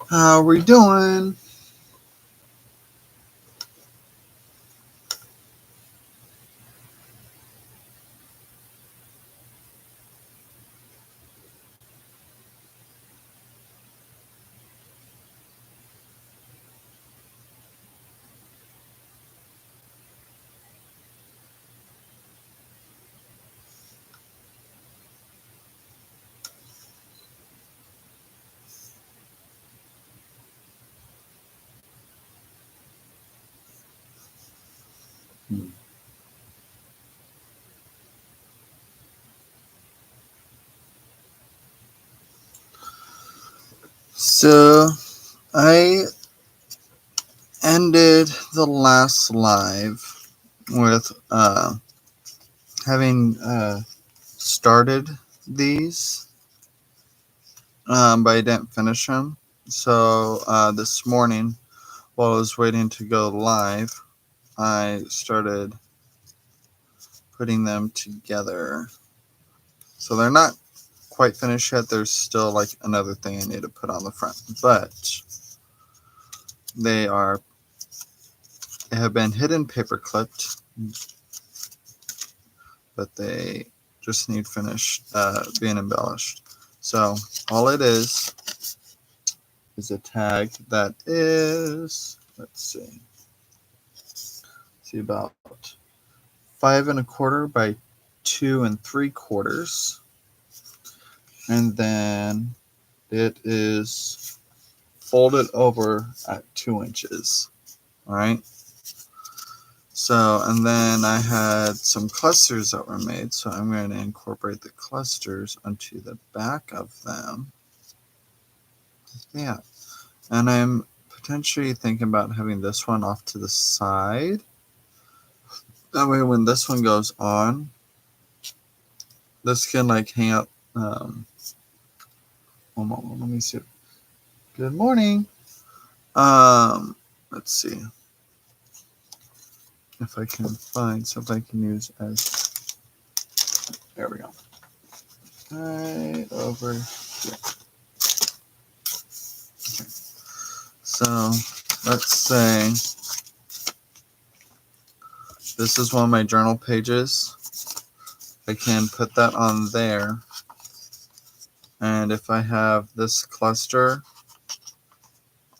How we doing? So I ended the last live with having started these, but I didn't finish them. So this morning, while I was waiting to go live, I started putting them together. So they're not quite finished yet. There's still like another thing I need to put on the front, but they have been hidden paper clipped, but they just need finished being embellished. So all it is a tag that is, see about 5 1/4 by 2 3/4, and then it is folded over at 2 inches. All right. So, and then I had some clusters that were made, so I'm going to incorporate the clusters onto the back of them. Yeah. And I'm potentially thinking about having this one off to the side. That way when this one goes on, this can like hang up. One moment, let me see. Good morning. Let's see if I can find something I can use as. There we go. Right over here. Okay. So let's say this is one of my journal pages. I can put that on there. And if I have this cluster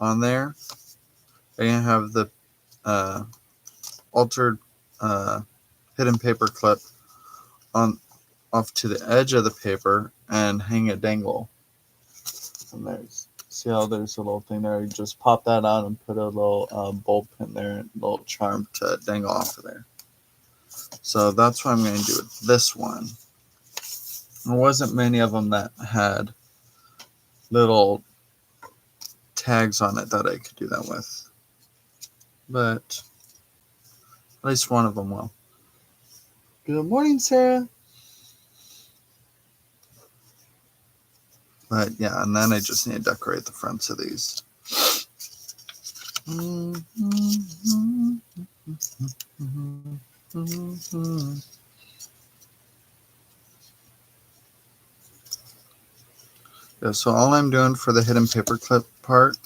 on there, I can have the altered hidden paper clip on off to the edge of the paper and hang a dangle. And there's, see how there's a little thing there? You just pop that out and put a little bulb pin there, and a little charm to dangle off of there. So that's what I'm going to do with this one. There wasn't many of them that had little tags on it that I could do that with, but at least one of them will. Good morning, Sarah. But yeah, and then I just need to decorate the fronts of these. Yeah, so all I'm doing for the hidden paper clip part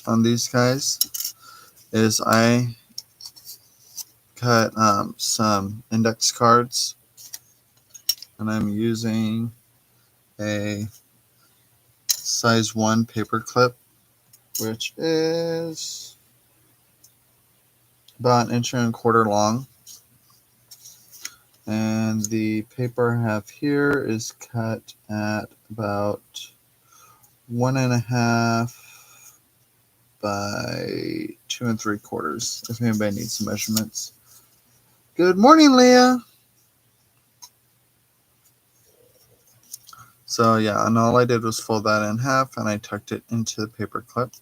on these guys is I cut some index cards, and I'm using a size 1 paper clip, which is about 1.25 inches long. And the paper I have here is cut at about 1.5 by 2 3/4. If anybody needs some measurements. Good morning, Leah. So yeah, and all I did was fold that in half, and I tucked it into the paper clip.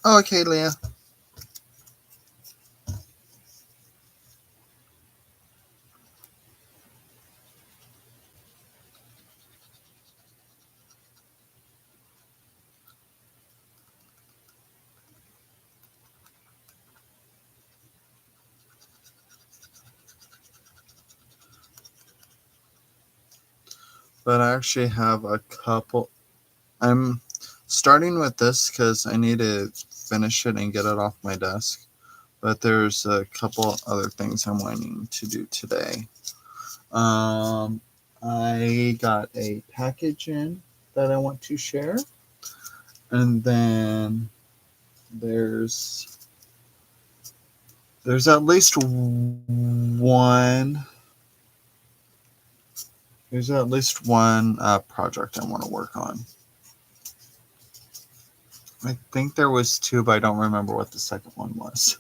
Oh, okay, Leah. but I actually have a couple. I'm starting with this because I need to finish it and get it off my desk. But there's a couple other things I'm wanting to do today. I got a package in that I want to share, and then there's at least one. There's at least one project I want to work on. I think there was two, but I don't remember what the second one was.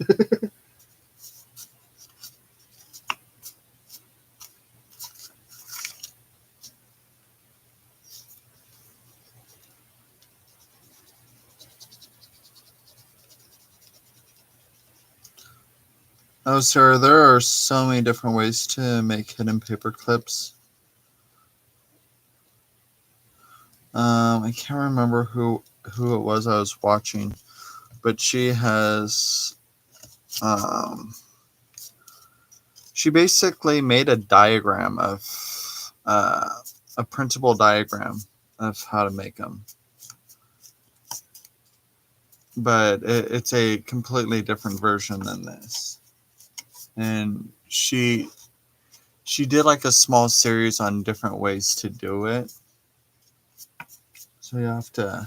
Oh, sir, there are so many different ways to make hidden paper clips. I can't remember who it was I was watching, but she has she basically made a diagram of a printable diagram of how to make them, but it's a completely different version than this. And she did like a small series on different ways to do it. So you have to.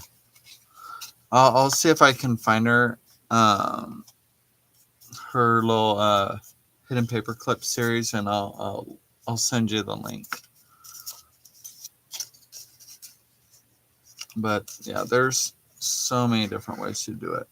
I'll see if I can find her her little hidden paper clip series, and I'll send you the link. But yeah, there's so many different ways to do it.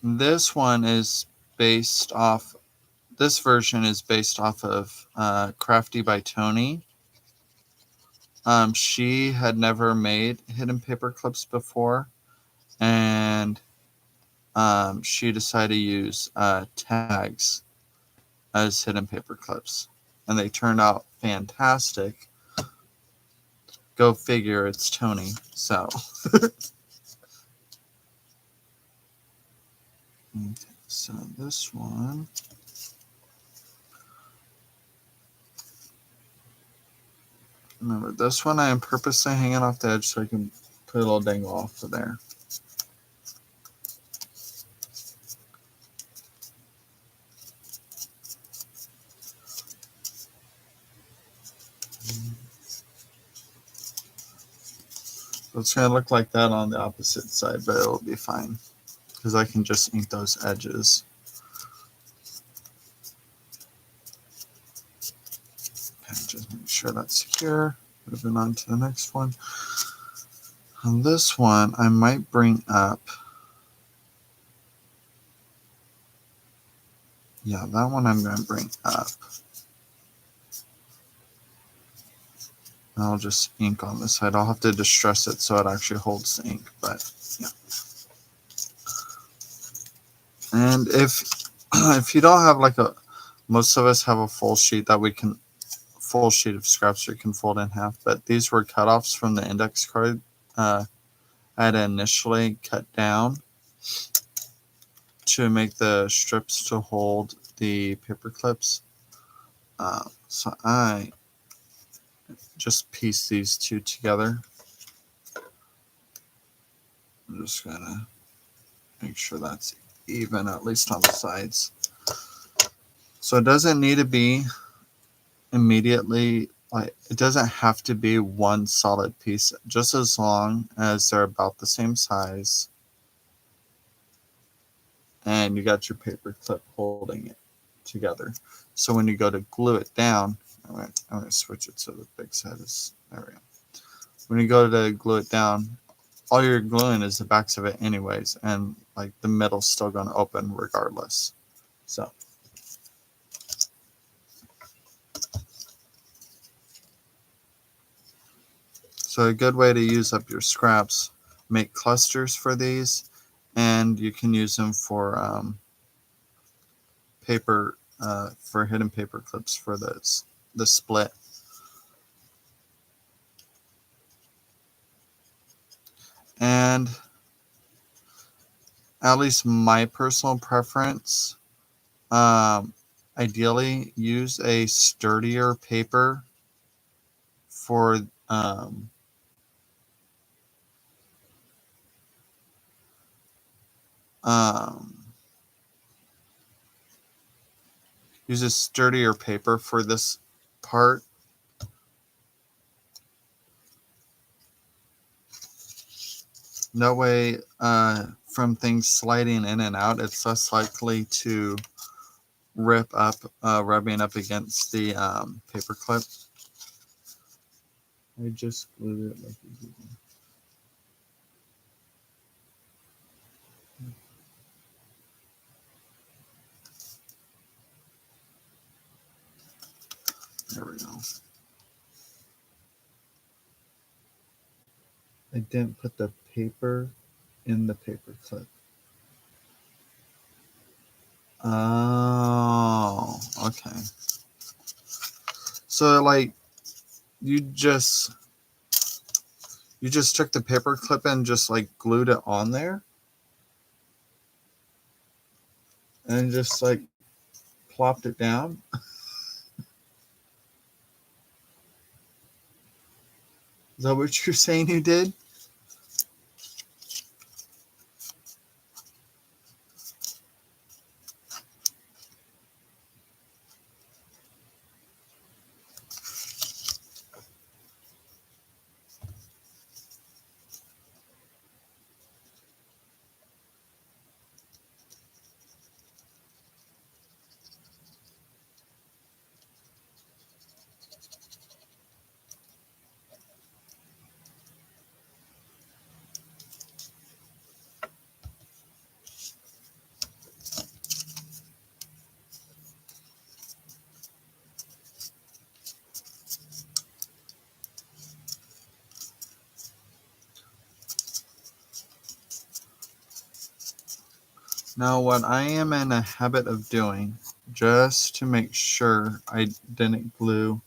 This one is based off. This version is based off of Crafty by Tony. She had never made hidden paper clips before, and she decided to use tags as hidden paper clips, and they turned out fantastic. Go figure, it's Tony. So, okay, so this one. Remember, this one I am purposely hanging off the edge so I can put a little dangle off of there. It's going to look like that on the opposite side, but it'll be fine because I can just ink those edges. Okay, just make sure that's secure. Moving on to the next one. On this one, I might bring up. Yeah, that one I'm going to bring up. I'll just ink on this side. I'll have to distress it so it actually holds the ink, but yeah. And if you don't have like most of us have a full sheet of scraps we can fold in half, but these were cutoffs from the index card I had initially cut down to make the strips to hold the paper clips. So I just piece these two together. I'm just gonna make sure that's even, at least on the sides. So it doesn't need to be immediately, like, it doesn't have to be one solid piece, just as long as they're about the same size and you got your paper clip holding it together. So when you go to glue it down, I'm going to switch it so the big side is, there we go. When you go to glue it down, all you're gluing is the backs of it anyways, and like the middle's still going to open regardless. So a good way to use up your scraps, make clusters for these, and you can use them for paper, for hidden paper clips for the split. And at least my personal preference, ideally use a sturdier paper for um, use a sturdier paper for this part. No way, from things sliding in and out, it's less likely to rip up, rubbing up against the paper clip. I just glued it like easy. There we go. I didn't put the paper in the paper clip. Oh, okay. So like you just took the paper clip and just like glued it on there and just like plopped it down. Is that what you're saying you did? Now, what I am in a habit of doing, just to make sure I didn't glue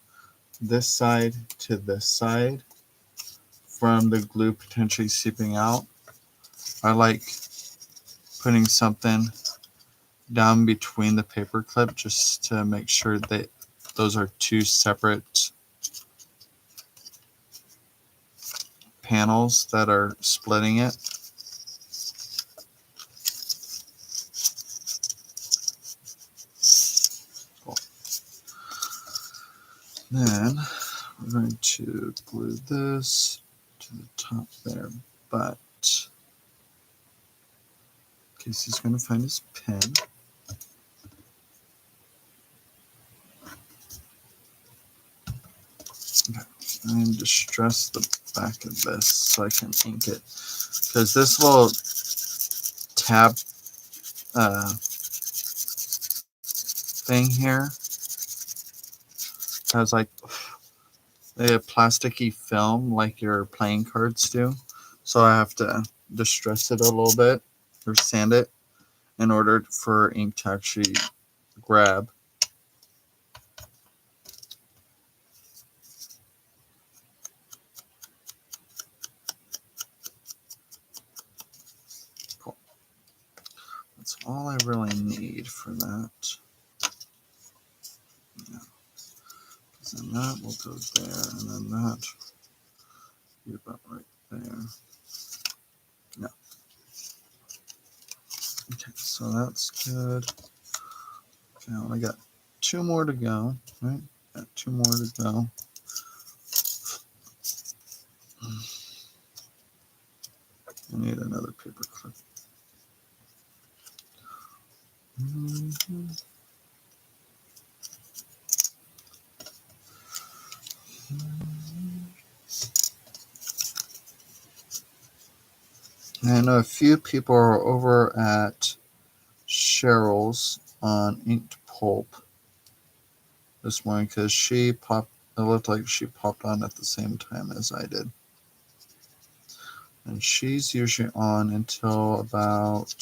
this side to this side from the glue potentially seeping out, I like putting something down between the paper clip just to make sure that those are two separate panels that are splitting it. Cool. Then we're going to glue this to the top there, but Casey's going to find his pen. Okay. And distress the back of this so I can ink it, because this little tab thing here has like a plasticky film like your playing cards do, so I have to distress it a little bit or sand it in order for ink to actually grab. Cool. That's all I really need for that. Yeah. Then that will go there, and then that be about right there. Yeah. Okay, so that's good. Okay, I only got two more to go, right? Got two more to go. I need another paper clip. I know a few people are over at Cheryl's on inked pulp this morning because she popped. It looked like she popped on at the same time as I did, and she's usually on until about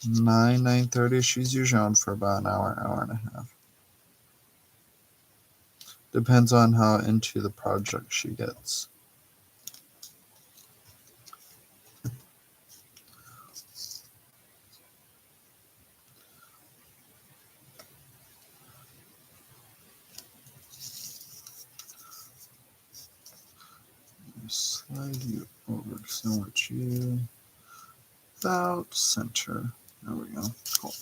9:30. She's usually on for about an hour and a half. Depends on how into the project she gets. slide you over sandwich you about center. There we go. Cool.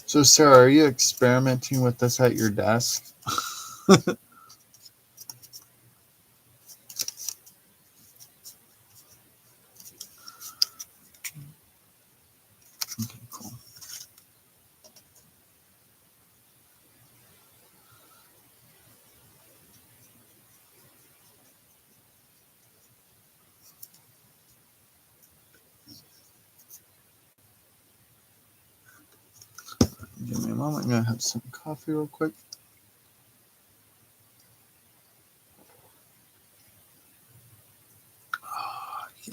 So, Sarah, are you experimenting with this at your desk? Okay, cool. Give me a moment. I'm going to have some coffee real quick.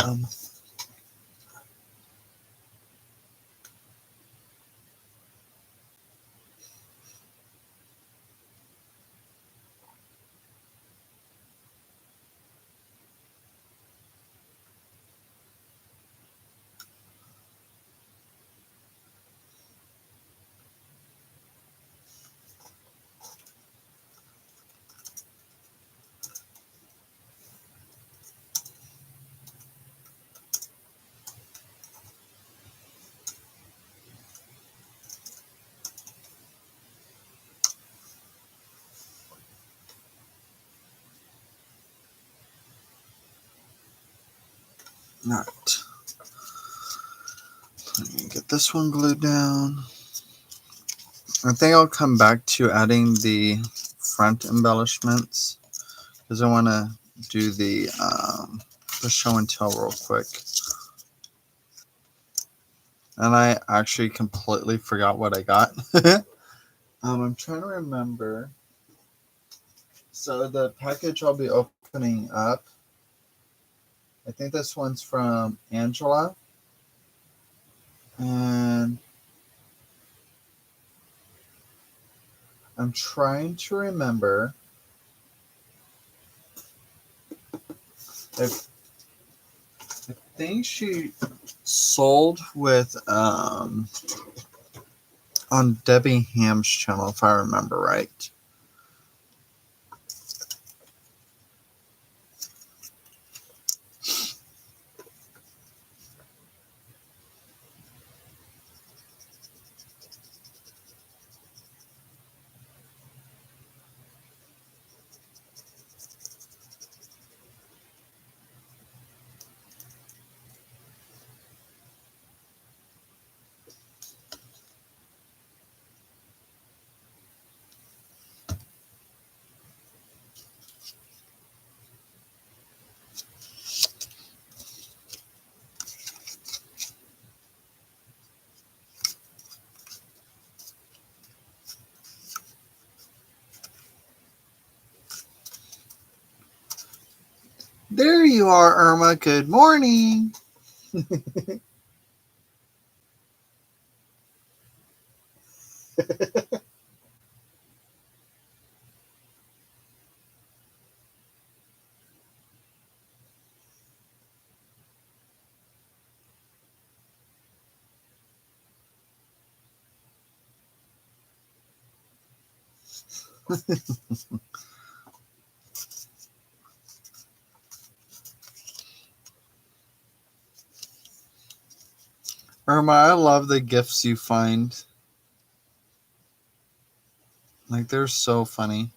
Yum. All right. Let me get this one glued down. I think I'll come back to adding the front embellishments because I want to do the show and tell real quick. And I actually completely forgot what I got. I'm trying to remember. So the package I'll be opening up, I think this one's from Angela. And I'm trying to remember if I think she sold with on Debbie Ham's channel, if I remember right. There you are, Irma. Good morning. Irma, I love the gifts you find. Like, they're so funny.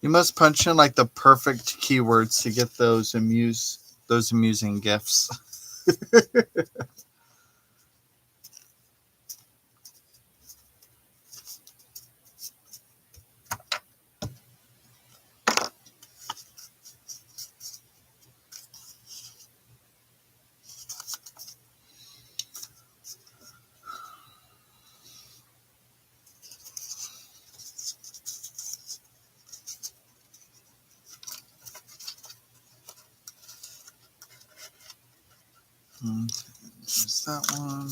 You must punch in like the perfect keywords to get those amusing gifts. There's that one.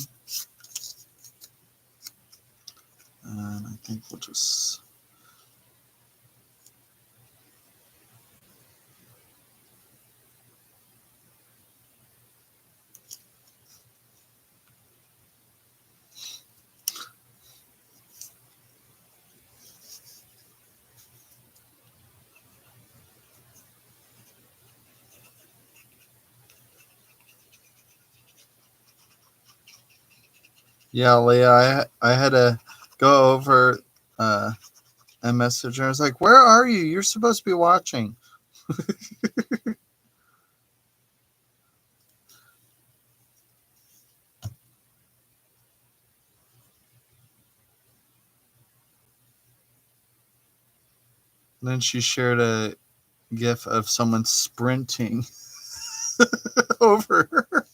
And I think we'll just Yeah, Leah, I had to go over a message and I was like, "Where are you? You're supposed to be watching." And then she shared a gif of someone sprinting over her.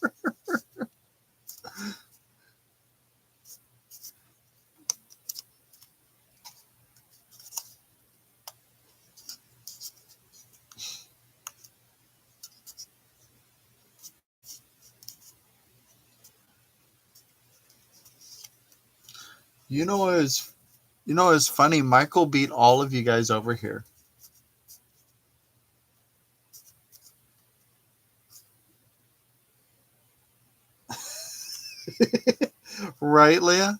You know what is funny? Michael beat all of you guys over here. Right, Leah?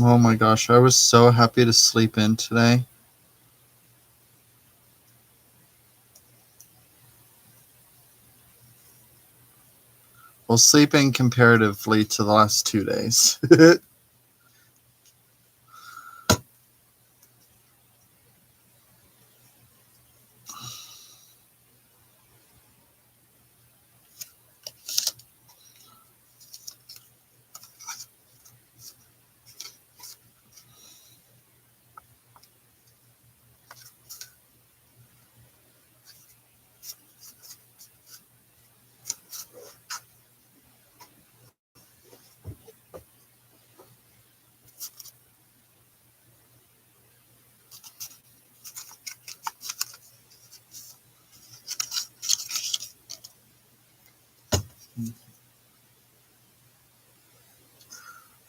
Oh my gosh, I was so happy to sleep in today. Well, sleeping comparatively to the last 2 days.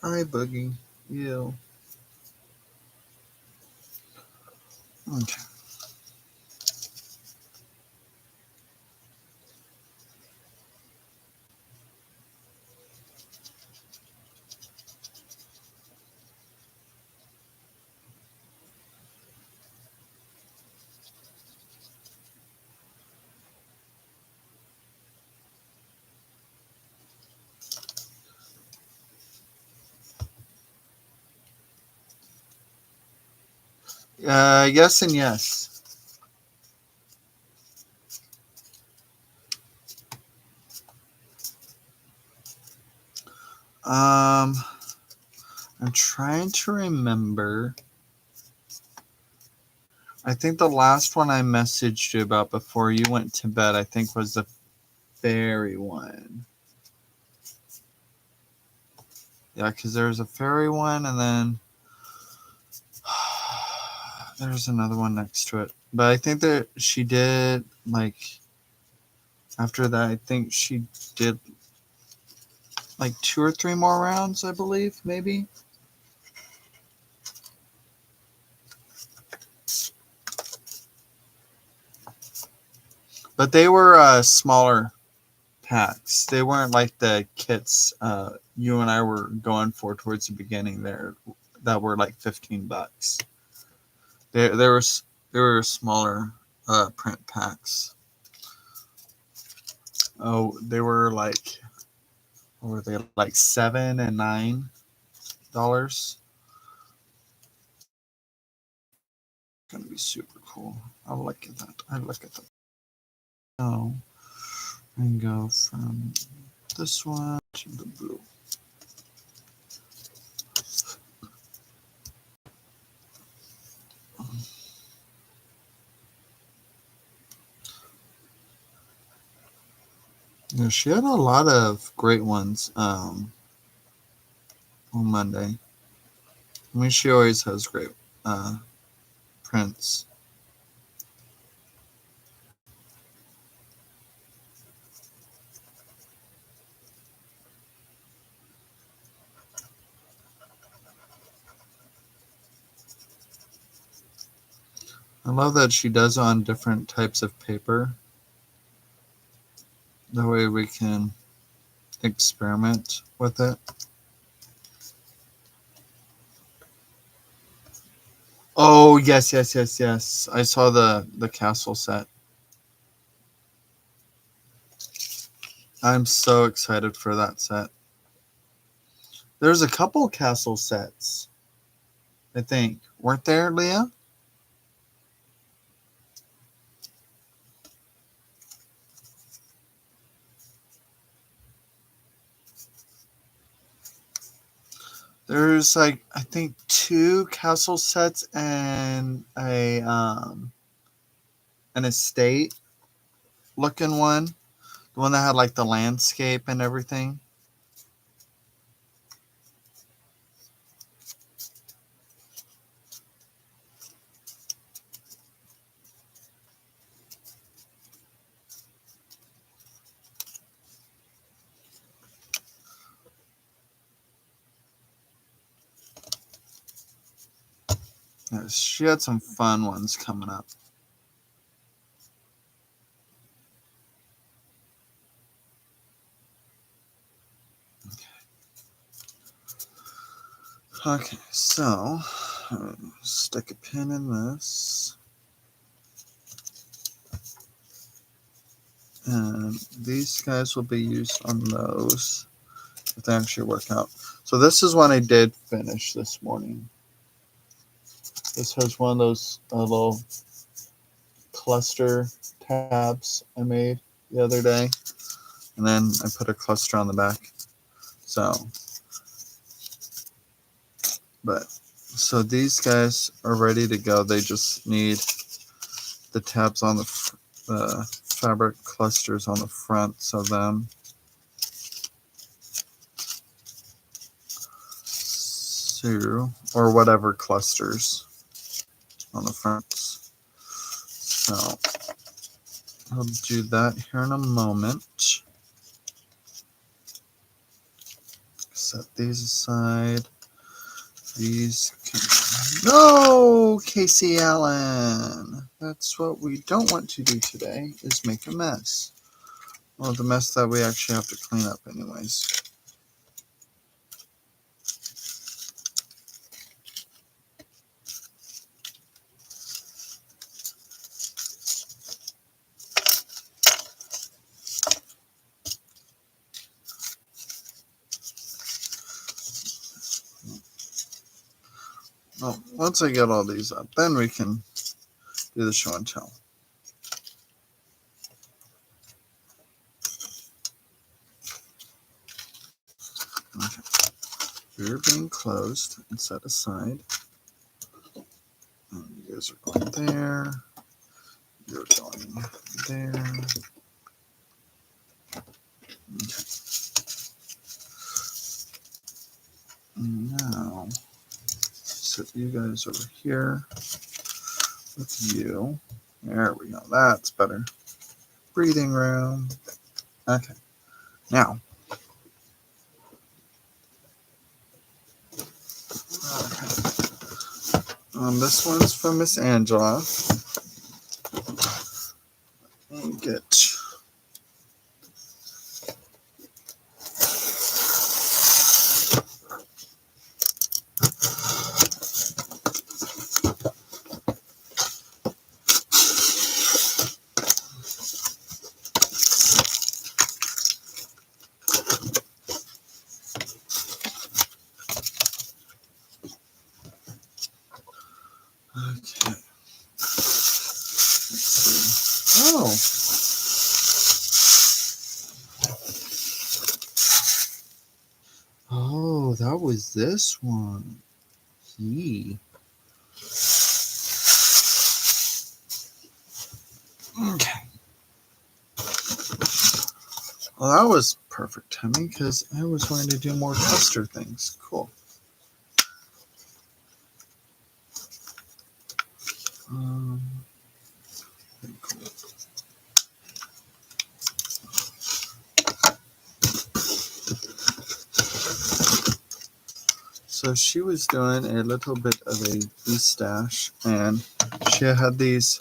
Hi, Boogie. You. Okay. Yes and yes. Um, I'm trying to remember. I think the last one I messaged you about before you went to bed, I think, was the fairy one. Yeah, because there was a fairy one, and then there's another one next to it. But I think that she did, like, after that, I think she did, like, 2 or 3 more rounds, I believe, maybe. But they were smaller packs. They weren't like the kits you and I were going for towards the beginning there that were like $15. There were smaller print packs. Oh, they were like, what were they, like $7 and $9? Gonna be super cool. I look at that. I look at that. So and go from this one to the blue. Yeah, she had a lot of great ones on Monday. I mean, she always has great prints. I love that she does it on different types of paper. That way we can experiment with it. Oh, yes, yes, yes, yes. I saw the castle set. I'm so excited for that set. There's a couple castle sets, I think. Weren't there, Leah? There's like I think two castle sets and an estate looking one. The one that had like the landscape and everything. Yes, she had some fun ones coming up. Okay, so stick a pin in this. And these guys will be used on those if they actually work out. So this is one I did finish this morning. This has one of those little cluster tabs I made the other day. And then I put a cluster on the back. So these guys are ready to go. They just need the tabs on the fabric clusters on the fronts of them. So, or whatever clusters on the fronts. So I'll do that here in a moment. Set these aside. These can... No, Casey Allen. That's what we don't want to do today, is make a mess. Well, the mess that we actually have to clean up anyways. Well, once I get all these up, then we can do the show and tell. Okay. You're being closed and set aside. And you guys are going there. You're going there. Okay. Now, set you guys over here with you. There we go. That's better. Breathing room. Okay. Now, this one's from Miss Angela. Get okay. Let's see. Oh, that was this one. Okay. Well, that was perfect timing because I was going to do more cluster things. Cool. Pretty cool. So she was doing a little bit of a bee stash, and she had these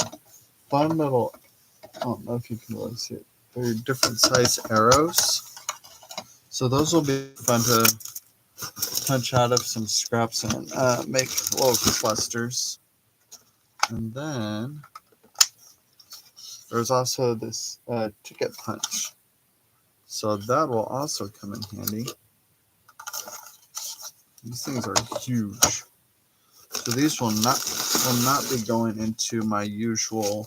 fun little, I don't know if you can really see it, they're different size arrows. So those will be fun to punch out of some scraps and make little clusters. And then there's also this ticket punch. So that will also come in handy. These things are huge. So these will not be going into my usual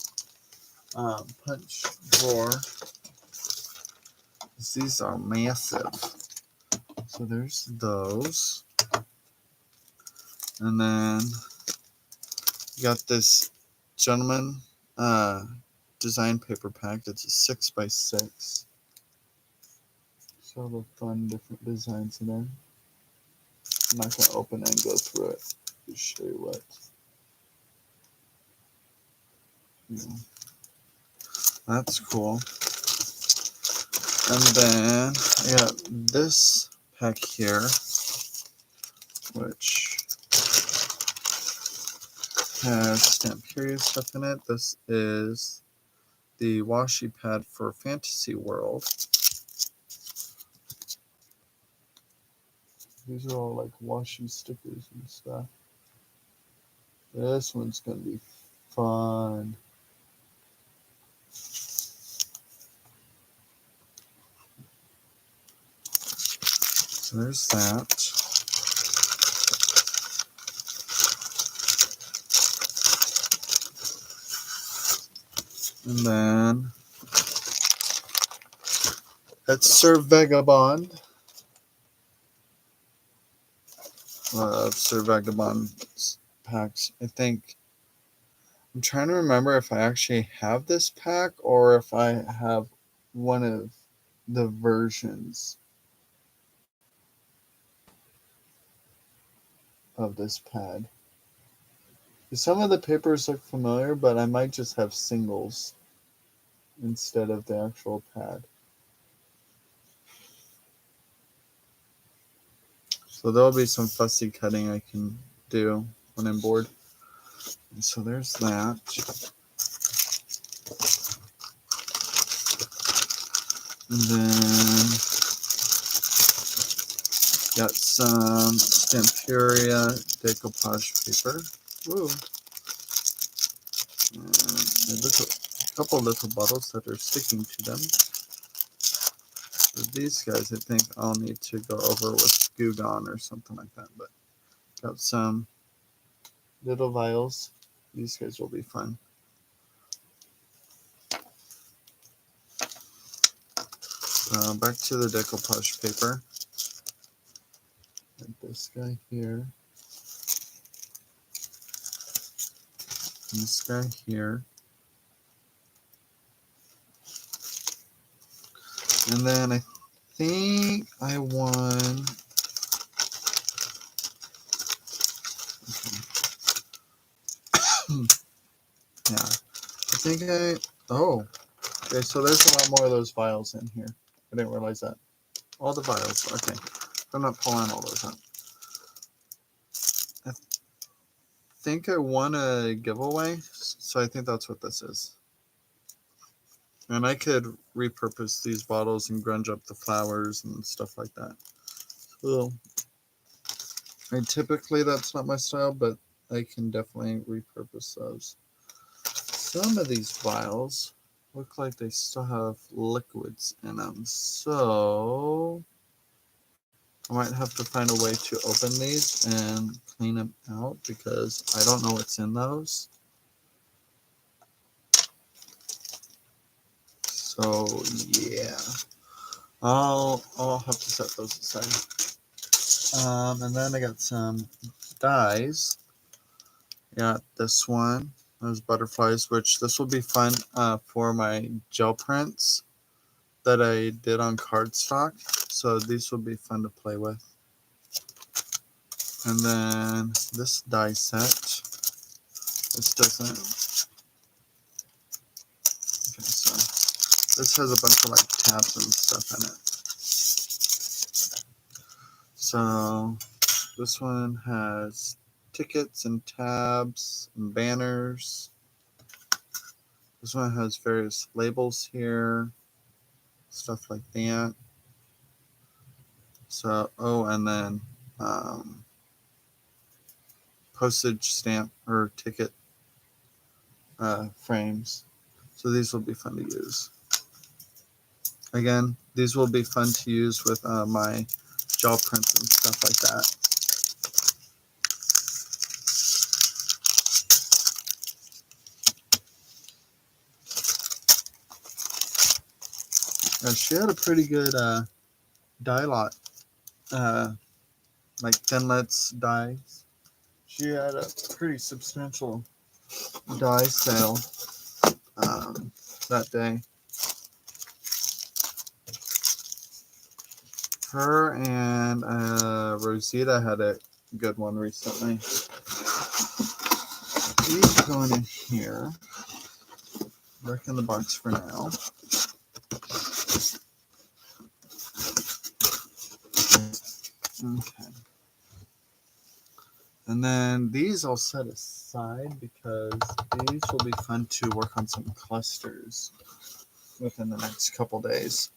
punch drawer. These are massive. So there's those. And then you got this gentleman design paper pack. It's a 6x6. So the fun different designs in there. I'm not going to open it and go through it. Just show you what. Yeah. That's cool. And then I got this pack here, which has Stamp Curious stuff in it. This is the washi pad for Fantasy World. These are all like washi stickers and stuff. This one's going to be fun. So there's that. And then that's Sir Vagabond. Sir Vagabond's packs. I think I'm trying to remember if I actually have this pack or if I have one of the versions of this pad. Some of the papers look familiar, but I might just have singles instead of the actual pad. So there'll be some fussy cutting I can do when I'm bored. And so there's that. And then got some Stampuria decoupage paper. Woo. And a couple little bottles that are sticking to them. So these guys I think I'll need to go over with Goo Gone or something like that. But got some little vials. These guys will be fun. Back to the decoupage paper. Got this guy here. And this guy here. And then I think I won. Okay. Yeah. I think oh. Okay, so there's a lot more of those vials in here. I didn't realize that. All the vials. Okay. I'm not pulling all those out. I think I won a giveaway, so I think that's what this is. And I could repurpose these bottles and grunge up the flowers and stuff like that. So, typically that's not my style, but I can definitely repurpose those. Some of these vials look like they still have liquids in them, so I might have to find a way to open these and clean them out because I don't know what's in those. So yeah, I'll have to set those aside. And then I got some dies. Got this one. Those butterflies, which this will be fun for my gel prints. that I did on cardstock. So these will be fun to play with. And then this die set. This doesn't. Okay, so this has a bunch of like tabs and stuff in it. So this one has tickets and tabs and banners. This one has various labels here, stuff like that. So, oh, and then postage stamp or ticket frames. So these will be fun to use. Again, these will be fun to use with my gel prints and stuff like that. She had a pretty good die lot, like Thinlits dies. She had a pretty substantial die sale that day. Her and Rosita had a good one recently. These are going in here. Back in the box for now. Okay. And then these I'll set aside because these will be fun to work on some clusters within the next couple days.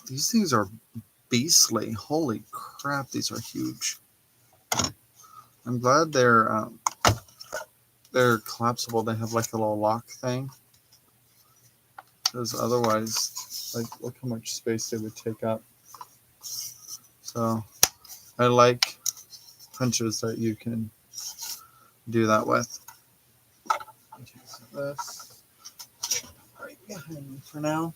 These things are beastly. Holy crap, these are huge. I'm glad they're collapsible. They have like a little lock thing. Because otherwise, like, look how much space they would take up. So I like punches that you can do that with. Okay, so this right behind me for now.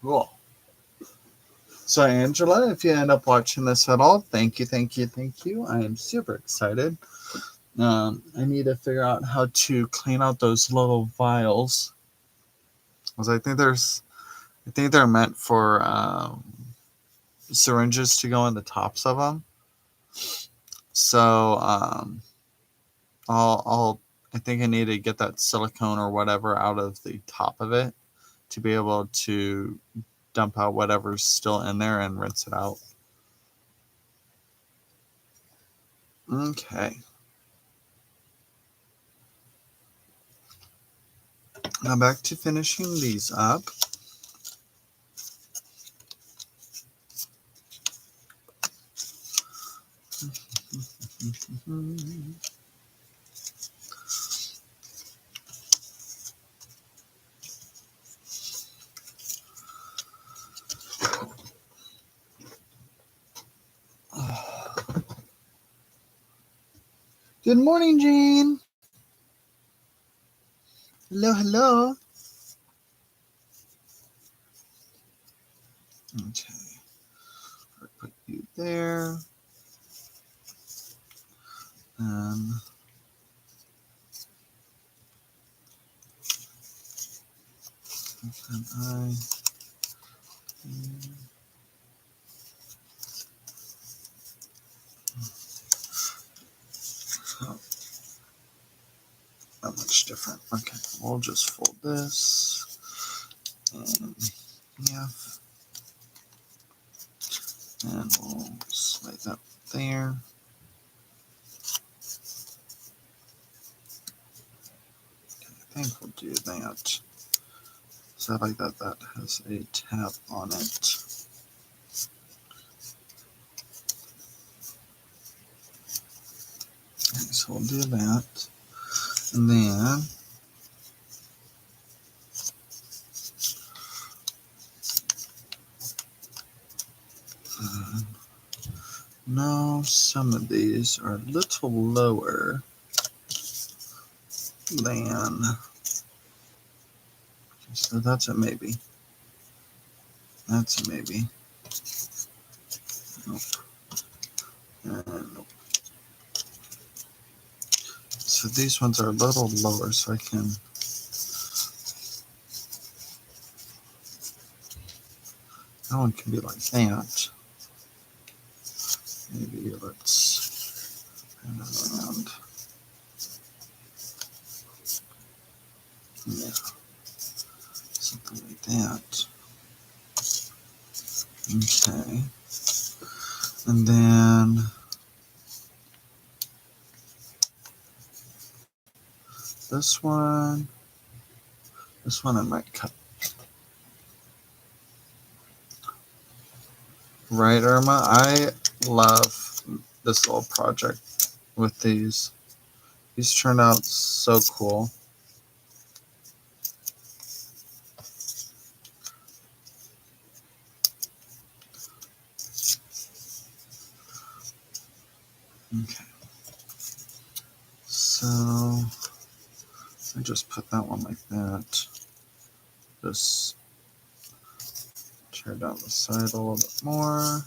Cool. So Angela, if you end up watching this at all, thank you. I am super excited. I need to figure out how to clean out those little vials. Because I think they're meant for syringes to go in the tops of them. So I think I need to get that silicone or whatever out of the top of it to be able to dump out whatever's still in there and rinse it out. Okay. Now back to finishing these up. Good morning, Jane. Hello. Okay. I'll put you there. And I. Oh, not much different. Okay, we'll just fold this. And yeah. And we'll slide that there. I think we'll do that. So like that has a tab on it. Okay, so we'll do that. And then no, some of these are a little lower than. So that's a maybe. That's a maybe. Nope. And so these ones are a little lower, so I can that one can be like that. Maybe let's turn it around. Yeah, something like that. Okay. And then this one I might cut. Right, Irma? I love this little project with these. These turned out so cool. Okay. So I just put that one like that. Just tear down the side a little bit more.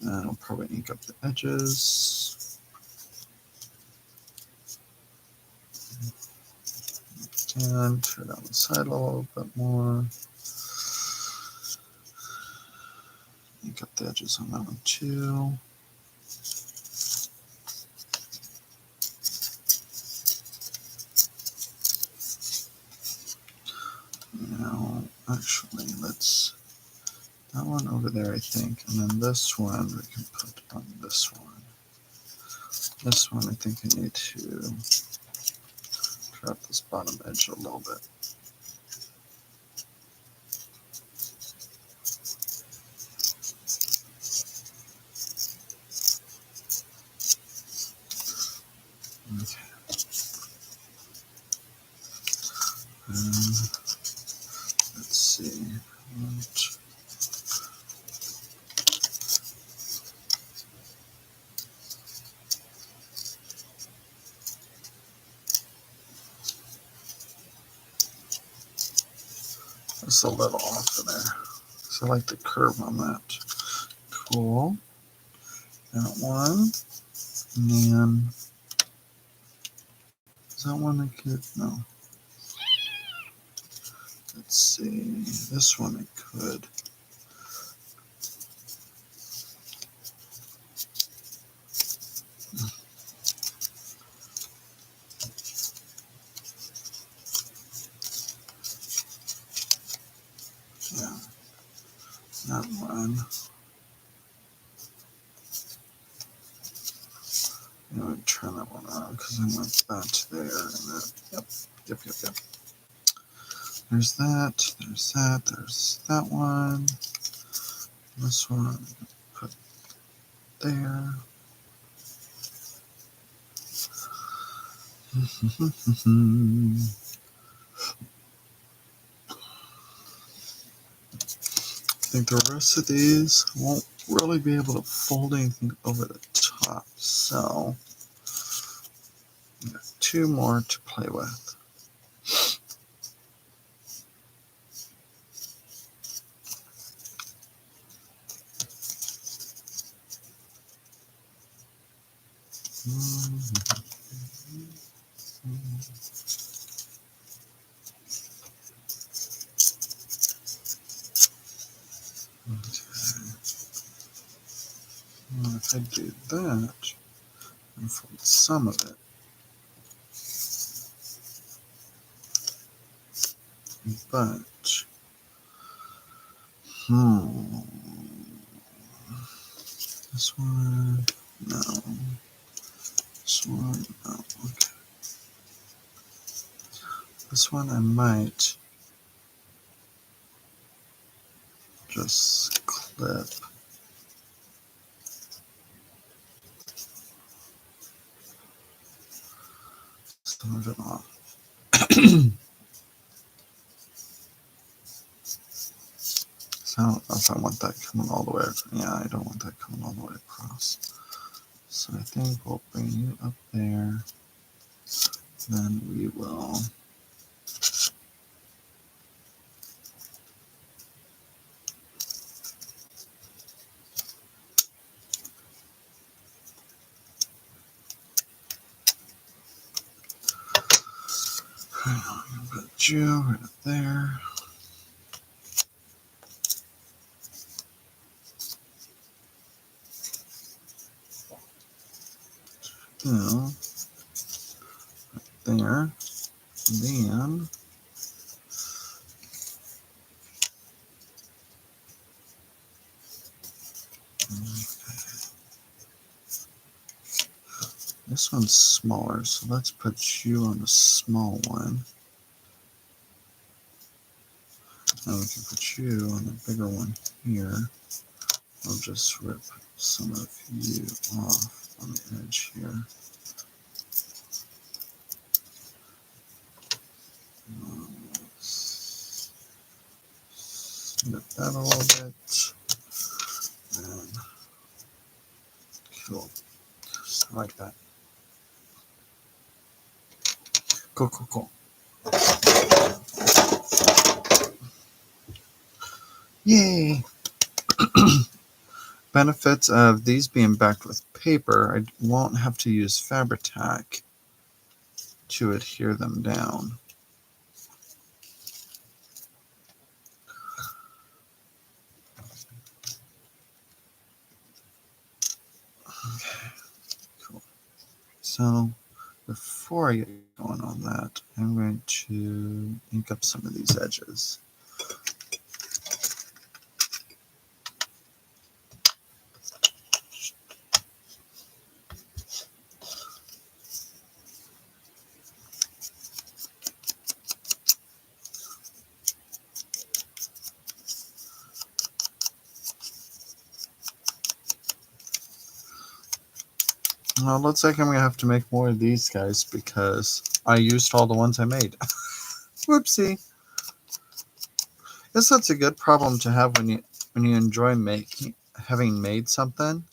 And I'll probably ink up the edges. And tear down the side a little bit more. Ink up the edges on that one too. Now, actually, let's that one over there, I think, and then this one we can put on this one. This one, I think I need to drop this bottom edge a little bit. Okay. Let's see. It's a little off of there. So I like the curve on that. Cool. That one. And then, is that one I could? No. Let's see. This one I could. Yeah. That one. I'm going to turn that one around because I want that there and that. Yep. There's that. There's that. There's that one. This one. Put there. I think the rest of these won't really be able to fold anything over the top, so I got two more to play with. Well, if I do that and fold some of it, but this one, no. This one, no. Okay. This one I might just clip. Some of it off. So I don't know if I want that coming all the way across. Yeah, I don't want that coming all the way across. So I think we'll bring you up there. Then we will put you right up there. Now, there. Then this one's smaller, so let's put you on a small one. And we can put you on a bigger one here. I'll just rip some of you off on the edge here. Snip that a little bit. And cool. Just like that. Cool, cool, cool. Yay! Benefits of these being backed with paper, I won't have to use Fabri-Tac to adhere them down. Okay, cool. So before I get going on that, I'm going to ink up some of these edges. Well, it looks like I'm going to have to make more of these guys because I used all the ones I made. Whoopsie. Guess that's a good problem to have when you enjoy having made something.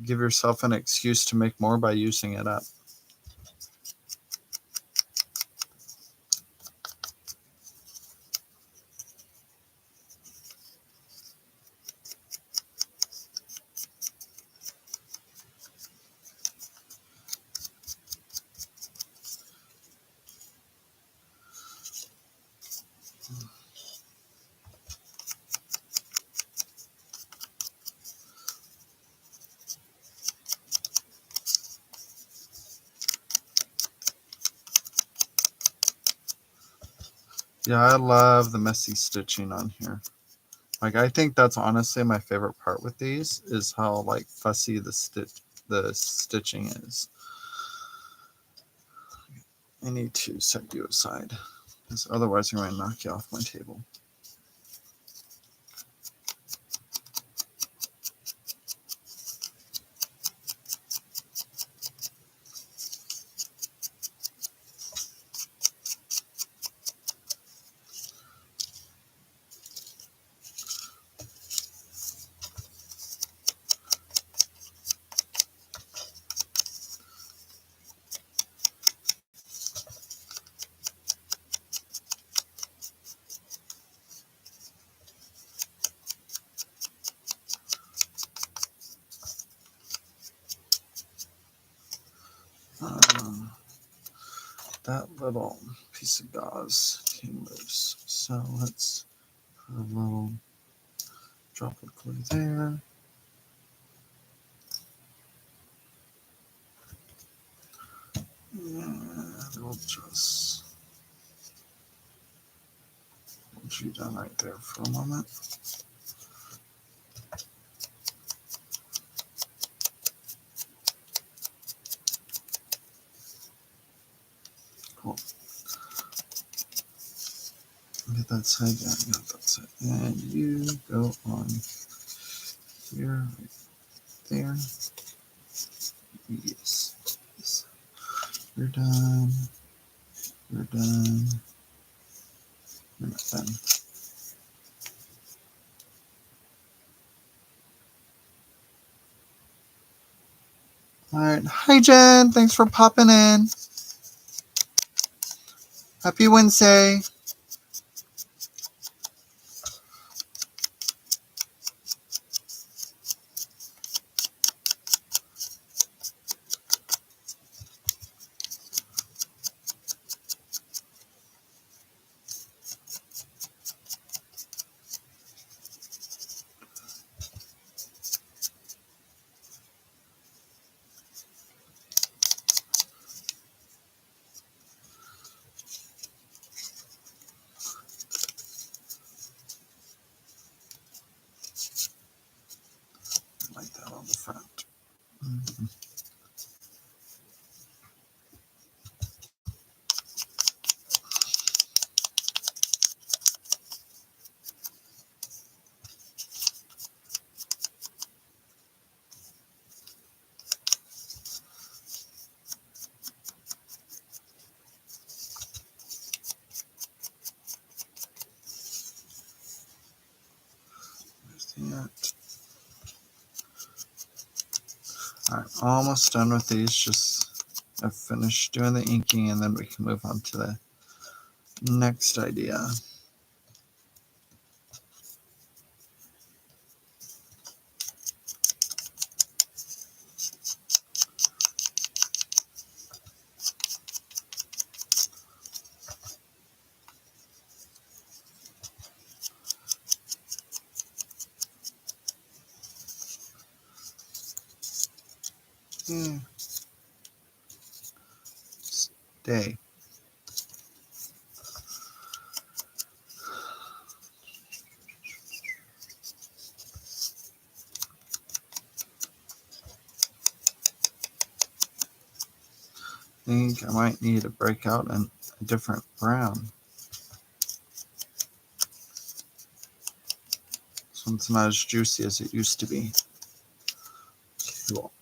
Give yourself an excuse to make more by using it up. Yeah, I love the messy stitching on here. Like, I think that's honestly my favorite part with these is how like fussy the stitching is. I need to set you aside because otherwise I'm going to knock you off my table. That little piece of gauze came loose, so let's put a little drop of glue there. And we'll just hold you down right there for a moment. Cool. Get that side, yeah, got that side. And you go on here, right there. Yes. Yes. You're done. You're done. You're not done. All right. Hi, Jen. Thanks for popping in. Happy Wednesday. Alright, almost done with these. Just I've finished doing the inking, and then we can move on to the next idea. Stay. I think I might need to break out a different brown. This one's not as juicy as it used to be. Cool.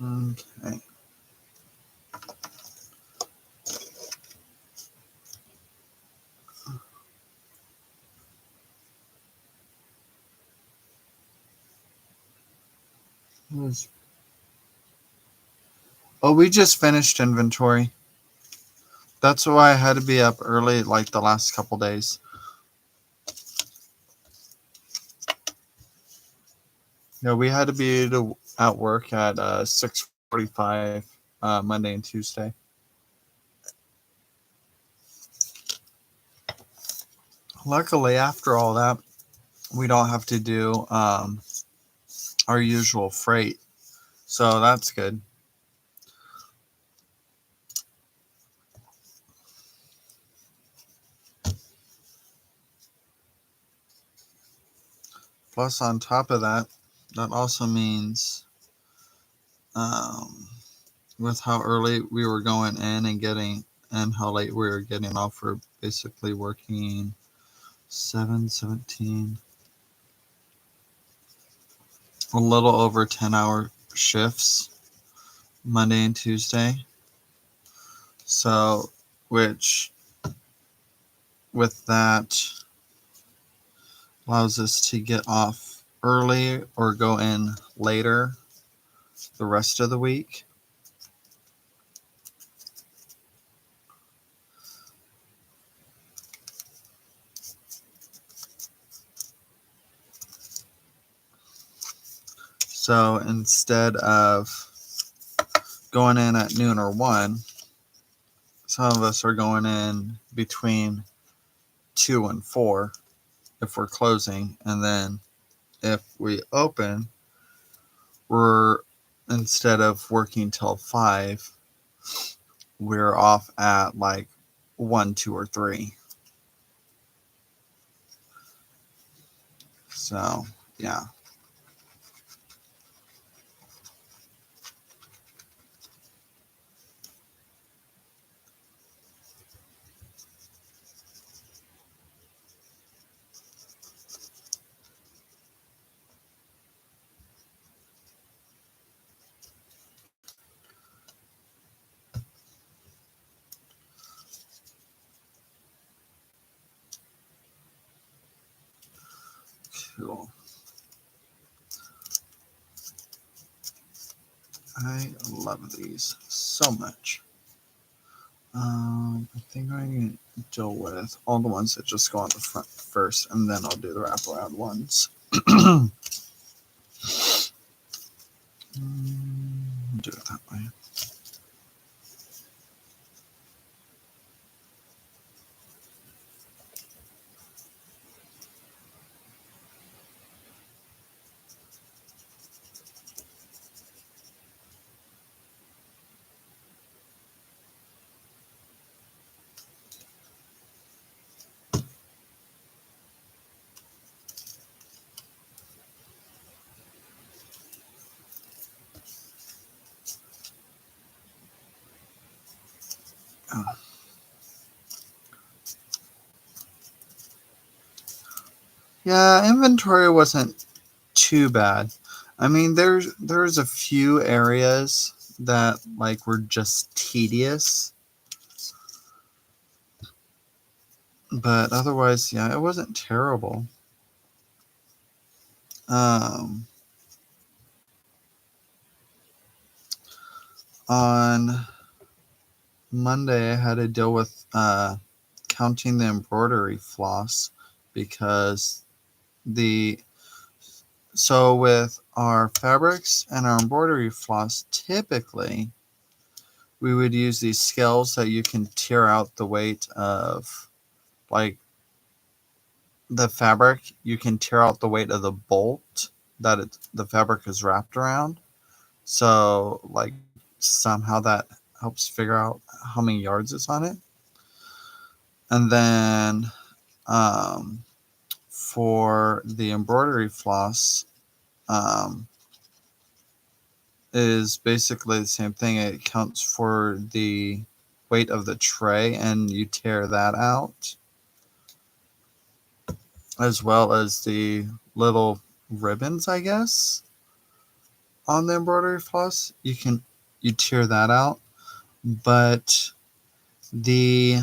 Okay. Oh, we just finished inventory. That's why I had to be up early, like the last couple days. No, we had to be at work at 6:45 Monday and Tuesday. Luckily, after all that, we don't have to do our usual freight, so that's good. Plus, on top of that, that also means with how early we were going in and how late we were getting off, we're basically working 7-17, a little over 10-hour shifts Monday and Tuesday. So, which with that allows us to get off early or go in later the rest of the week. So instead of going in at noon or 1, some of us are going in between 2 and 4 if we're closing. And then if we open, we're, instead of working till 5, we're off at like 1, 2, or 3. So, yeah. Cool. I love these so much. I think I can deal with all the ones that just go on the front first, and then I'll do the wraparound ones. Do it that way. Oh. Yeah, inventory wasn't too bad. I mean, there's a few areas that like were just tedious, But otherwise, yeah, it wasn't terrible. Um, on Monday, I had to deal with counting the embroidery floss because the so with our fabrics and our embroidery floss, typically we would use these scales that you can tear out the weight of, like the fabric. You can tear out the weight of the bolt that the fabric is wrapped around. So like somehow that helps figure out how many yards is on it. And then um, for the embroidery floss, um, is basically the same thing. It counts for the weight of the tray, and you tear that out, as well as the little ribbons, I guess, on the embroidery floss. You tear that out, but the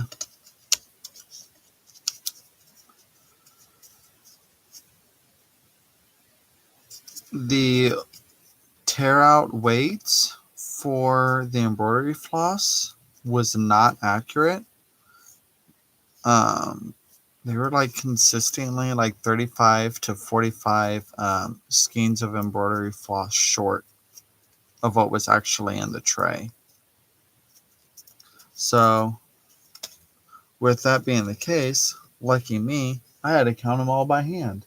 the tear out weights for the embroidery floss was not accurate. Um, they were like consistently like 35 to 45 skeins of embroidery floss short of what was actually in the tray. So, with that being the case, lucky me, I had to count them all by hand.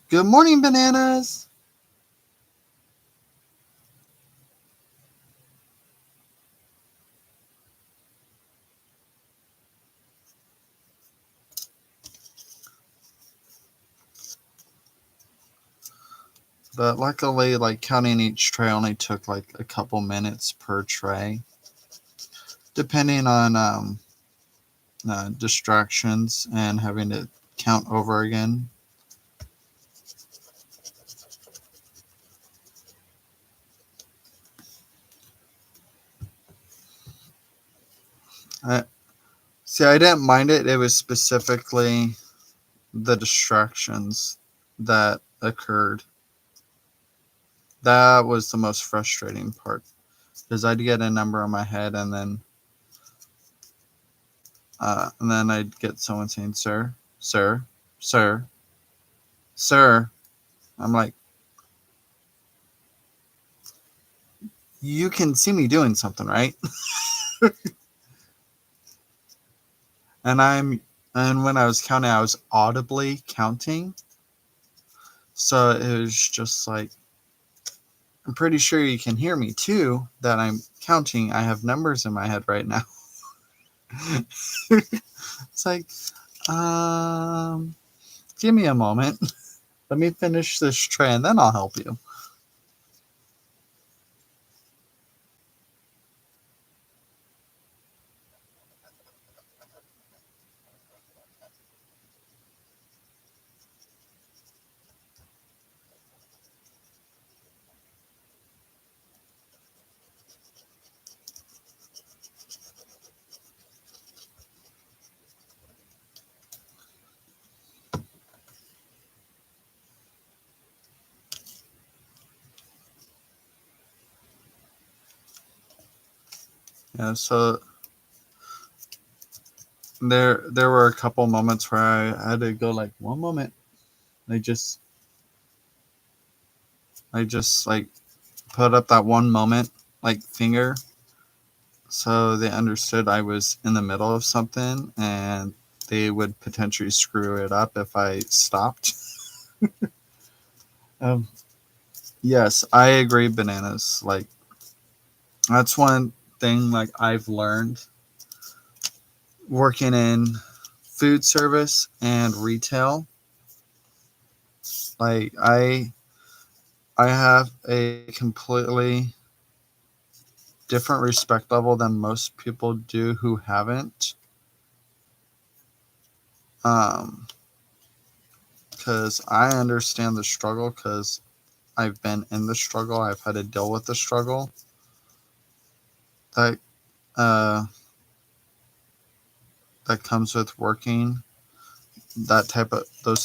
Good morning, bananas! But luckily, like counting each tray only took like a couple minutes per tray, depending on distractions and having to count over again. I, See, I didn't mind it. It was specifically the distractions that occurred. That was the most frustrating part because I'd get a number in my head and then I'd get someone saying, "Sir, sir, sir, sir." I'm like, you can see me doing something, right? and I'm and when I was counting, I was audibly counting. So it was just like, I'm pretty sure you can hear me too, that I'm counting. I have numbers in my head right now. It's like, give me a moment. Let me finish this tray and then I'll help you. Yeah, so there were a couple moments where I had to go like, one moment. I just like put up that one moment like finger so they understood I was in the middle of something and they would potentially screw it up if I stopped. Um, yes, I agree, bananas. Like that's one thing like I've learned working in food service and retail. Like I have a completely different respect level than most people do who haven't. Um, because I understand the struggle because I've been in the struggle. I've had to deal with the struggle. That uh, that comes with working those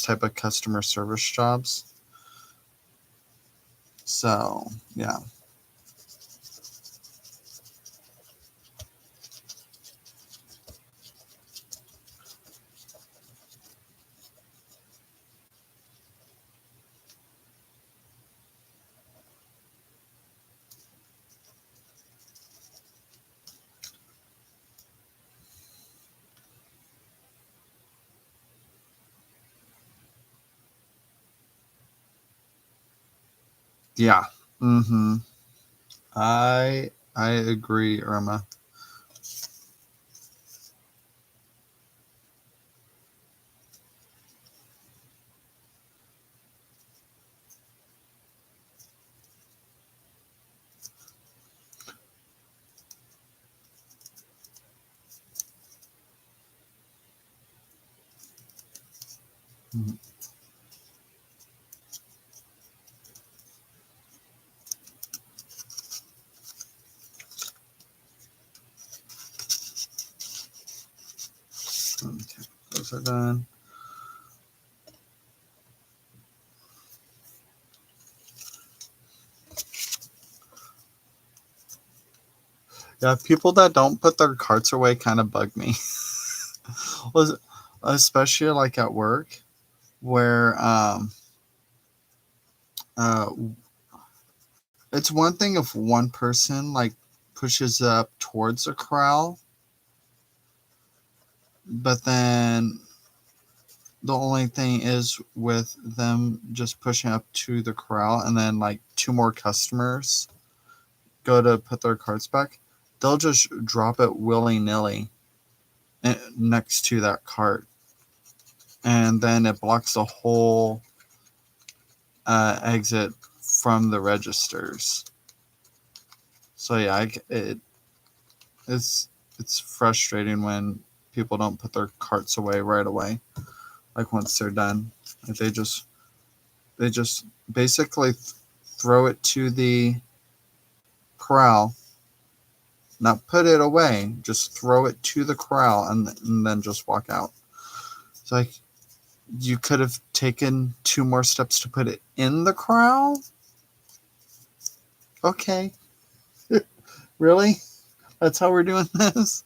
type of customer service jobs. So yeah. Yeah. Mm-hmm. I agree, Irma. Mhm. Okay, those are done. Yeah, people that don't put their carts away kind of bug me. Was especially like at work where uh it's one thing if one person like pushes up towards the corral, but then the only thing is with them just pushing up to the corral and then like two more customers go to put their carts back, they'll just drop it willy-nilly next to that cart, and then it blocks the whole exit from the registers. So yeah, it's it's frustrating when people don't put their carts away right away, like once they're done. Like they just basically throw it to the corral, not put it away, just throw it to the corral and then just walk out. It's like you could have taken two more steps to put it in the corral. Okay, really? That's how we're doing this?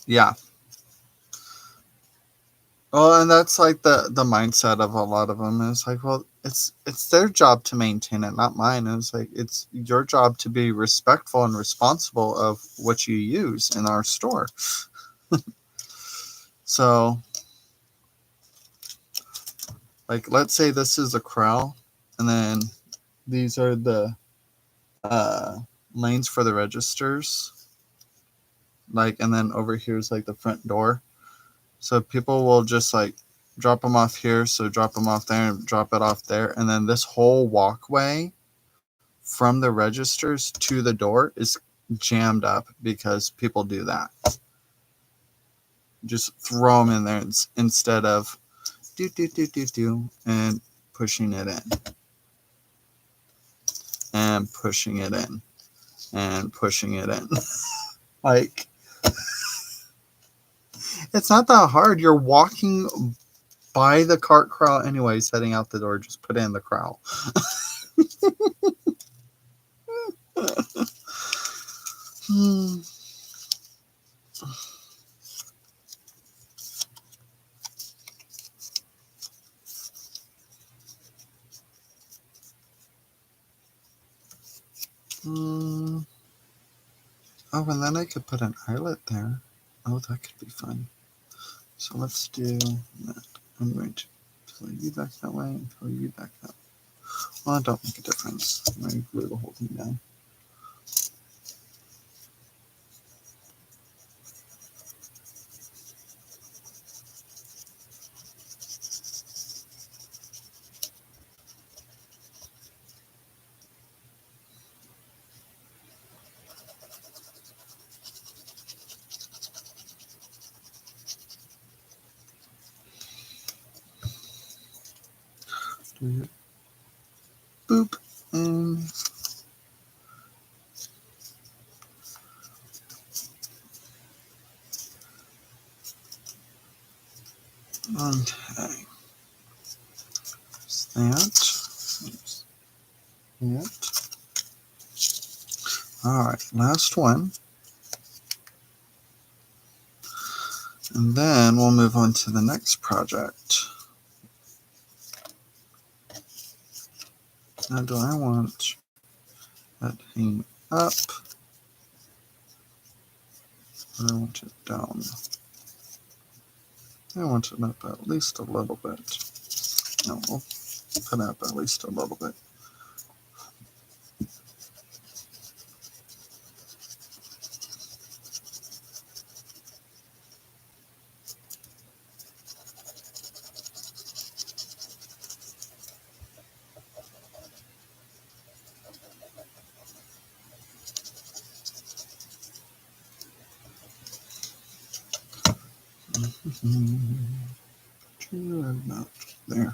Yeah. Well, and that's like the mindset of a lot of them is like, well, it's their job to maintain it, not mine. And it's like it's your job to be respectful and responsible of what you use in our store. So, like, let's say this is a corral, and then these are the uh, lanes for the registers. Like, and then over here is like the front door. So people will just like drop them off here, so drop them off there and drop it off there, and then this whole walkway from the registers to the door is jammed up because people do that. Just throw them in there instead of do and pushing it in and pushing it in and pushing it in. Like it's not that hard. You're walking by the cart corral anyways, heading out the door. Just put it in the corral. Hmm. Hmm. Oh, and then I could put an eyelet there. Oh, that could be fun. So let's do that. I'm going to pull you back that way and pull you back that way. Well, it don't make a difference. I'm going to glue the whole thing down. Boop. And okay. There's that. All right, last one. And then we'll move on to the next project. Now, do I want that hanging up? Or I want it down? I want it up at least a little bit. No, we'll put it up at least a little bit. About there.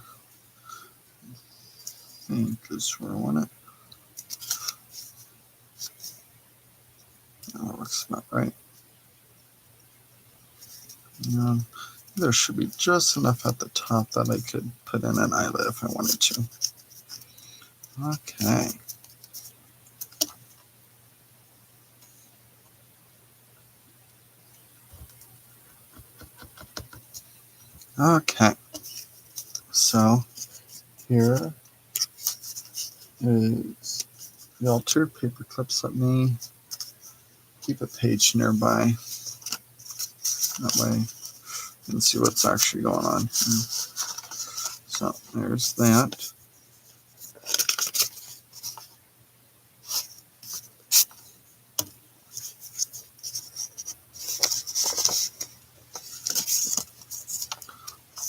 I think is where I want it. That looks about right. And there should be just enough at the top that I could put in an eyelet if I wanted to. Okay. Okay. So here is the altered paper clips. Let me keep a page nearby. That way you can see what's actually going on. So there's that.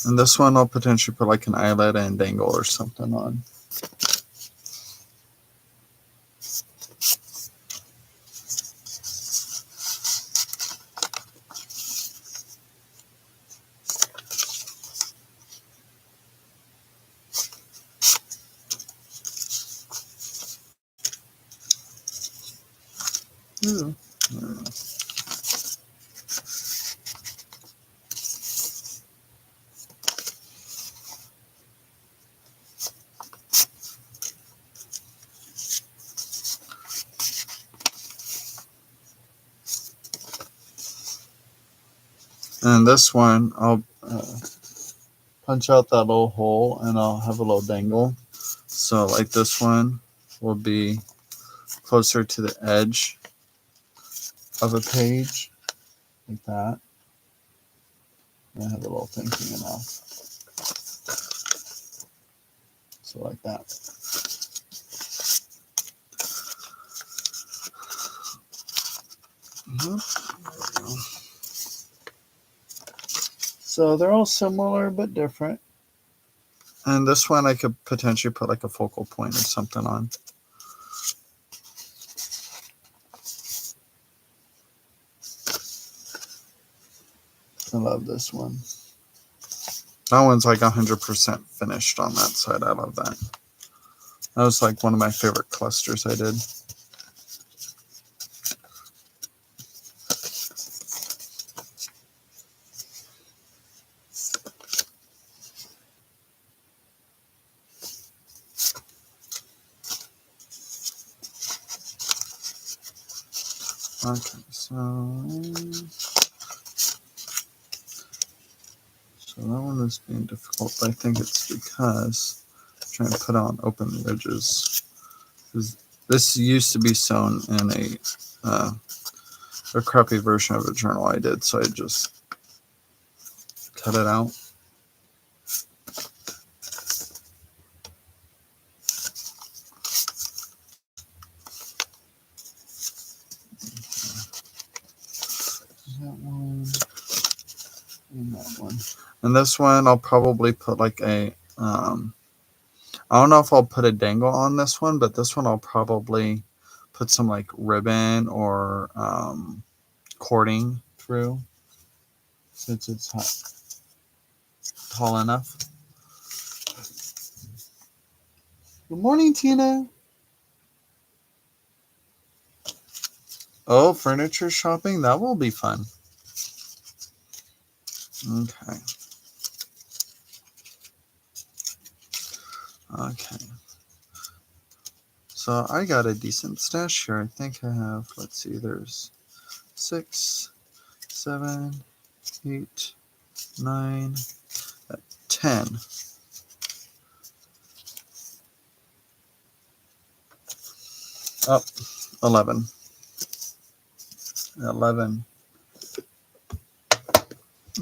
And this one I'll potentially put like an eyelet and dangle or something on. Ooh. And this one, I'll punch out that little hole and I'll have a little dangle. So like this one will be closer to the edge of a page, like that. And I have a little thing hanging off. So like that. So they're all similar but different. And this one I could potentially put like a focal point or something on. I love this one. That one's like 100% finished on that side. I love that. That was like one of my favorite clusters I did. Okay, so that one is being difficult. I think it's because I'm trying to put on open ridges. This used to be sewn in a crappy version of a journal I did, so I just cut it out. That one and that one. And this one I'll probably put like a I don't know if I'll put a dangle on this one, but this one I'll probably put some like ribbon or cording through since it's tall enough. Good morning, Tina. Oh, furniture shopping? That will be fun. Okay. Okay. So I got a decent stash here. I think I have, let's see, there's 6, 7, 8, 9, 10. Oh, 11. 11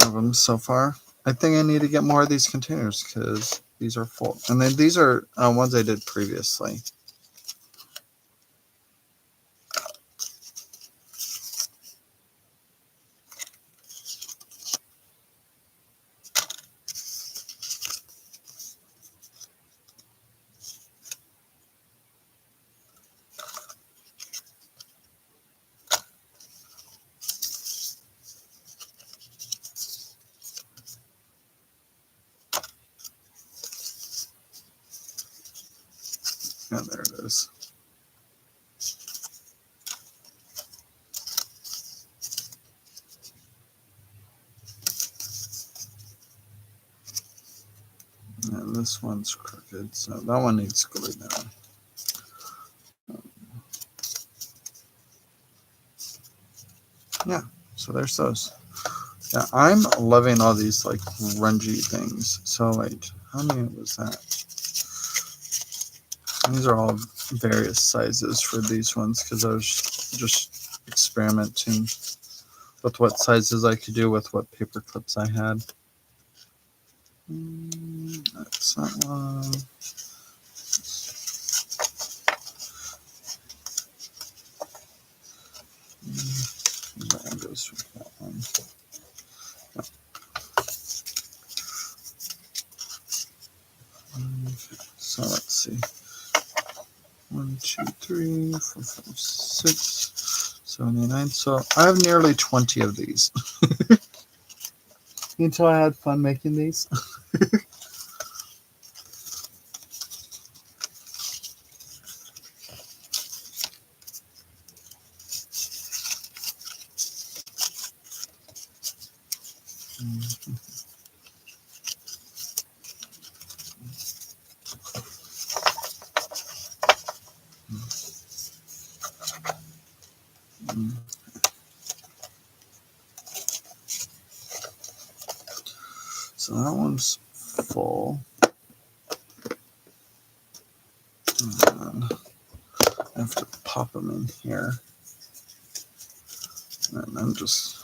of them so far. I think I need to get more of these containers because these are full. And then these are ones I did previously. Yeah, there it is. And this one's crooked, so that one needs glued down. Yeah, so there's those. Yeah, I'm loving all these like grungy things. So wait, how many was that? These are all various sizes for these ones because I was just experimenting with what sizes I could do with what paper clips I had. That's that one. That goes with that one. Okay, so let's see. 1, 2, 3, 4, 5, 6, 7, 8, 9. So I have nearly 20 of these. You can tell I had fun making these. So that one's full. And I have to pop them in here. And then just...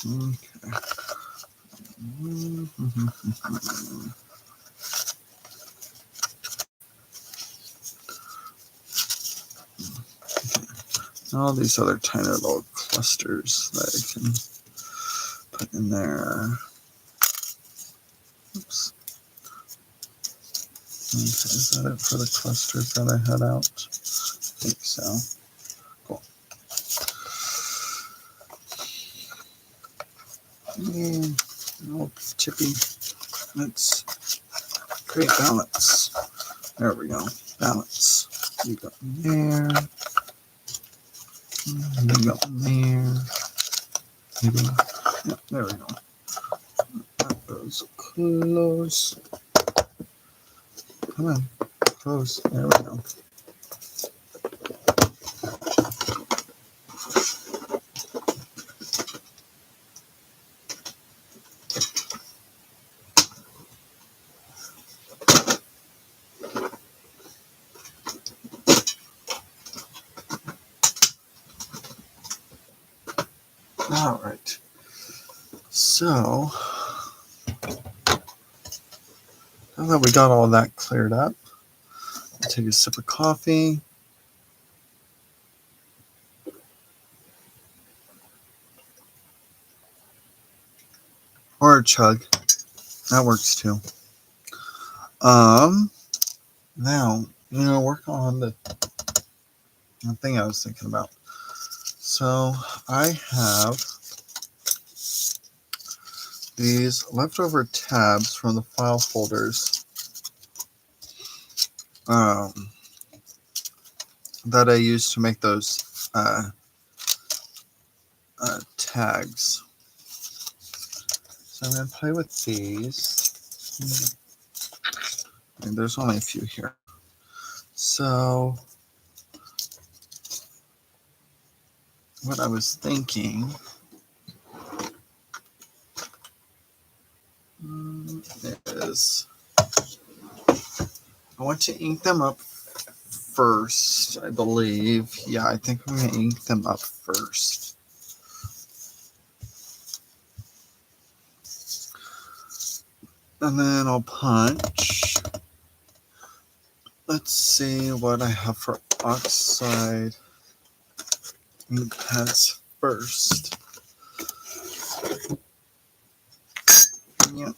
Okay. All these other tiny little clusters that I can put in there. Oops. Okay, is that it for the clusters that I had out? I think so. Cool. And oh, chippy. Let's create balance. There we go. Balance. You go in there. You go in there. You go. Yeah, there we go. That goes close. Come on. Close. There we go. All right. So, now that we got all that cleared up, I'll take a sip of coffee. Or a chug. That works too. Now, work on the thing I was thinking about. So I have these leftover tabs from the file folders that I used to make those tags. So I'm going to play with these. And there's only a few here. So what I was thinking is I want to ink them up first, I believe. Yeah, I think I'm going to ink them up first. And then I'll punch. Let's see what I have for oxide ink pads first. Yep.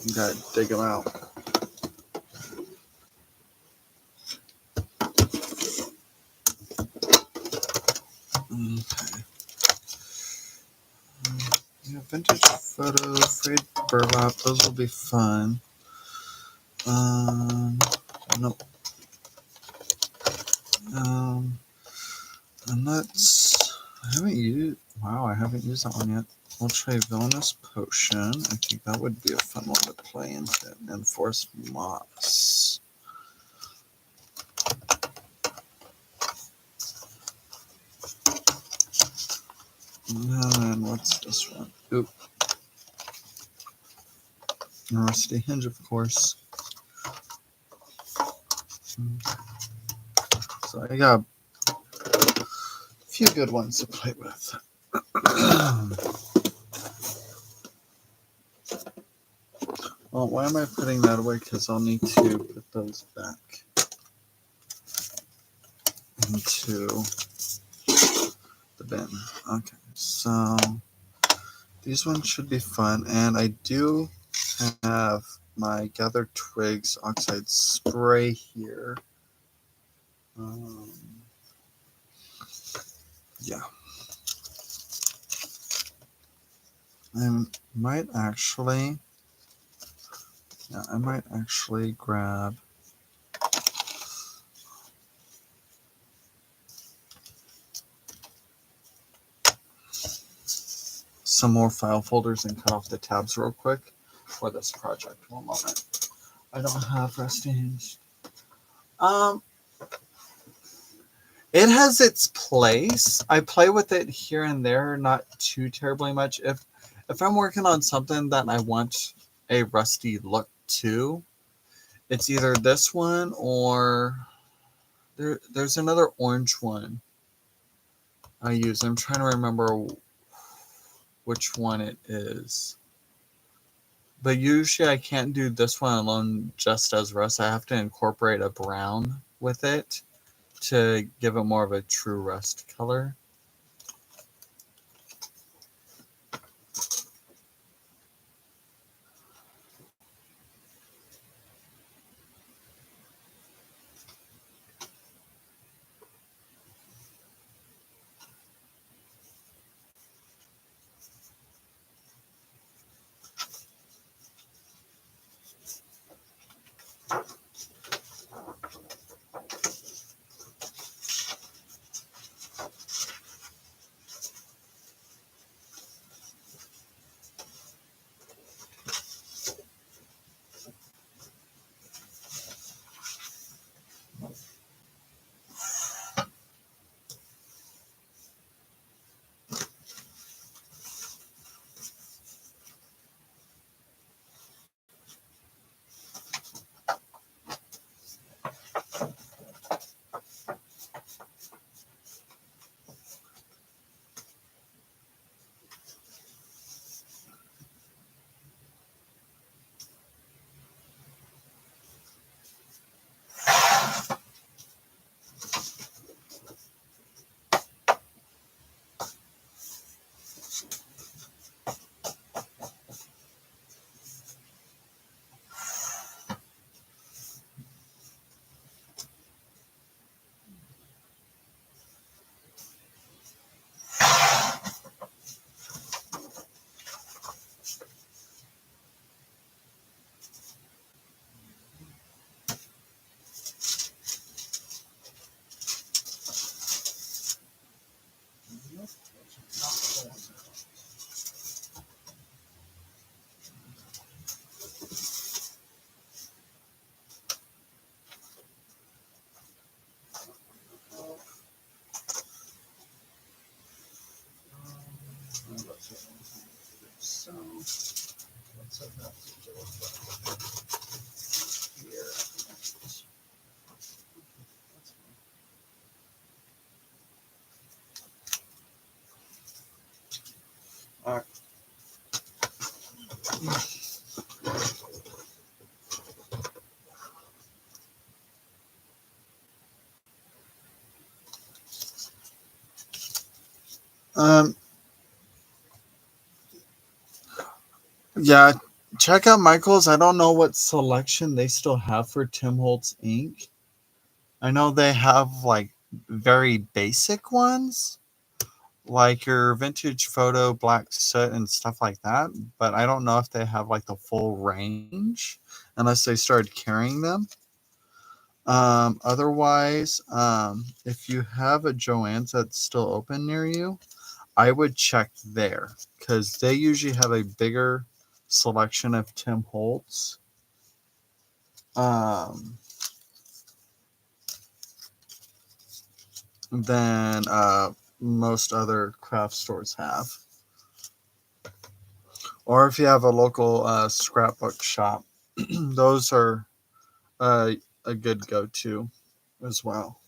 You gotta dig them out. Okay. Yeah, vintage photo, frayed burlap, those will be fun. Nope. And that's, I haven't used that one yet. I'll try Villainous Potion. I think that would be a fun one to play into. And Forest Moss. And what's this one? Oop. Rusty Hinge, of course. So I got a few good ones to play with. Well, why am I putting that away? Because I'll need to put those back into the bin. Okay, so these ones should be fun. And I do have my Gathered Twigs Oxide Spray here. Yeah. I might actually grab some more file folders and cut off the tabs real quick for this project. One moment. I don't have Rusty Hinge. It has its place. I play with it here and there, not too terribly much. If I'm working on something that I want a rusty look to, it's either this one or there's another orange one I use. I'm trying to remember which one it is. But usually I can't do this one alone just as rust. I have to incorporate a brown with it to give it more of a true rust color. Um, yeah, check out Michael's. I don't know what selection they still have for Tim Holtz ink. I know they have like very basic ones, like your vintage photo black soot and stuff like that. But I don't know if they have like the full range unless they started carrying them. Otherwise, if you have a Joann's that's still open near you, I would check there because they usually have a bigger selection of Tim Holtz um, than most other craft stores have. Or if you have a local scrapbook shop, those are uh, a good go-to as well.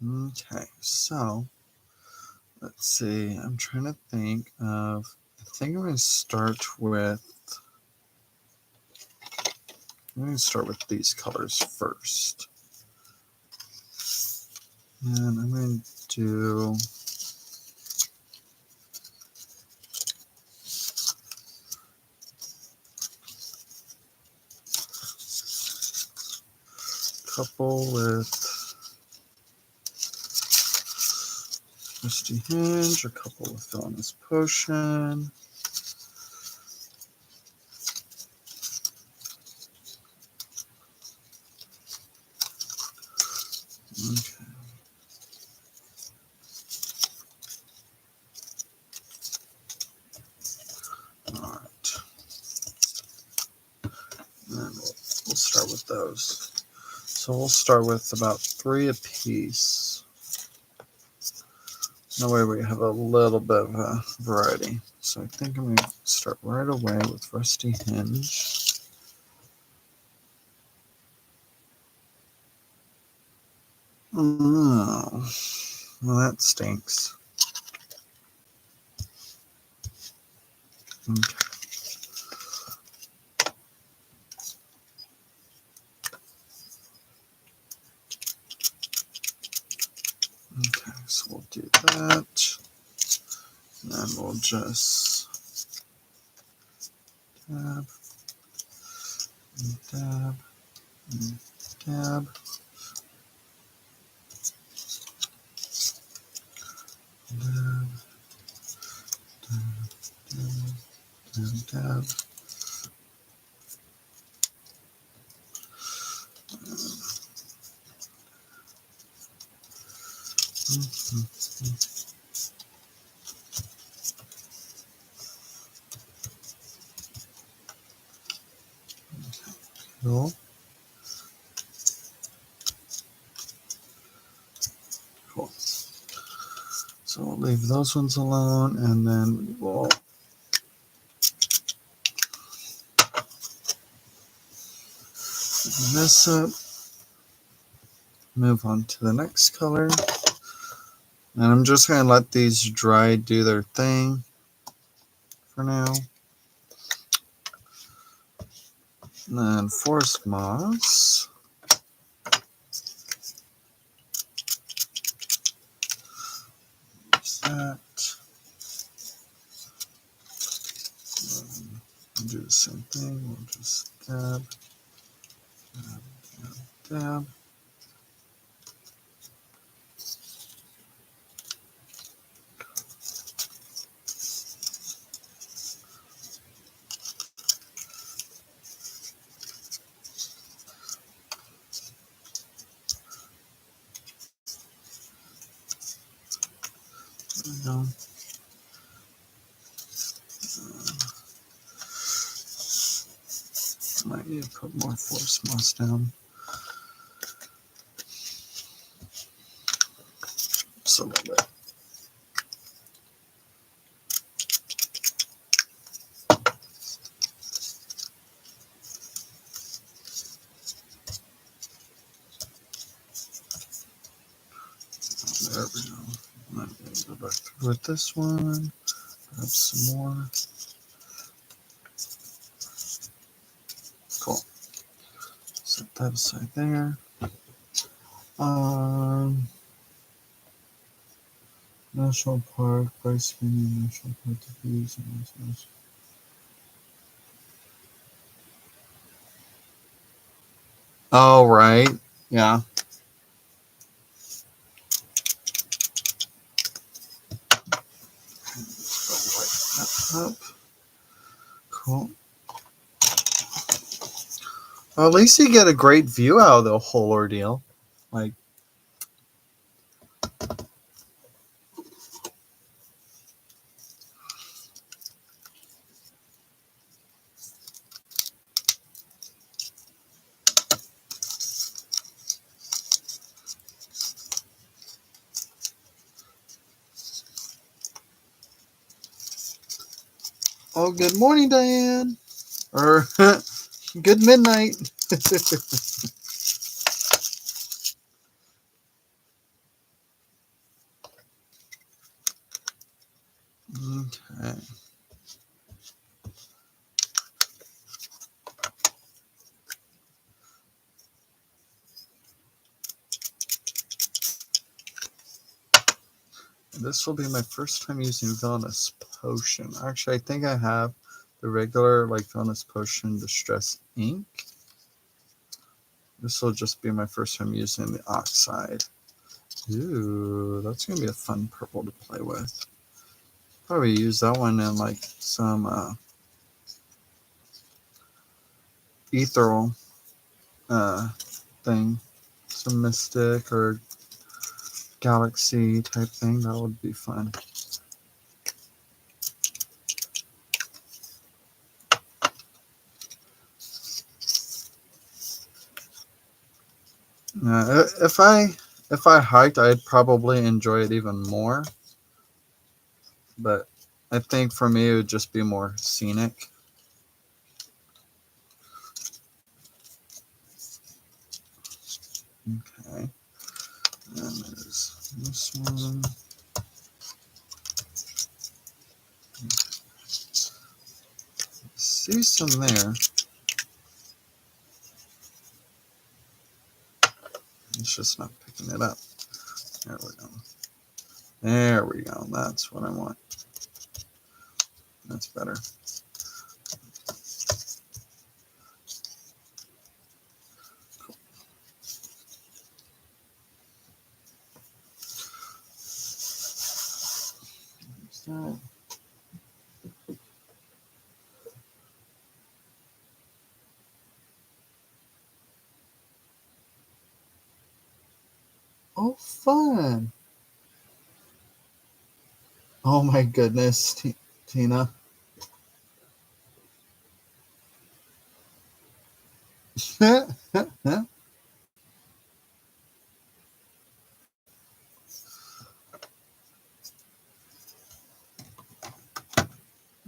Okay, so let's see. I'm trying to think of. I think I'm going to start with. I'm going to start with these colors first, and I'm going to do. Couple with Misty Hinge, a couple with Villainous Potion. Okay. All right. And we'll start with those. So we'll start with about 3 apiece. That way we have a little bit of a variety. So I think I'm going to start right away with Rusty Hinge. Oh, well, that stinks. Okay. Okay, so we'll do that. And then we'll just dab, and dab, and dab. Dab, dab, dab, dab. Cool. Cool. So we'll leave those ones alone, and then we will open this up, move on to the next color, and I'm just going to let these dry do their thing for now. And then Forest Moss. Use that. We'll do the same thing. We'll just dab, dab, dab, dab. There we go. Might need to put more Forest Moss down. Just a little bit. There we go. Might need to go back through with this one. Grab some more. that aside there. Um, National Park, Bryce Canyon National Park, the views and oh, right. Yeah. Up. Cool. Well, at least you get a great view out of the whole ordeal. Like, oh, good morning, Diane. Or good midnight. Okay. This will be my first time using Villainous Potion. Actually, I think I have the regular, like, Villainous Potion Distress Ink. This will just be my first time using the Oxide. Ooh, that's going to be a fun purple to play with. Probably use that one in, like, some ethereal thing. Some Mystic or Galaxy type thing. That would be fun. If I hiked, I'd probably enjoy it even more. But I think for me, it would just be more scenic. Okay. And there's this one. See some there. It's just not picking it up. There we go. There we go. That's what I want. That's better. Cool. There's that. Oh, fun. Oh my goodness, Tina.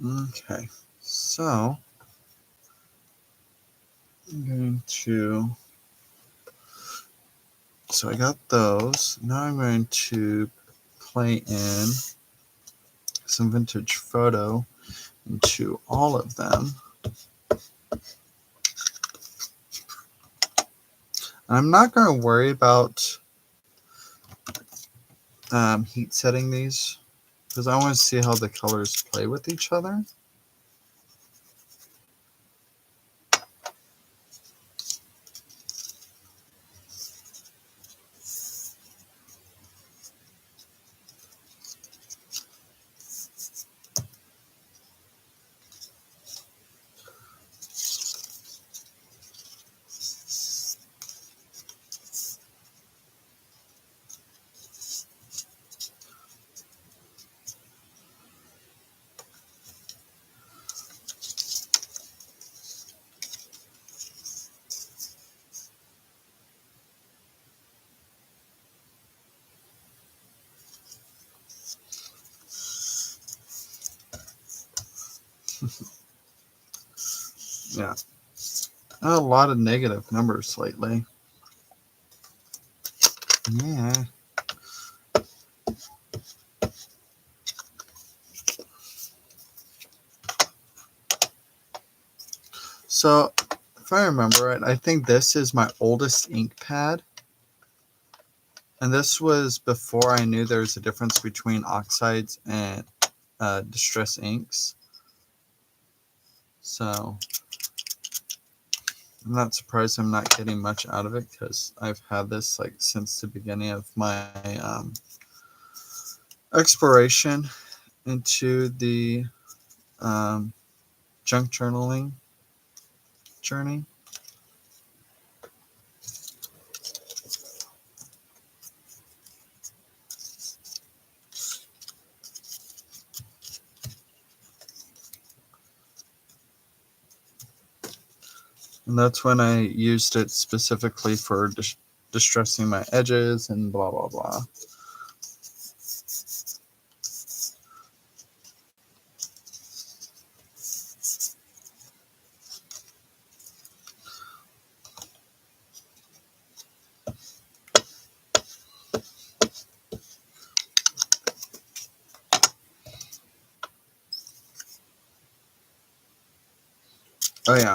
Okay, so I'm going to. So I got those. Now I'm going to play in some vintage photo into all of them. I'm not going to worry about heat setting these because I want to see how the colors play with each other. Yeah. A lot of negative numbers lately. Yeah. So if if I remember right, I think this is my oldest ink pad. And this was before I knew there was a difference between oxides and distress inks. So I'm not surprised I'm not getting much out of it, because I've had this like since the beginning of my exploration into the junk journaling journey. And that's when I used it specifically for distressing my edges and blah, blah, blah. Oh, yeah.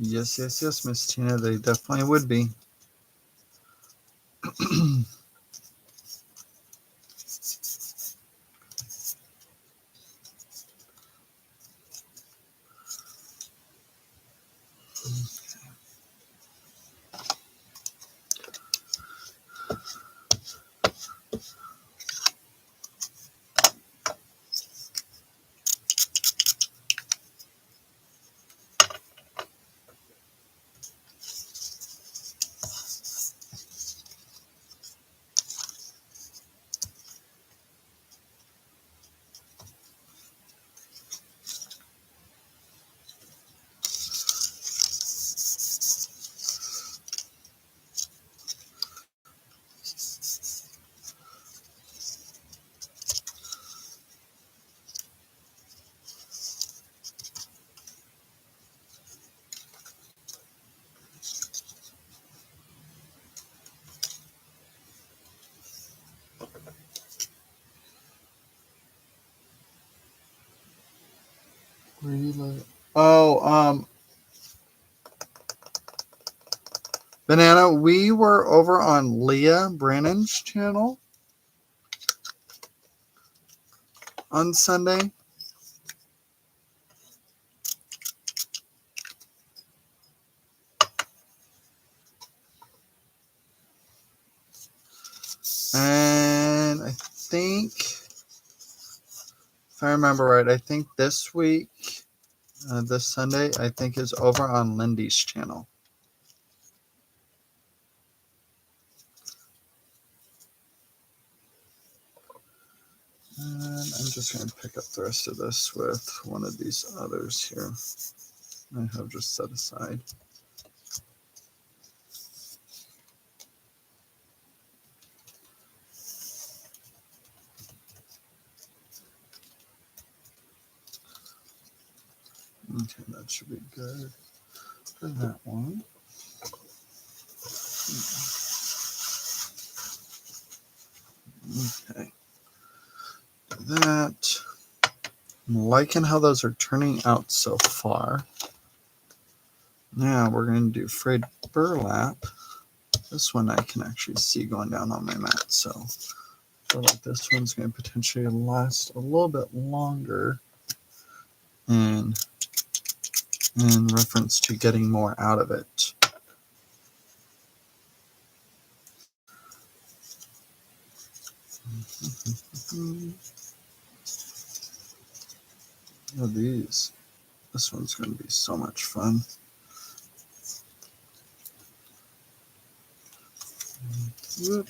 Yes, yes, yes, Miss Tina, they definitely would be. Oh, Banana, we were over on Leah Brannan's channel on Sunday. And I think, if I remember right, I think this week, this Sunday, I think is over on Lindy's channel. And I'm just going to pick up the rest of this with one of these others here I have just set aside. Okay, that should be good for that one. Okay, that. I'm liking how those are turning out so far. Now we're going to do frayed burlap. This one I can actually see going down on my mat, so I feel like this one's going to potentially last a little bit longer in reference to getting more out of it. Oh, these. This one's going to be so much fun. Whoop.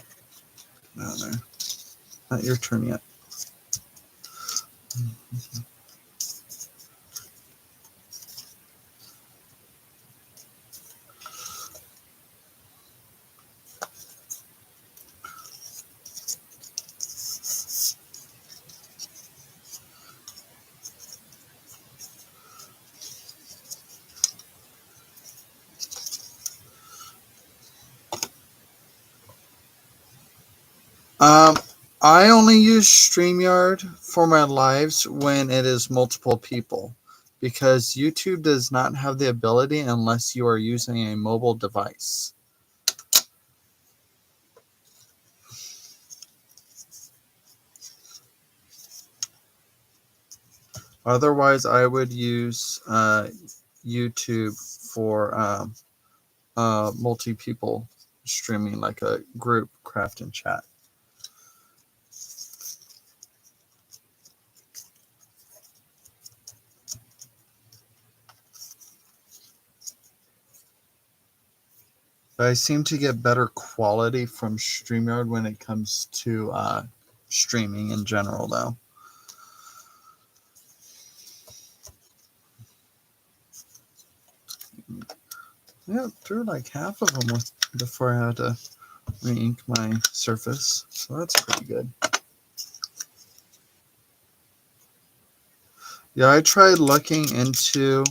Down there. Not your turn yet. Um, I only use StreamYard for my lives when it is multiple people because YouTube does not have the ability unless you are using a mobile device. Otherwise, I would use YouTube for multi-people streaming, like a group craft and chat. But I seem to get better quality from StreamYard when it comes to streaming in general, though. Yeah, threw like half of them before I had to re-ink my surface, so that's pretty good. Yeah, I tried looking into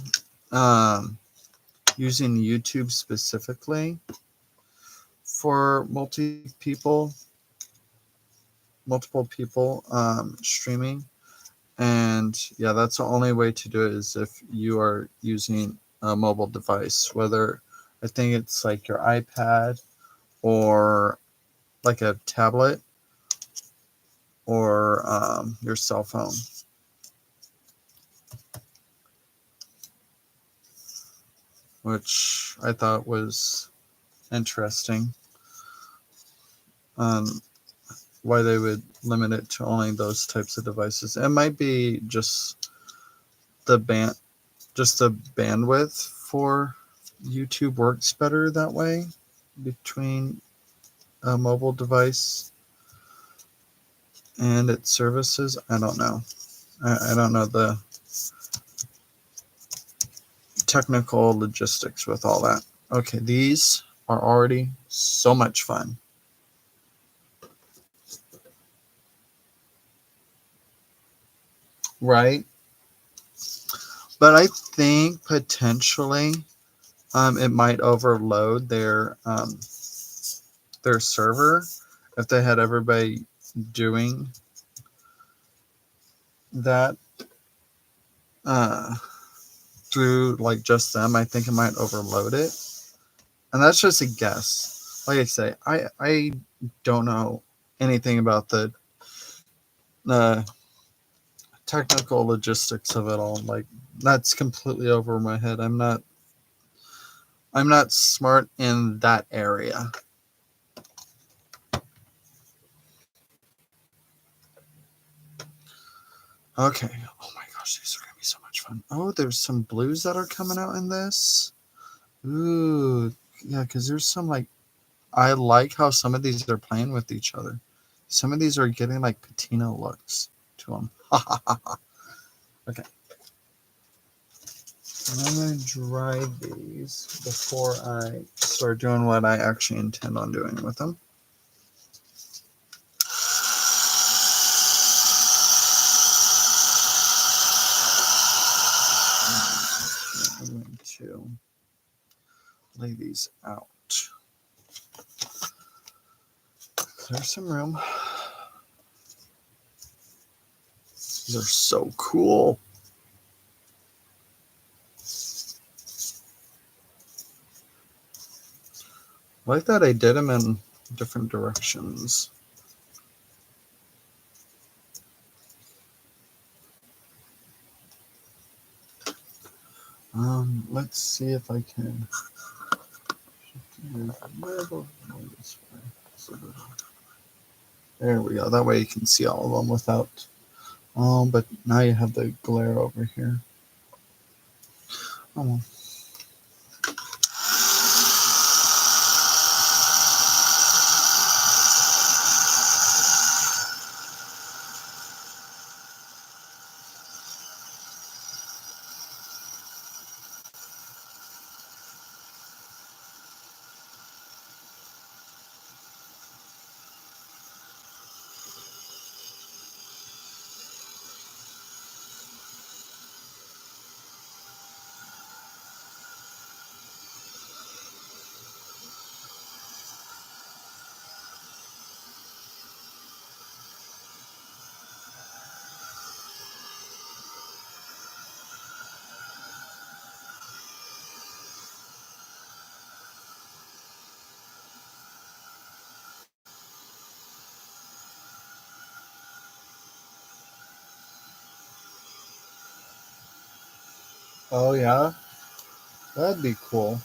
using YouTube specifically for multiple people streaming, and yeah, that's the only way to do it is if you are using a mobile device, whether I think it's like your iPad or like a tablet or your cell phone. Which I thought was interesting. Um, why they would limit it to only those types of devices. It might be just the bandwidth for YouTube works better that way between a mobile device and its services. I don't know. I don't know the technical logistics with all that. Okay, these are already so much fun. Right? But I think potentially it might overload their server if they had everybody doing that uh, through like just them. I think it might overload it, and that's just a guess. Like I say, I don't know anything about the uh, technical logistics of it all. Like that's completely over my head. I'm not smart in that area. Okay. Oh my gosh, these are gonna be so much fun. Oh, there's some blues that are coming out in this. Ooh, yeah, because there's some like I like how some of these are playing with each other. Some of these are getting like patina looks to them. Okay. I'm gonna dry these before I start doing what I actually intend on doing with them. I'm going to lay these out. There's some room. These are so cool. I like that I did them in different directions. Let's see if I can. There we go. That way you can see all of them without. But now you have the glare over here. Oh. Oh, yeah? That'd be cool.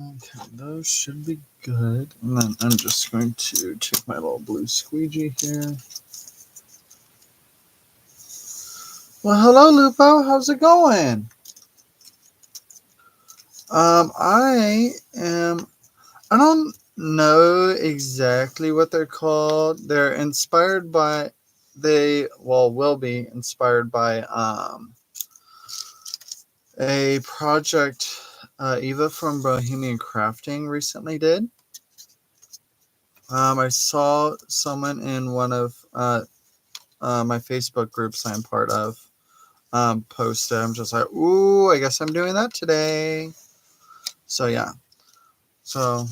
Okay, those should be good. And then I'm just going to take my little blue squeegee here. Well, hello, Lupo. How's it going? I am. I don't know exactly what they're called. They're inspired by. Will be inspired by a project Eva from Bohemian Crafting recently did. I saw someone in one of my Facebook groups I'm part of post it. I'm just like, ooh, I guess I'm doing that today. So yeah. So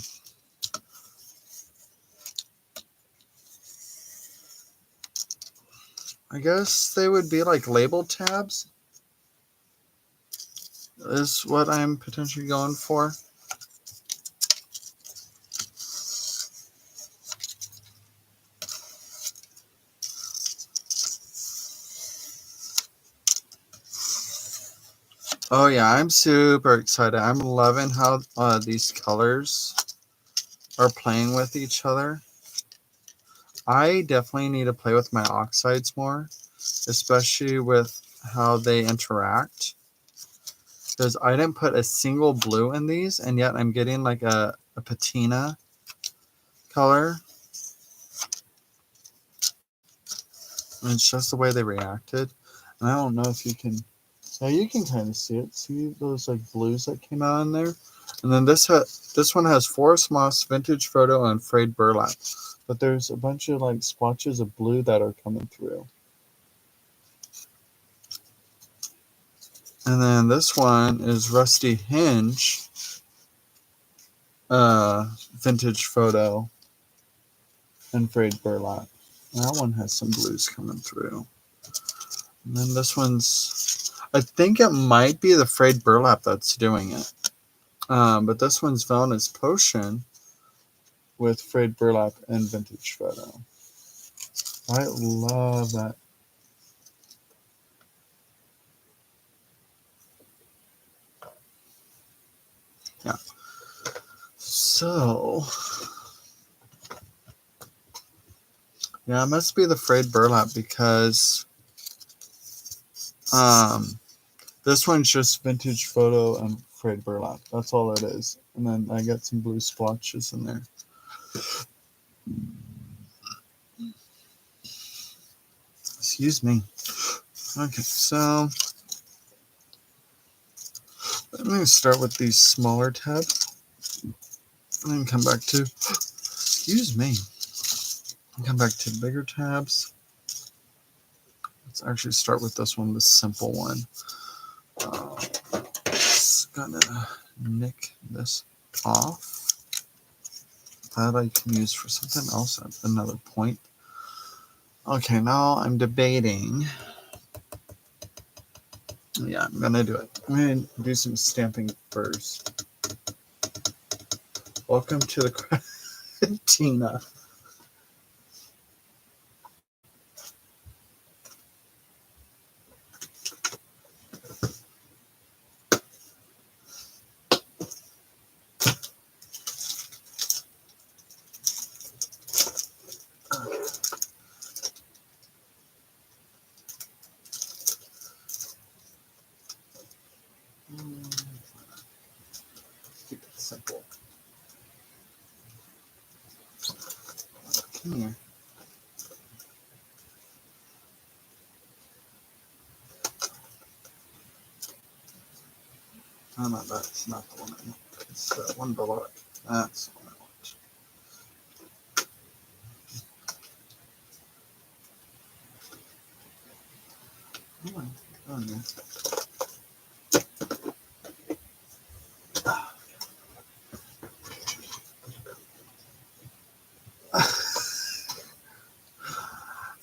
I guess they would be like label tabs is what I'm potentially going for. Oh yeah, I'm super excited. I'm loving how these colors are playing with each other. I definitely need to play with my oxides more, especially with how they interact. Because I didn't put a single blue in these, and yet I'm getting like a patina color. And it's just the way they reacted. And I don't know if you can. Now you can kind of see it. See those like blues that came out in there? And then this one has forest moss, vintage photo, and frayed burlap. But there's a bunch of like splotches of blue that are coming through. And then this one is rusty hinge, vintage photo, and frayed burlap. And that one has some blues coming through. And then this one's, I think it might be the frayed burlap that's doing it. But this one's Velna's Potion with frayed burlap and vintage photo. I love that. Yeah. So, yeah, it must be the frayed burlap because this one's just vintage photo and frayed burlap. That's all it is. And then I got some blue splotches in there. Excuse me. Okay, so I'm going to start with these smaller tabs and then come back to, excuse me, and come back to bigger tabs. Let's actually start with this one, the simple one. Just gonna nick this off. That I can use for something else at another point. Okay, now I'm debating. Yeah, I'm gonna do it. I'm gonna do some stamping first. Welcome to the Tina. Keep it simple. Come here. Oh no, that's not the one I want. It's the one below it. That's the one I want. Oh, oh yeah.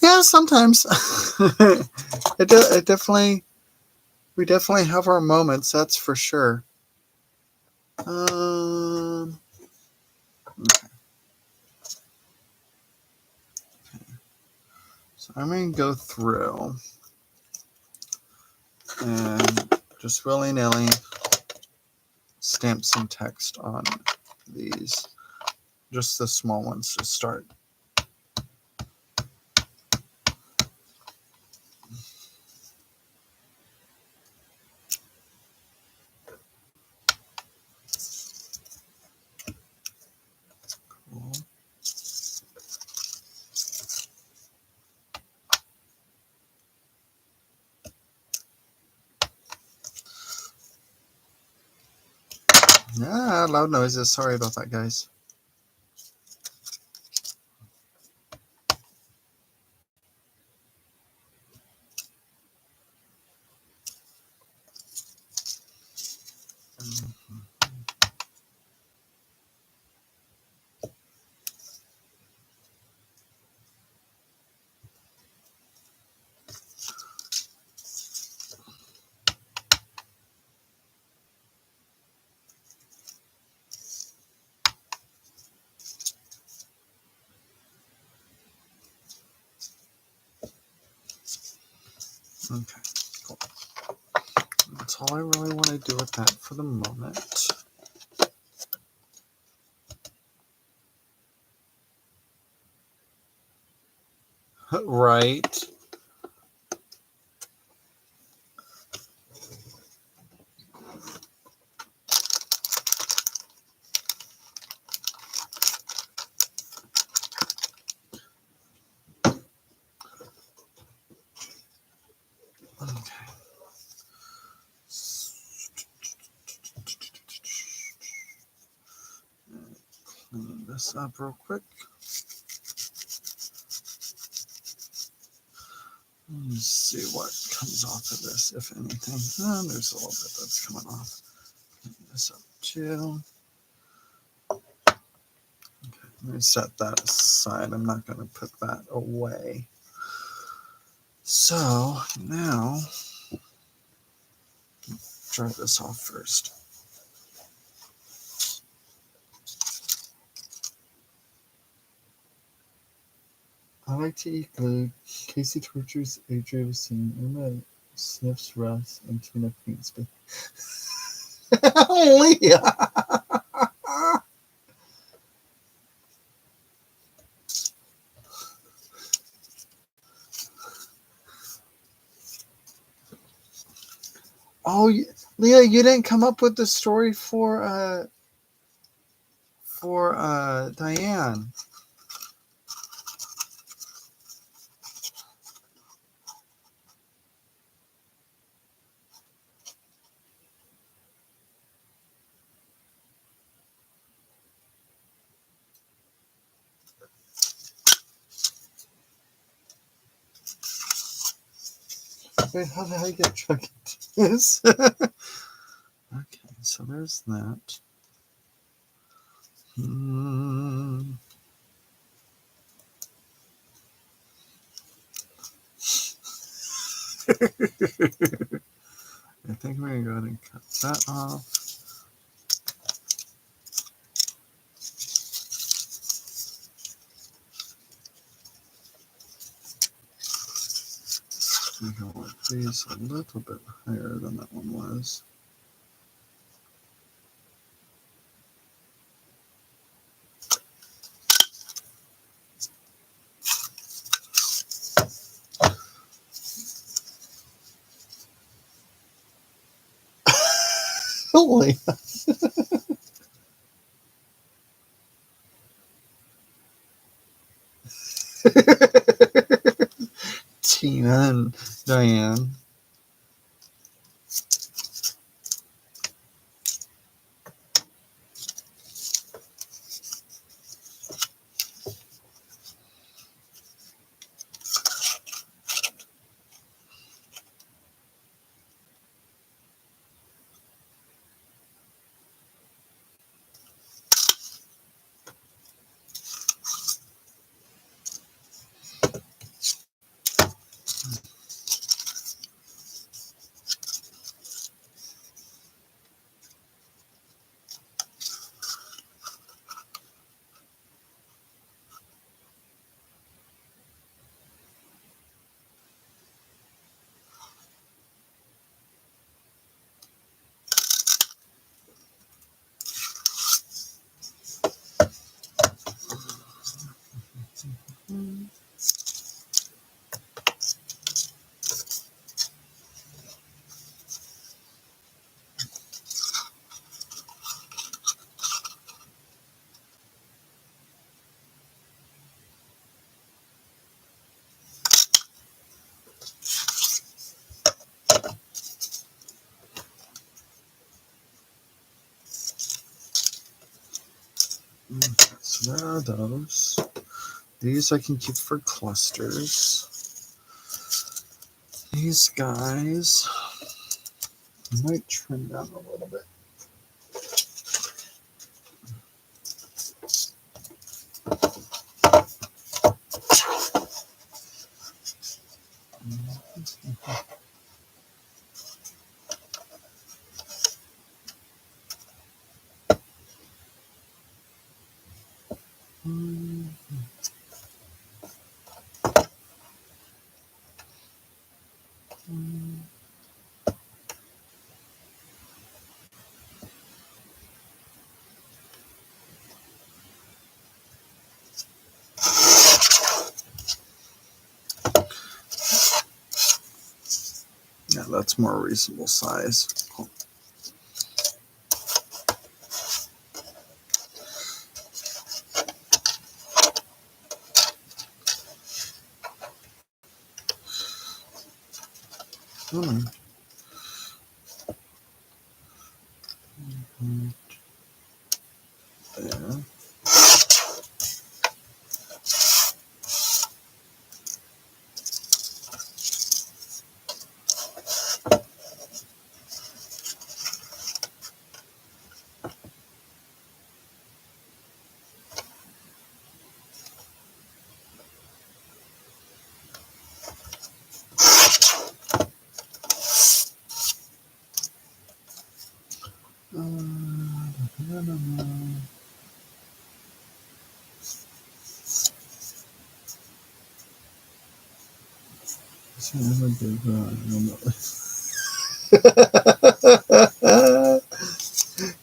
Yeah, sometimes. it definitely, we definitely have our moments, that's for sure. Okay. So I'm going to go through and just willy-nilly stamp some text on these. Just the small ones to start. Cool. Yeah, loud noises. Sorry about that, guys. Okay, cool. That's all I really want to do with that for the moment. Right. Okay. Clean this up real quick. Let's see what comes off of this, if anything. Oh, there's a little bit that's coming off. Clean this up too. Okay, let me set that aside. I'm not going to put that away. So now, dry this off first. I like to eat glue. Casey tortures Adria scene. Emma sniffs Russ and Tina paints. Leah! Oh, Leah, you didn't come up with the story for Diane. Wait, how did I get Chuck into this? Okay, so there's that. I think we're going to go ahead and cut that off. We can work these a little bit higher than that one was. Holy. Tina and Diane. Okay, so there are those. These I can keep for clusters. These guys I might trim down a little bit. Yeah, that's more reasonable size. Hmm.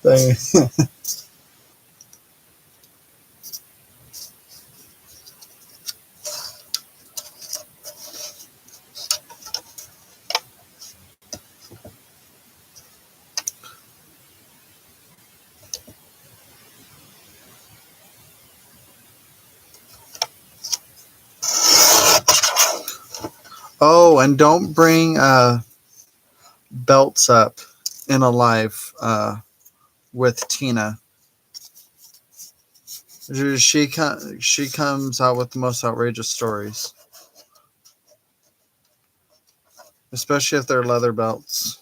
There. Oh, and don't bring belts up in a live with Tina. She comes out with the most outrageous stories, especially if they're leather belts.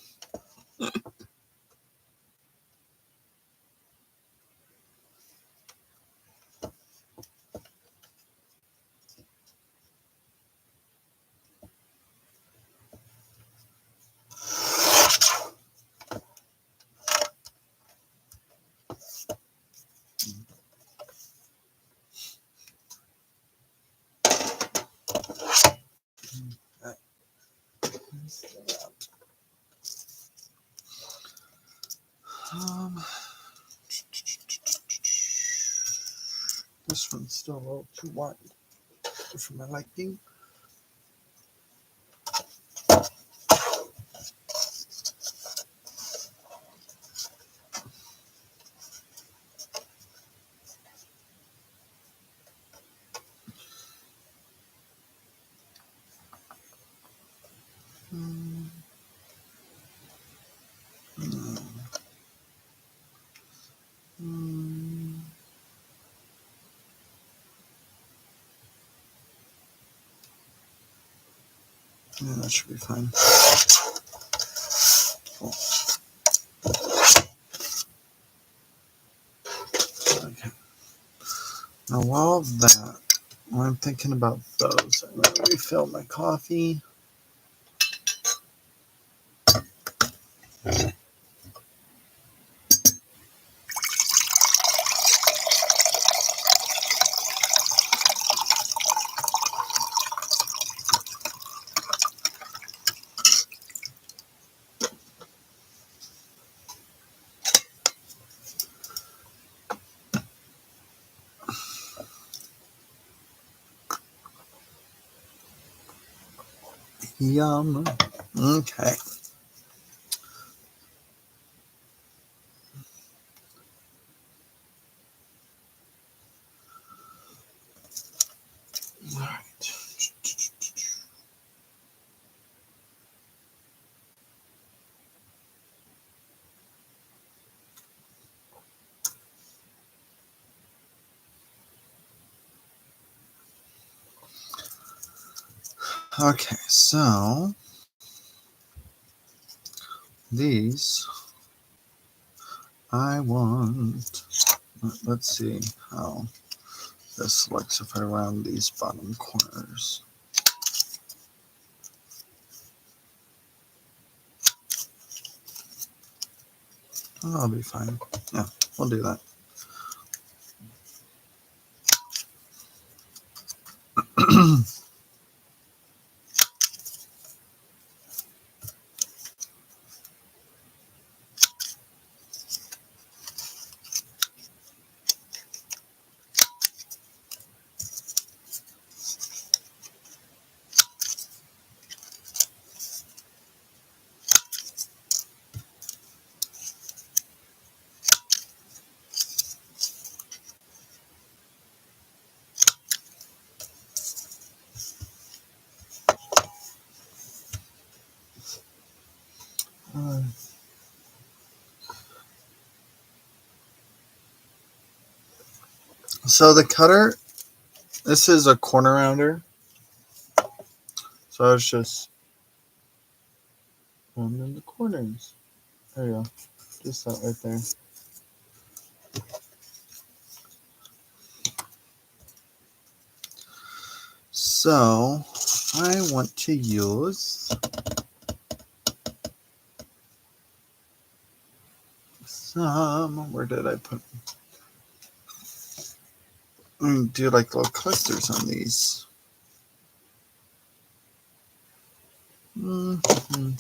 Um, this one's still a little too wide for my liking. Yeah, that should be fine. Cool. Okay. Now, while I'm thinking about those, I'm going to refill my coffee. Yum. Okay. All right. Okay, so these I want. Let's see how this looks if I round these bottom corners. Oh, that'll be fine. Yeah, we'll do that. So the cutter, this is a corner rounder. So I was just rounding the corners. There you go. Just that right there. So I want to use some. Where did I put? I'm going to do like little clusters on these. Mm-hmm.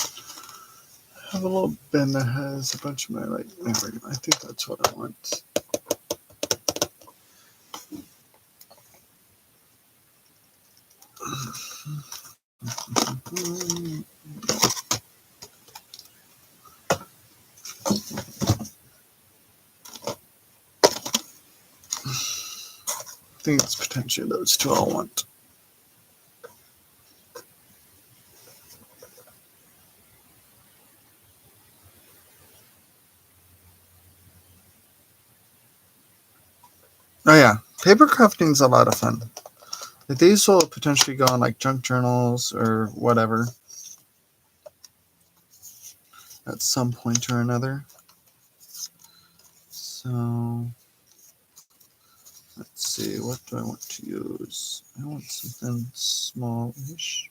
I have a little bin that has a bunch of my like. I think that's what I want. I think it's potentially those two I'll want. Oh yeah, paper crafting is a lot of fun. Like, these will potentially go on like junk journals or whatever at some point or another. So let's see, what do I want to use? I want something smallish.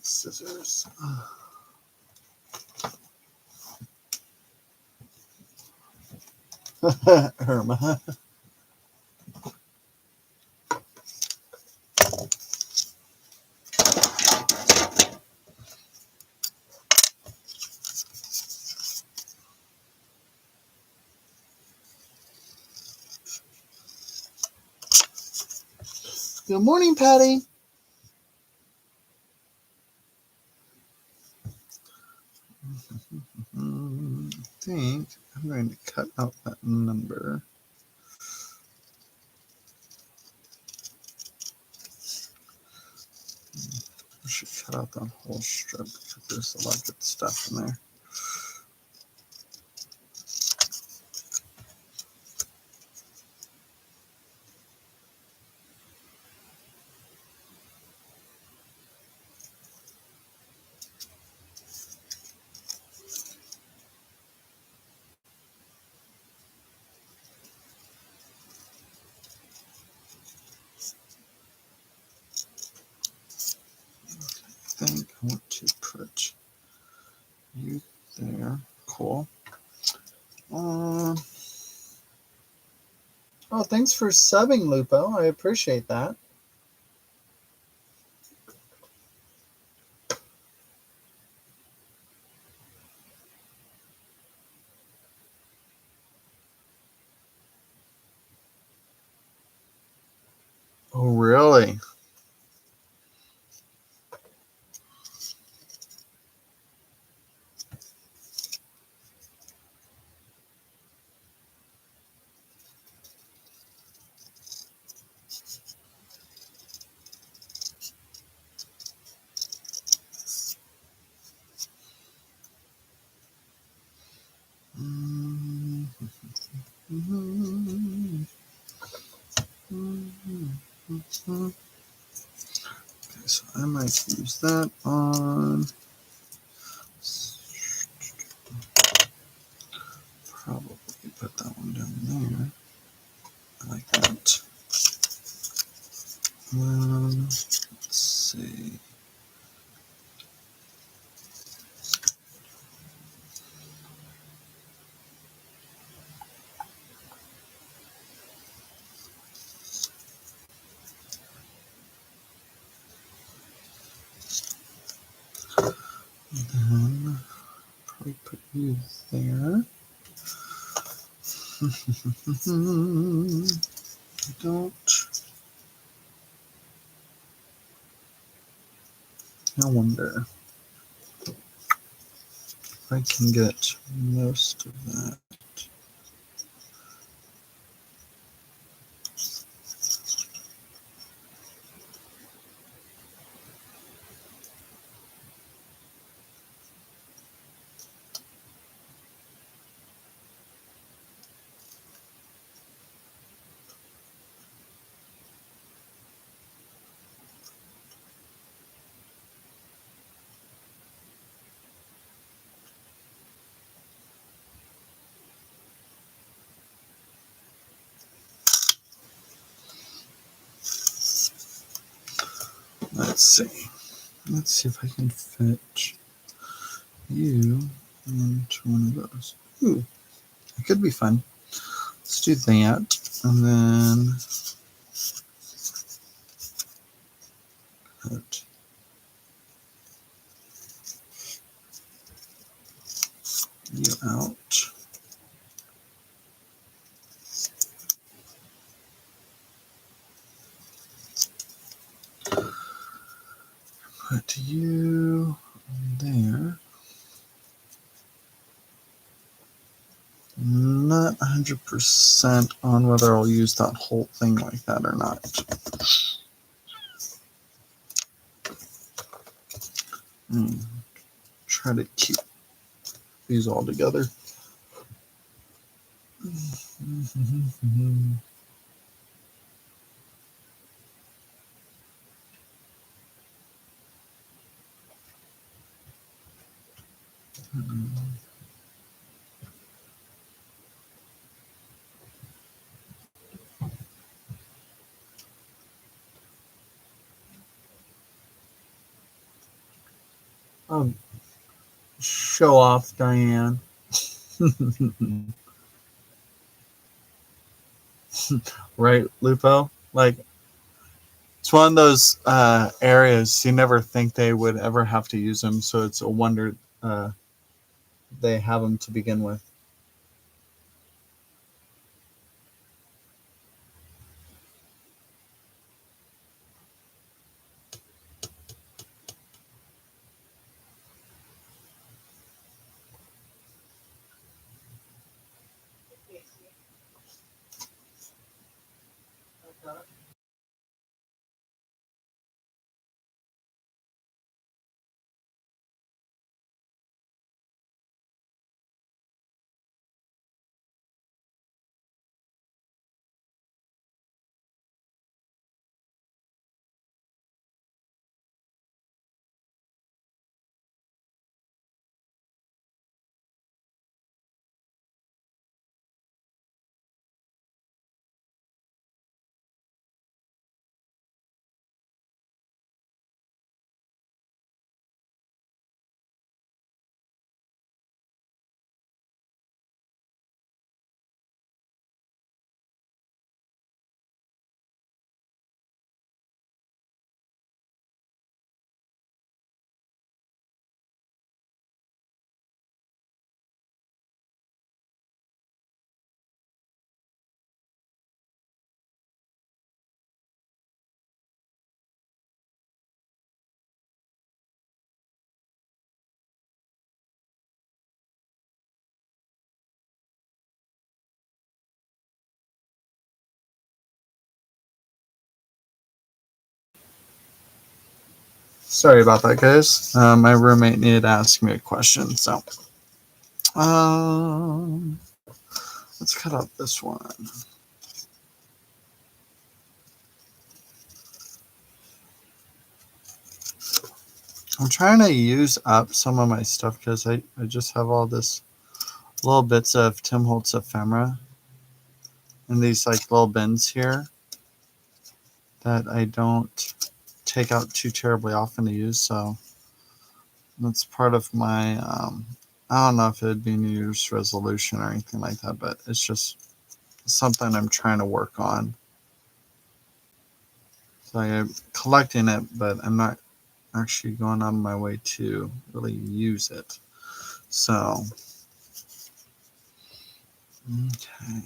Scissors. Irma. Good morning, Patty. I think I'm going to cut out that number. I should cut out that whole strip because there's a lot of good stuff in there. I think I want to put you there. Cool. Oh, thanks for subbing, Lupo. I appreciate that. Oh, really? Okay, so I might use that on. Probably put that one down there. I like that. Let's see. Then probably put you there. Don't. I wonder if I can get most of that. Let's see. Let's see if I can fit you into one of those. Ooh, it could be fun. Let's do that, and then cut you out. Put you there. Not 100% on whether I'll use that whole thing like that or not. Try to keep these all together. Oh, show off, Diane. Right, Lupo? Like, it's one of those areas you never think they would ever have to use them, so it's a wonder they have them to begin with. Sorry about that, guys. My roommate needed to ask me a question, so um, let's cut out this one. I'm trying to use up some of my stuff because I just have all this little bits of Tim Holtz ephemera in these like little bins here that I don't take out too terribly often to use. So that's part of my, I don't know if it would be New Year's resolution or anything like that, but it's just something I'm trying to work on. So I'm collecting it, but I'm not actually going on my way to really use it. So, okay,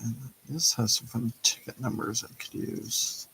this has some fun ticket numbers I could use.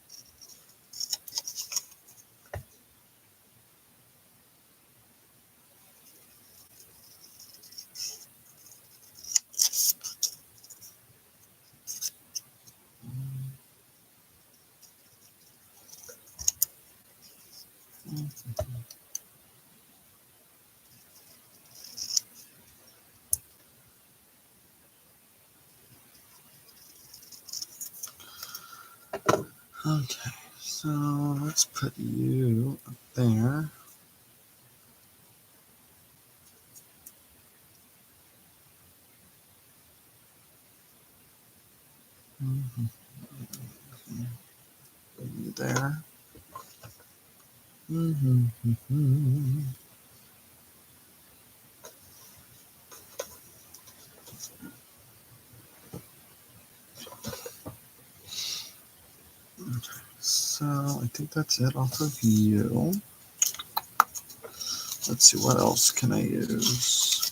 Okay, so let's put you up there. Put you there. So I think that's it off of you. Let's see, what else can I use?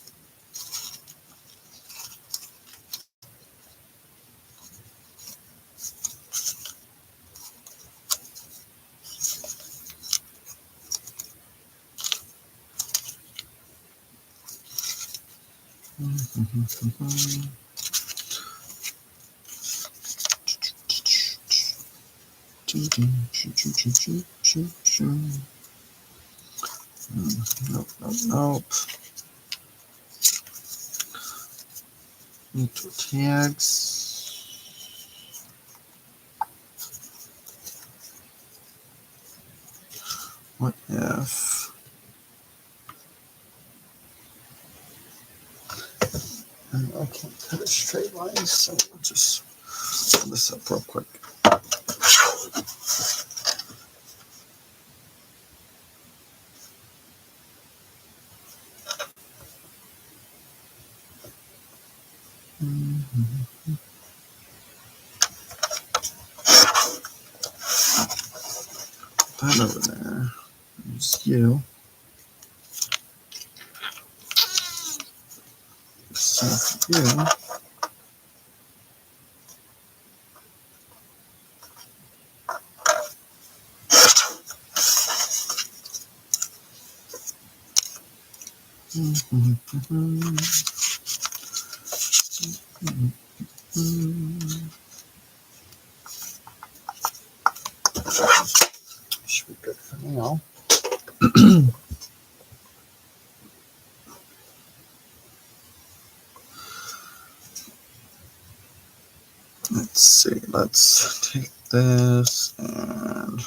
Nope, nope, nope. Neutral tags. What if? And I can't cut a straight line, so I'll just pull this up real quick. That over there. There's you. So you. Should be good for now. Let's see. Let's take this and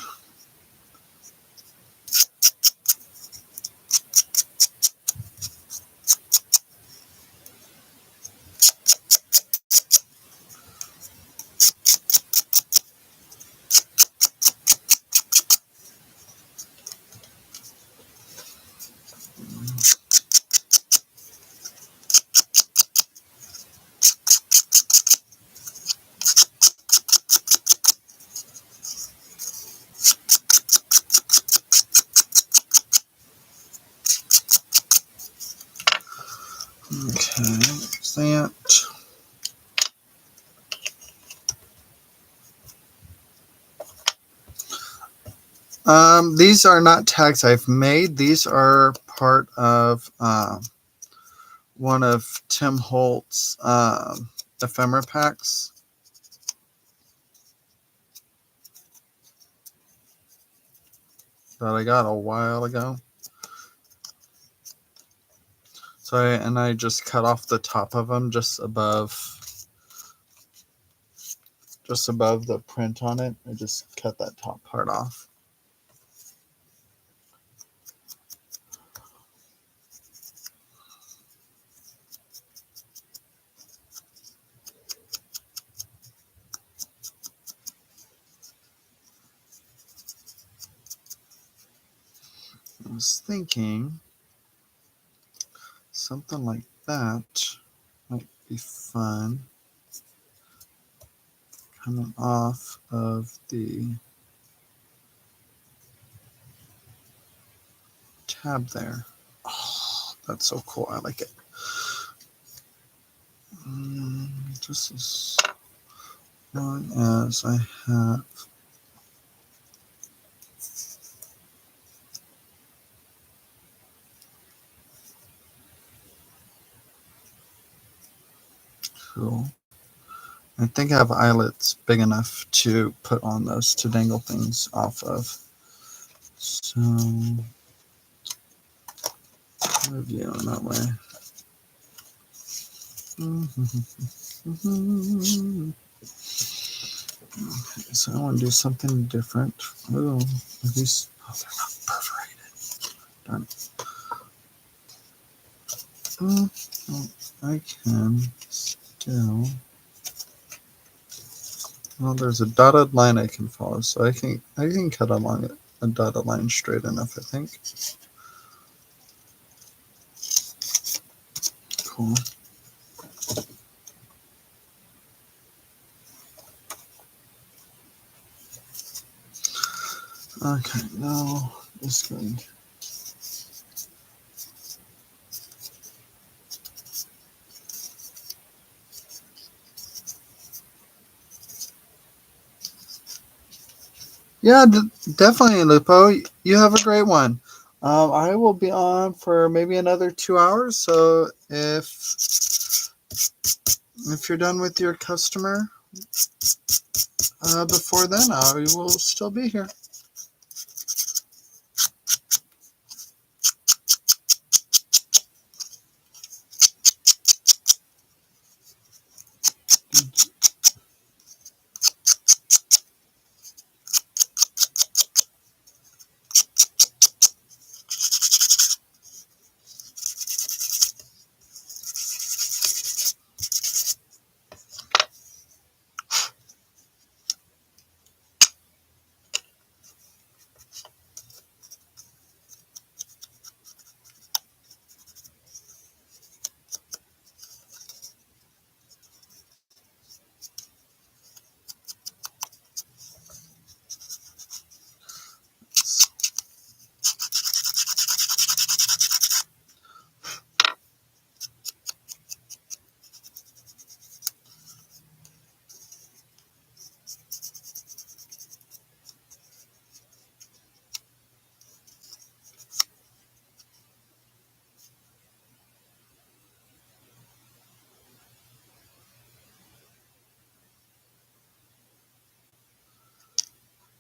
okay, there's that. These are not tags I've made. These are part of one of Tim Holt's ephemera packs that I got a while ago. So I just cut off the top of them just above the print on it. I just cut that top part off. I was thinking something like that might be fun. Coming off of the tab there. Oh, that's so cool. I like it. Just as long as I have cool. I think I have eyelets big enough to put on those to dangle things off of. So review in that way. Okay, so I want to do something different. Oh, these they're not perforated. Darn it. Oh, I can still. Well, there's a dotted line I can follow, so I can cut along a dotted line straight enough, I think. Cool. Okay, now this going. Yeah, definitely, Lupo. You have a great one. I will be on for maybe another 2 hours. So if you're done with your customer before then, I will still be here.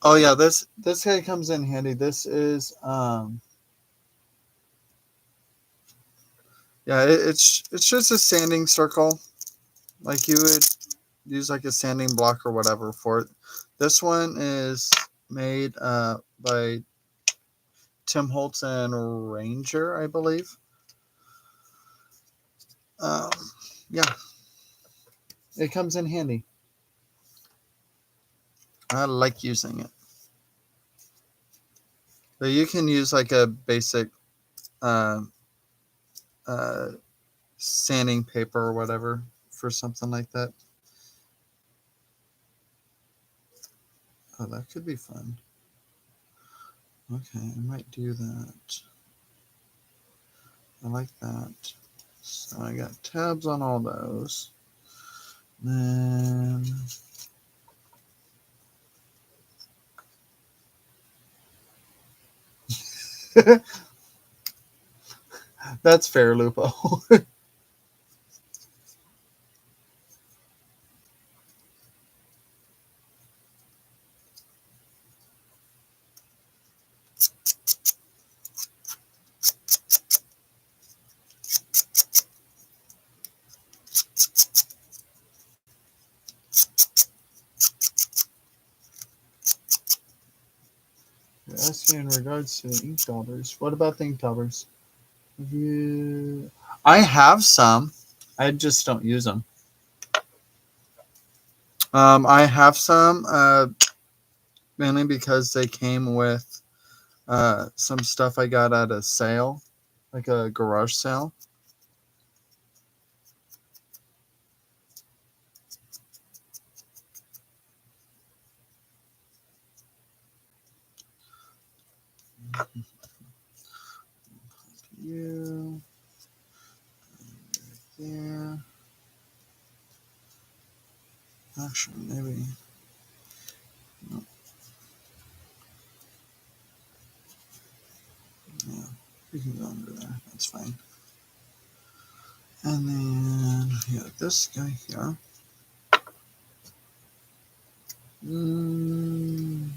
Oh yeah, this guy comes in handy. This is yeah, it's just a sanding circle, like you would use like a sanding block or whatever for it. This one is made by Tim Holtz and Ranger, I believe. Um, yeah, it comes in handy. I like using it. But you can use like a basic uh, uh, sanding paper or whatever for something like that. Oh, that could be fun. Okay, I might do that. I like that. So I got tabs on all those. Then that's fair, Lupo. You're asking in regards to the ink daubers. What about the ink daubers? Have you? I have some. I just don't use them. I have some mainly because they came with some stuff I got at a sale, like a garage sale. You there. Actually, maybe. No, yeah, we can go under there. That's fine. And then yeah, this guy here. Mm,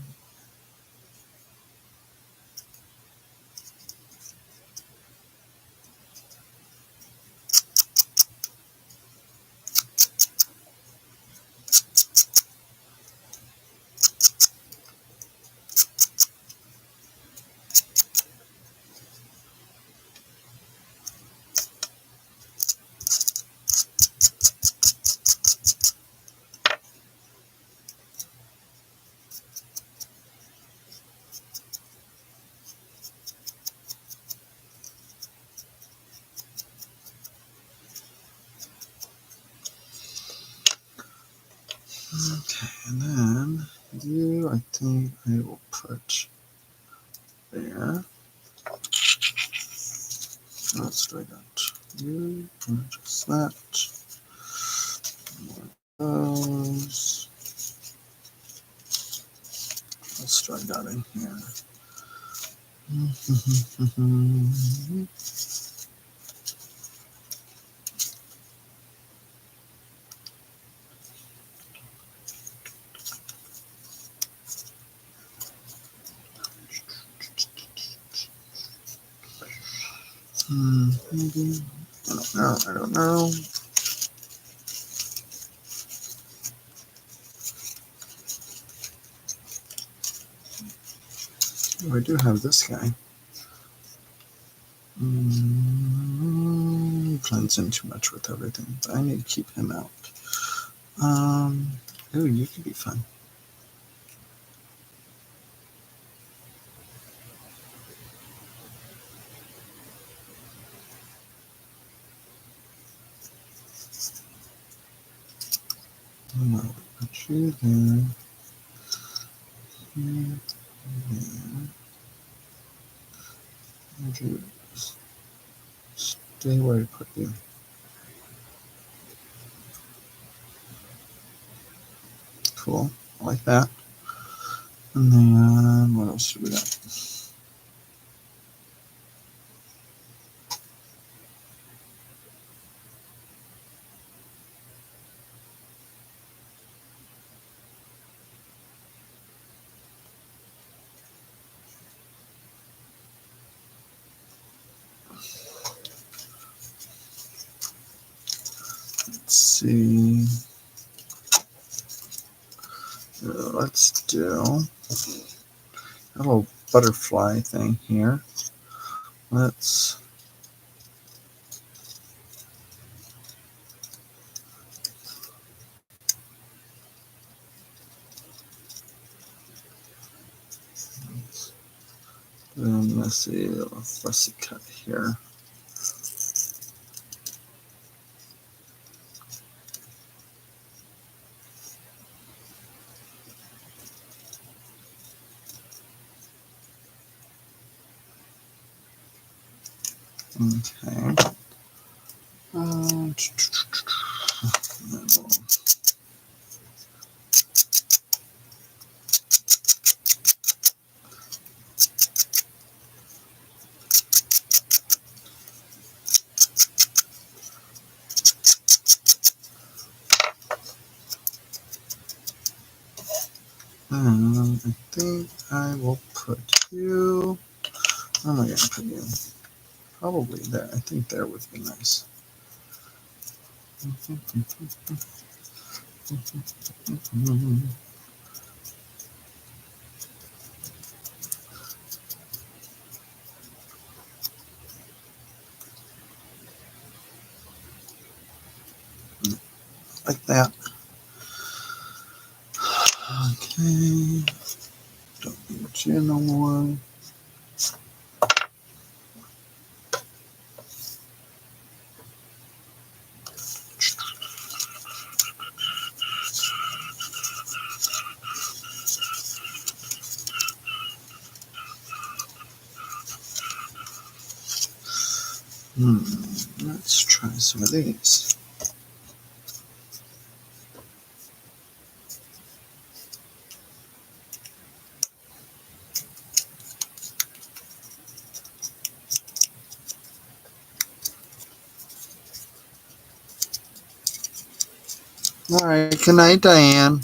okay, and then you, I think I will put there. That's what I got. You, just that. Those. Let's try that in here. Maybe. I don't know. I don't know. Oh, I do have this guy. Blends in too much with everything, but I need to keep him out. Oh, you could be fun. No, put you there. Here, there. And you stay where I put you. Cool. I like that. And then what else do we got? see. Let's do a little butterfly thing here. Let's see a little fussy cut here. Okay. I think I will put you. Where am I going to put you? Probably there. I think there would be nice. Like that. Okay. Don't need you no more. Let's try some of these. All right. Good night, Diane.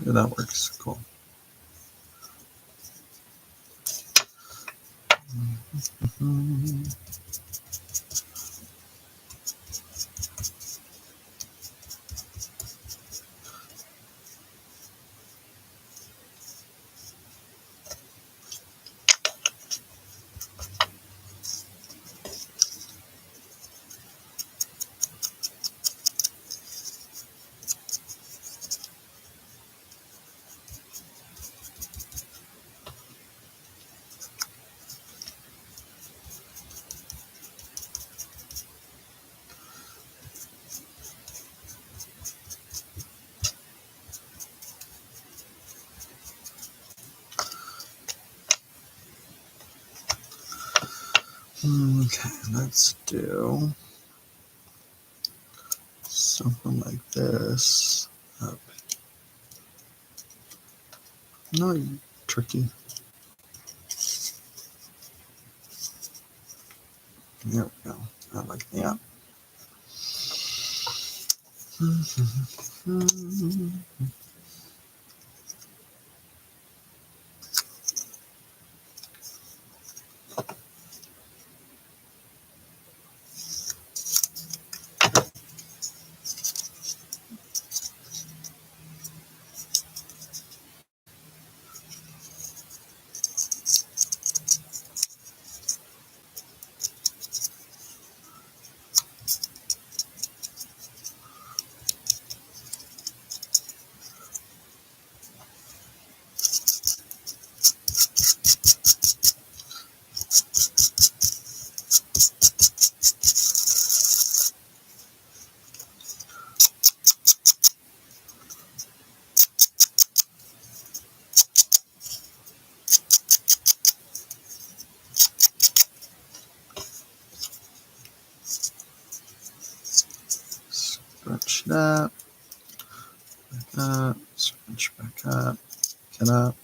Yeah, that works. Cool. Okay, let's do something like this. No, tricky. There we go. I like that. Scratch that. Like that. Cat. Get up.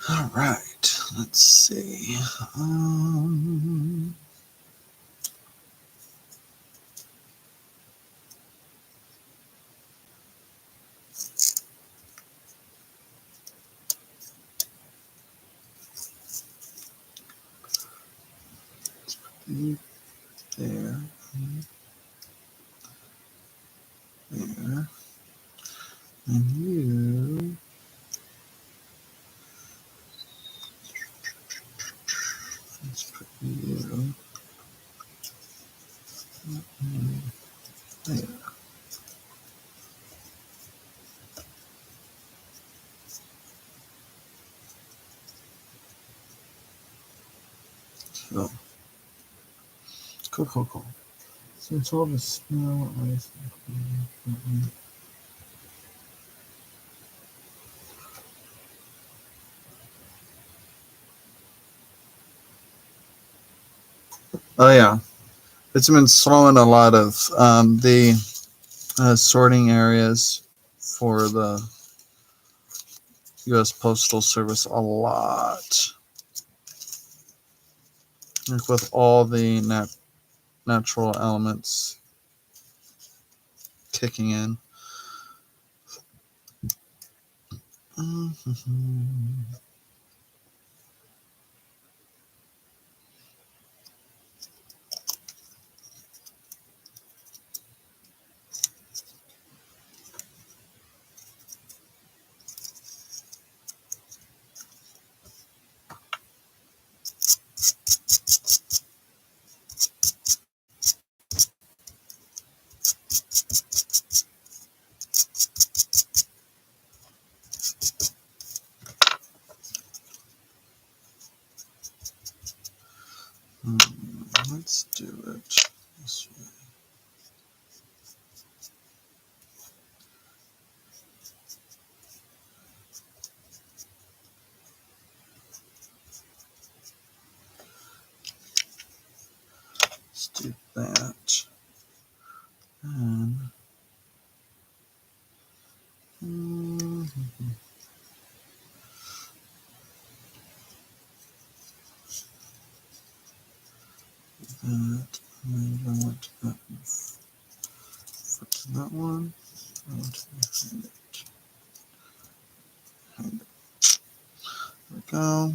All right, let's see. There, there, and you. Let's put you there. So, cool. So it's all the smell, ice, and oh yeah, it's been slowing a lot of the sorting areas for the U.S. Postal Service a lot. Like with all the natural elements kicking in. Let's do it this way. Let's do that. And that. And I want that to that one. I want to behind it. Behind it. There we go.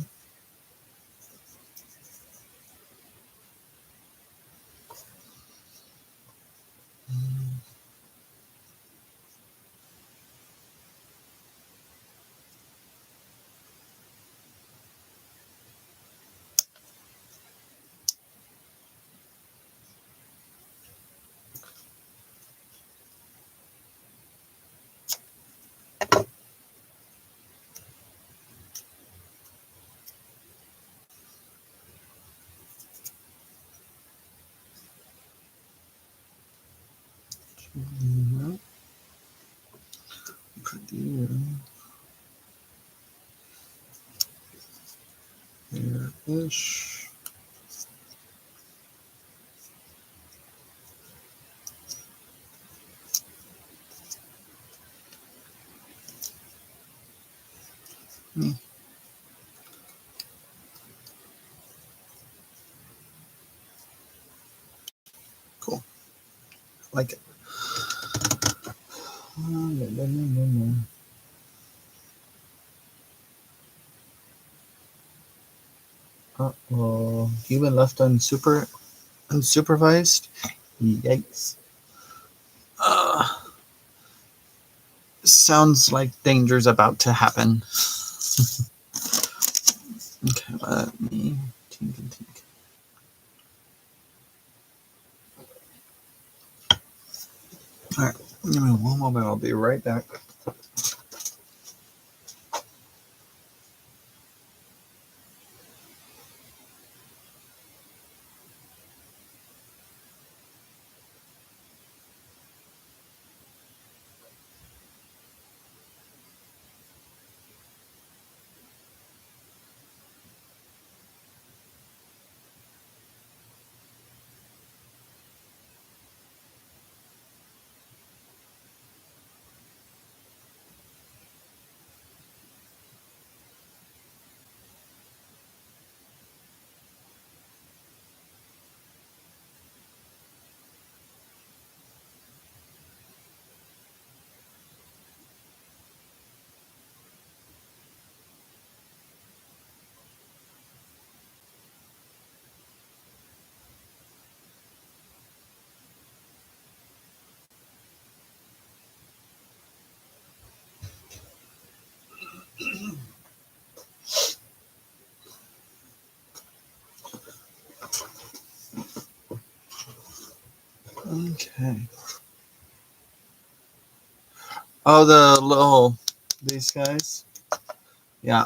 Put you here-ish. Mm. Cool. Like it. Uh-oh. You've been left unsupervised? Yikes. Uh, sounds like danger's about to happen. Okay, let me tink and tink. Alright, give me one moment, I'll be right back. Okay. Oh, these guys? Yeah.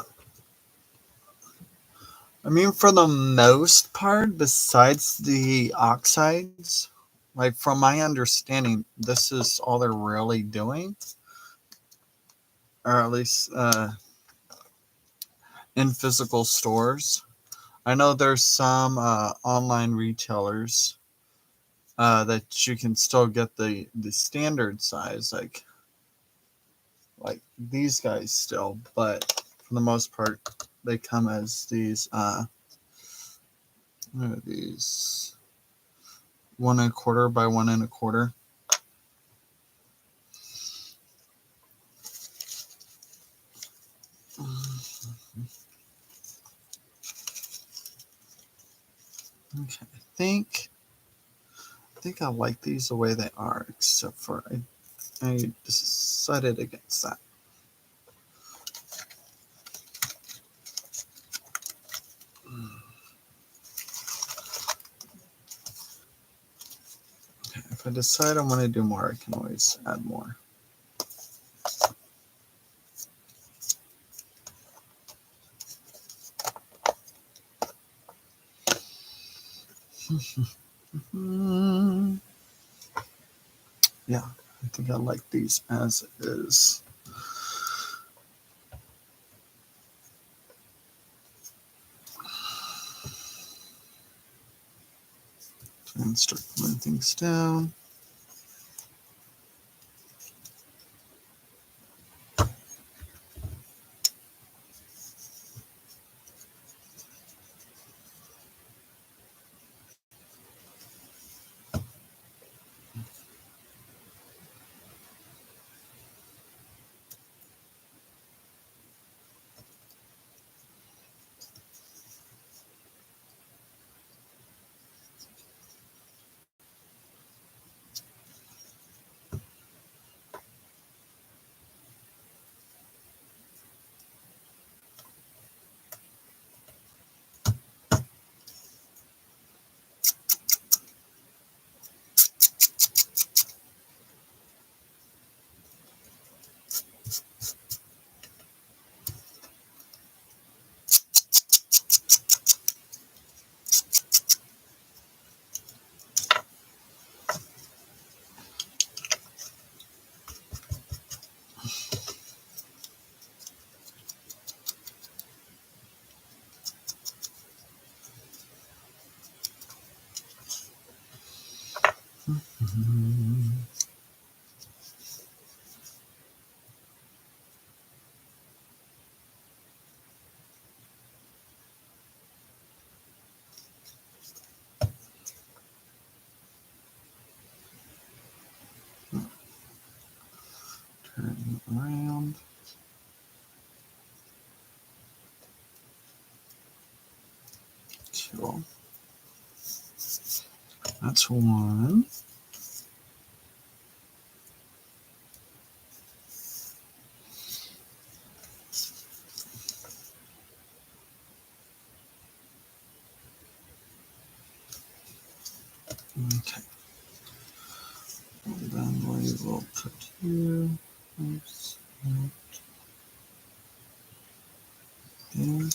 I mean, for the most part, besides the oxides, like from my understanding, this is all they're really doing, or at least in physical stores. I know there's some online retailers that you can still get the standard size, like these guys still, but for the most part, they come as these what are these 1 1/4 by 1 1/4. Okay, I think I like these the way they are, except for I decided against that. Okay, if I decide I want to do more, I can always add more. Yeah, I think I like these as is. And start putting things down. around. Cool. That's one. Okay. And then we will put here. Oops. There.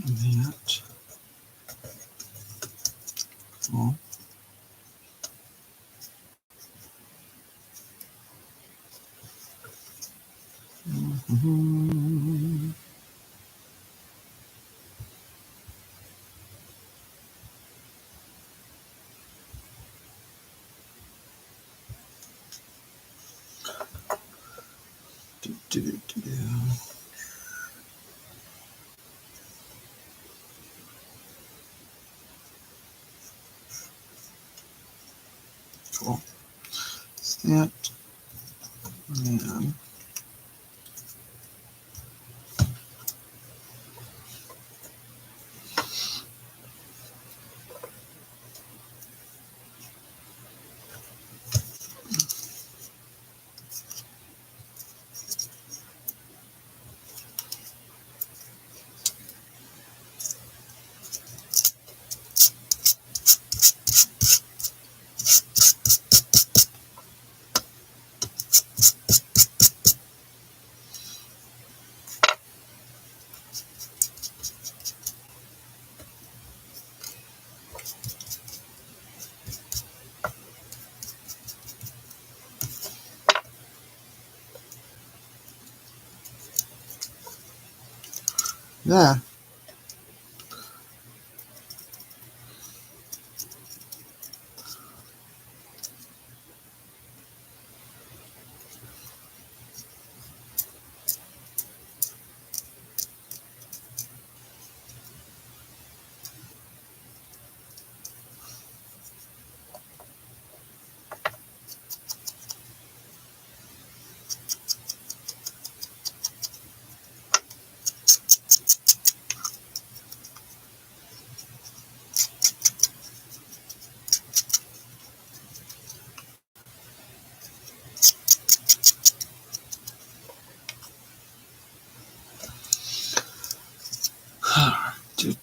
That. Cool. Mm-hmm. Do. Cool. That. And yeah.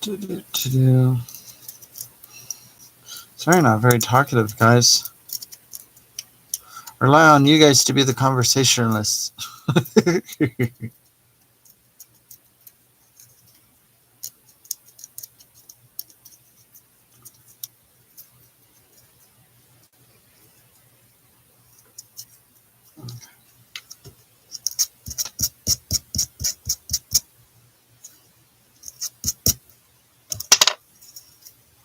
Do. Sorry, not very talkative, guys. Rely on you guys to be the conversationalists.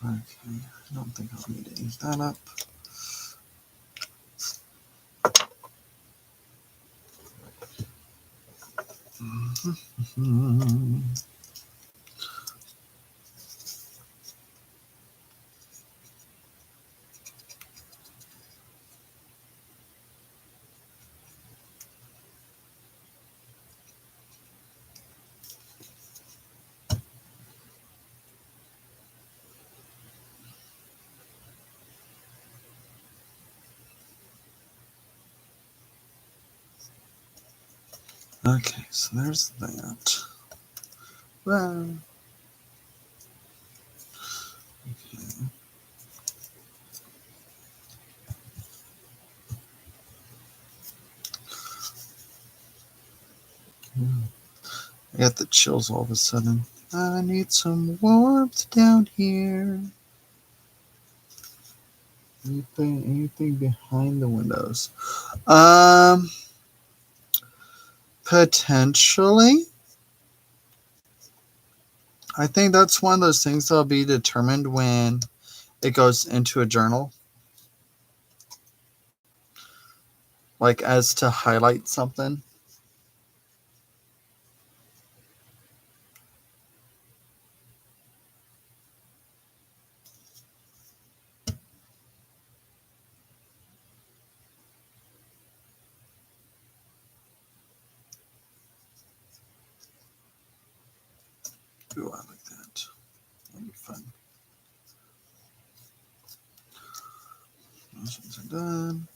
Okay, I don't think I'll need to ink that up. Okay, so there's that. Well, I got the chills all of a sudden. I need some warmth down here. Anything behind the windows? Potentially. I think that's one of those things that'll be determined when it goes into a journal. Like as to highlight something. Ooh, I like that. That'll be fun. Those ones are done.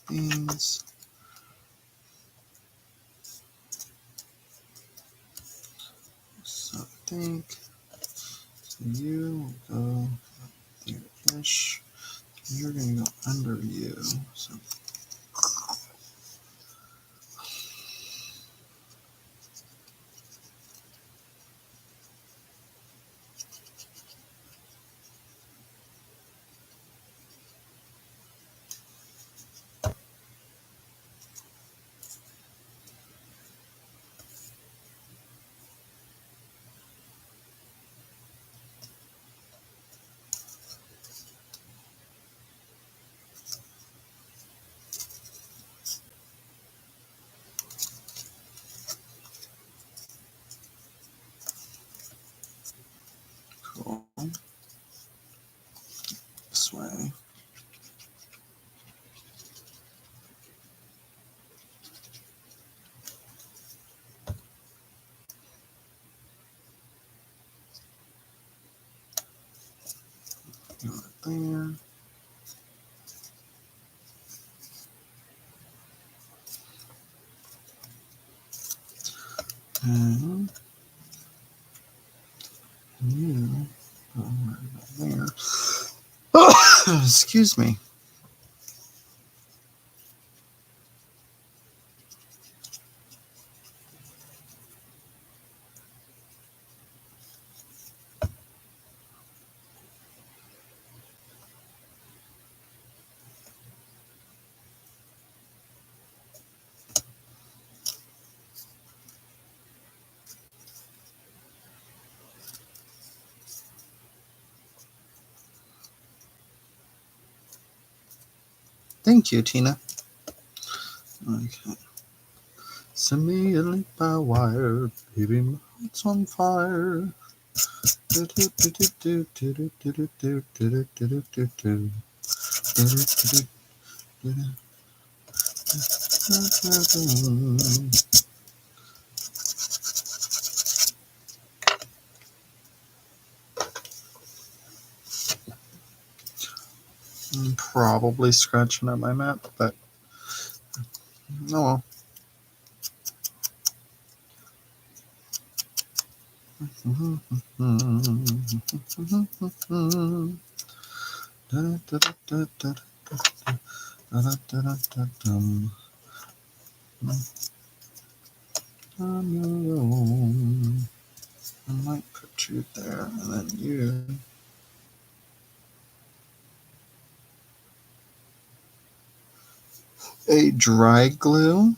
Beans. So I think you will go there-ish. You're going to go under you. So cool. This way. Go right there. And you go right there. Oh, excuse me. Thank you, Tina. Okay. Send me a link by wire, baby, my heart's on fire. I'm probably scratching up my map, but oh well. On your own. I might put you there, and then you. A dry glue.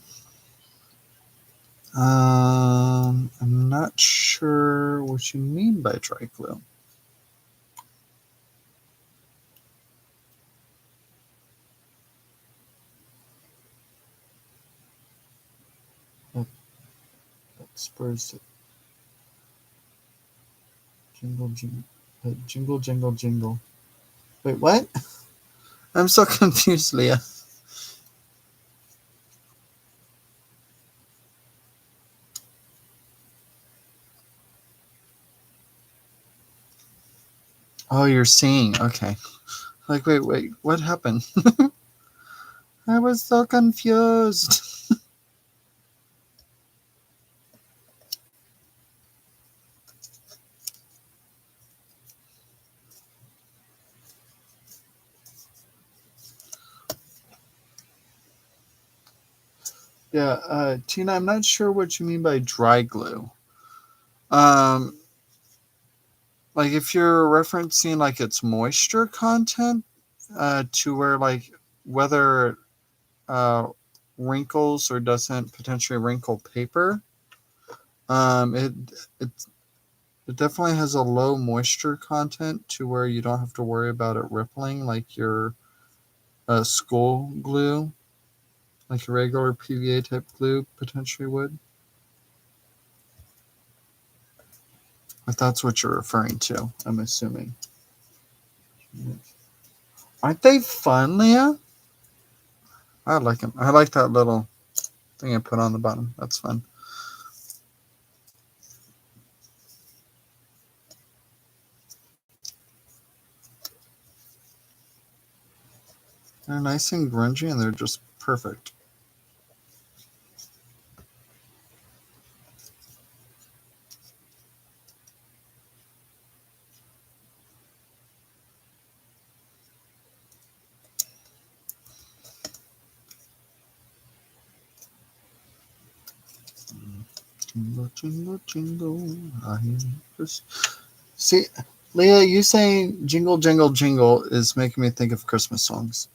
I'm not sure what you mean by dry glue. That spurs it. Jingle, jingle, jingle, jingle, jingle. Wait, what? I'm so confused, Leah. Oh, you're seeing. Okay. Like, wait, what happened? I was so confused. Yeah, Tina, I'm not sure what you mean by dry glue. Um, like if you're referencing like its moisture content, to where like whether uh wrinkles or doesn't potentially wrinkle paper. It it it definitely has a low moisture content to where you don't have to worry about it rippling like your school glue, like a regular PVA type glue potentially would. If that's what you're referring to, I'm assuming. Aren't they fun, Leah? I like them. I like that little thing I put on the bottom. That's fun. They're nice and grungy, and they're just perfect. Jingle, jingle, jingle. I hear Christmas. See, Leah, you saying jingle, jingle, jingle is making me think of Christmas songs.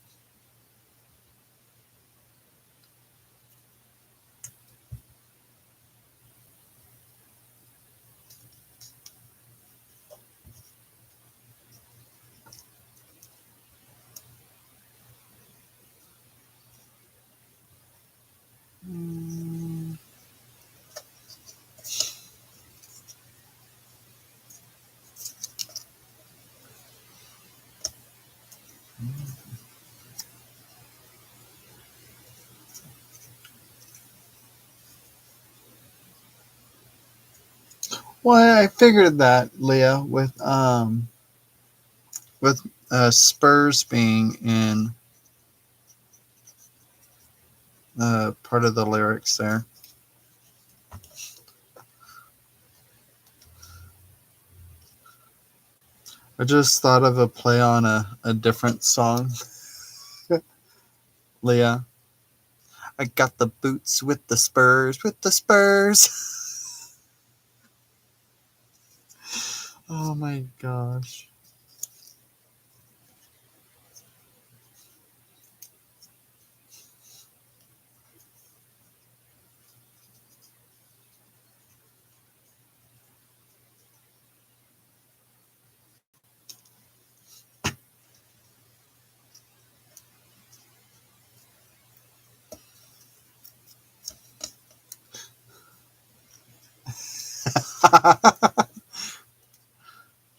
Well, I figured that, Leah, with Spurs being in part of the lyrics there. I just thought of a play on a different song, Leah. I got the boots with the spurs, with the spurs. Oh my gosh.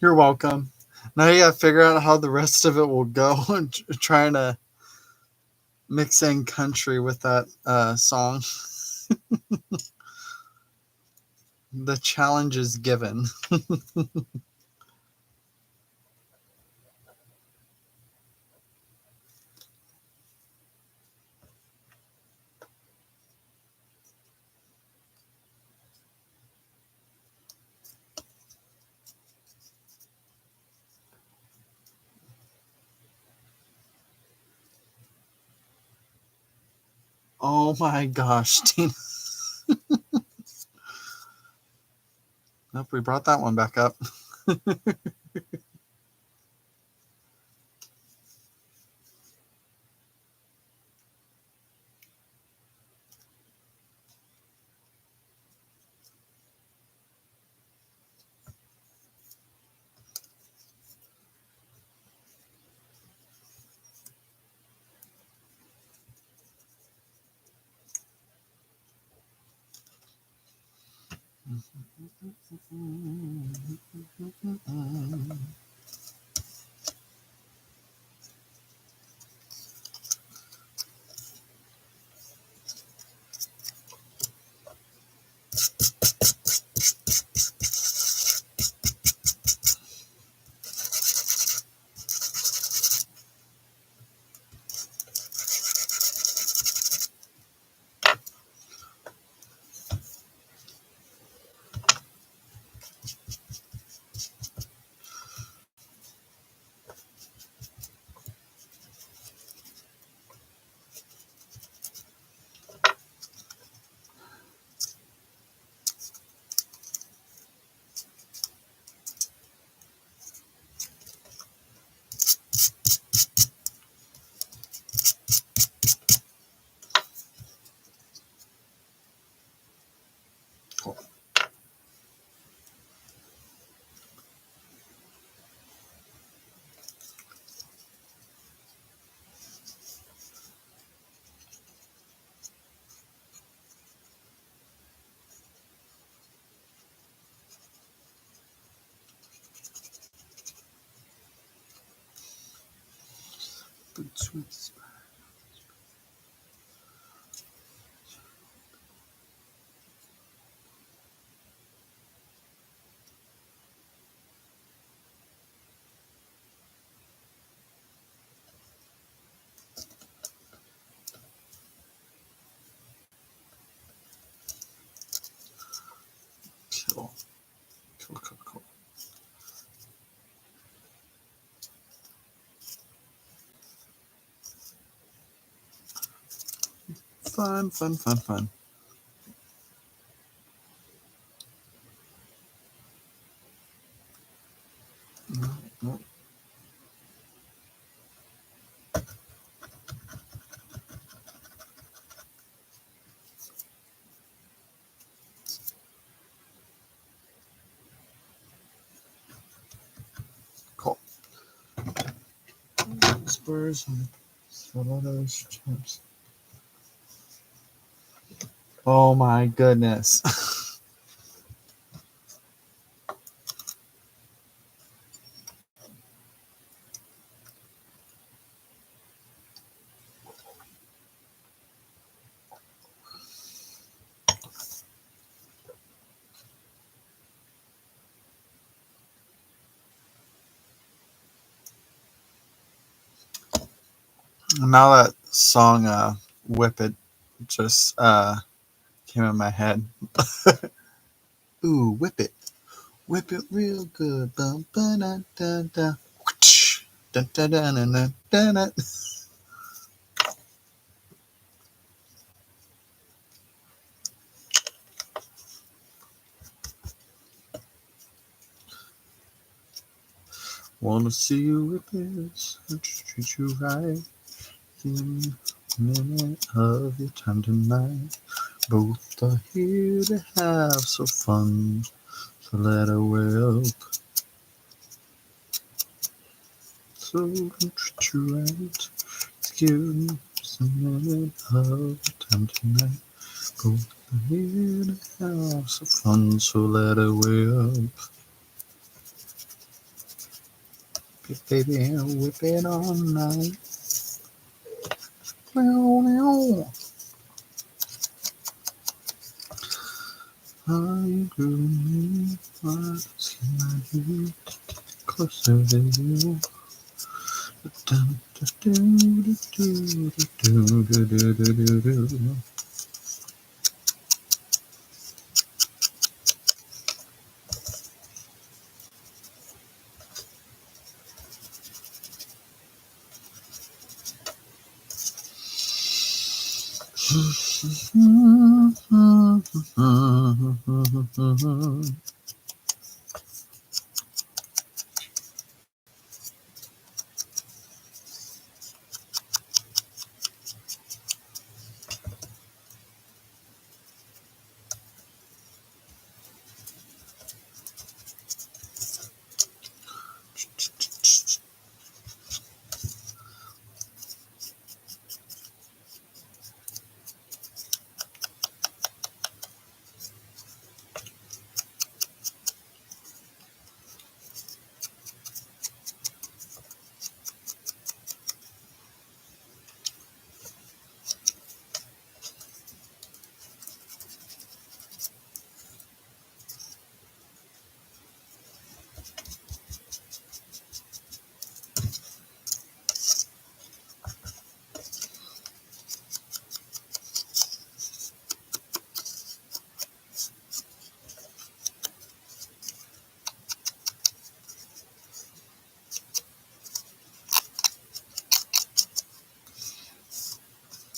You're welcome. Now you gotta figure out how the rest of it will go and trying to mix in country with that song. The challenge is given. Oh my gosh, Tina. Nope, we brought that one back up. Sweet. Cool. Cool. Fun. No. Cool. Spurs and those champs. Oh my goodness. Now that song, Whip It, just came in my head. Ooh, whip it. Whip it real good. Bum, ba, da, da, da. Dun, dun, dun, dun, dun, dun, dun. Wanna see you whip it, treat you right. In a minute of your time tonight. Both are here to have some fun, so let her whip. So don't treat you right. Give us a minute of your time tonight. Both are here to have some fun, so let her whip. Baby, whip it all night. Are you doing me? What can I do? Closer to you. Dun, dun, dun, dun, dun, dun, dun, dun, dun, dun.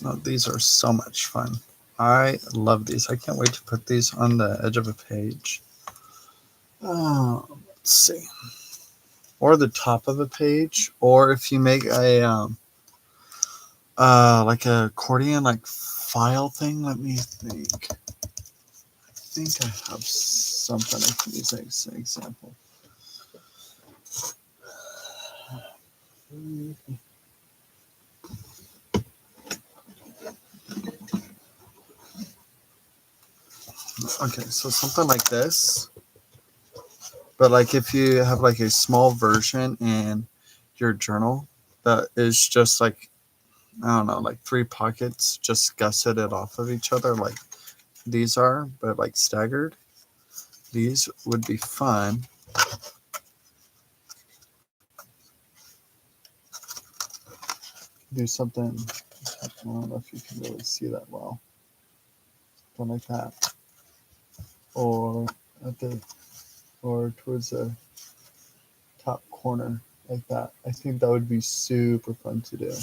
Oh, these are so much fun. I love these. I can't wait to put these on the edge of a page. Let's see. Or the top of a page. Or if you make a like a accordion like file thing. Let me think. I think I have something I can use as an example. Okay, so something like this. But like if you have like a small version in your journal, that is just like, I don't know, like 3 pockets just gusseted off of each other like these are, but like staggered. These would be fun. Do something, I don't know if you can really see that well. Something like that. Or at the, or towards the top corner like that. I think that would be super fun to do.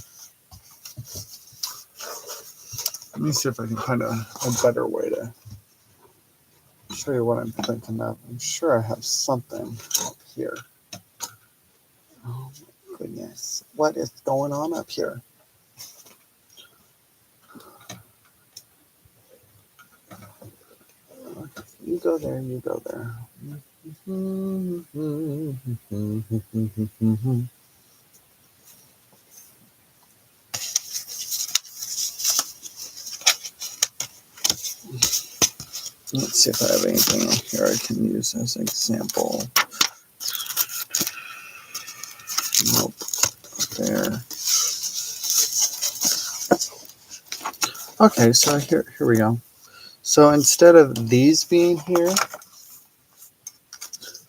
Let me see if I can find a better way to show you what I'm thinking of. I'm sure I have something up here. Oh my goodness. What is going on up here? You go there, you go there. Let's see if I have anything here I can use as an example. Nope. There. Okay, so here we go. So instead of these being here,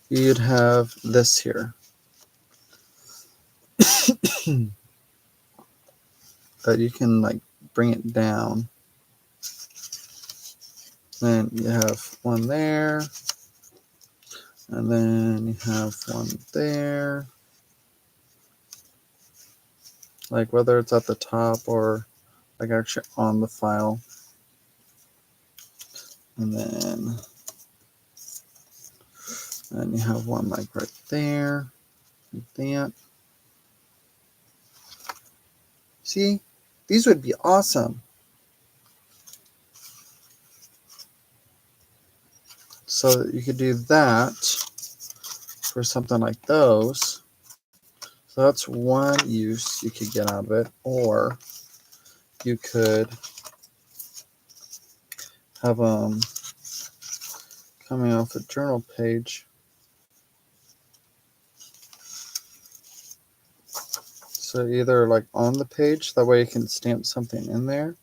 you'd have this here. But you can like bring it down. Then you have one there. And then you have one there. Like whether it's at the top or like actually on the file. And then you have one like right there. Like that. See? These would be awesome. So you could do that for something like those. So that's one use you could get out of it. Or you could have coming off a journal page. So either like on the page, that way you can stamp something in there,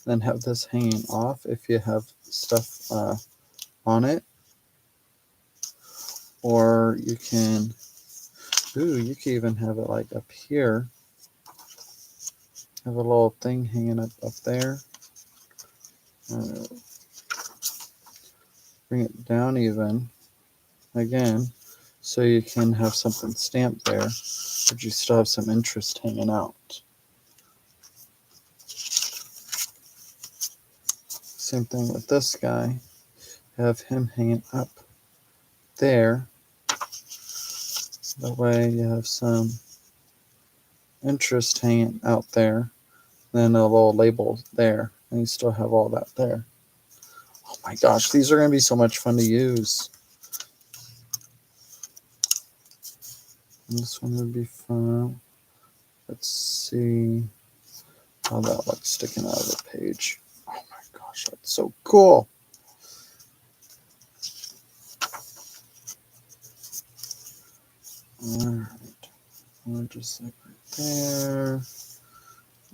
then have this hanging off if you have stuff on it. Or you can, you can even have it like up here. Have a little thing hanging up there. Bring it down even, again, so you can have something stamped there, but you still have some interest hanging out. Same thing with this guy. Have him hanging up there. That way you have some interest hanging out there. Then a little label there. And you still have all that there. Oh my gosh, these are going to be so much fun to use. And this one would be fun. Let's see how that looks sticking out of the page. Oh my gosh, that's so cool. Alright. Just like right there.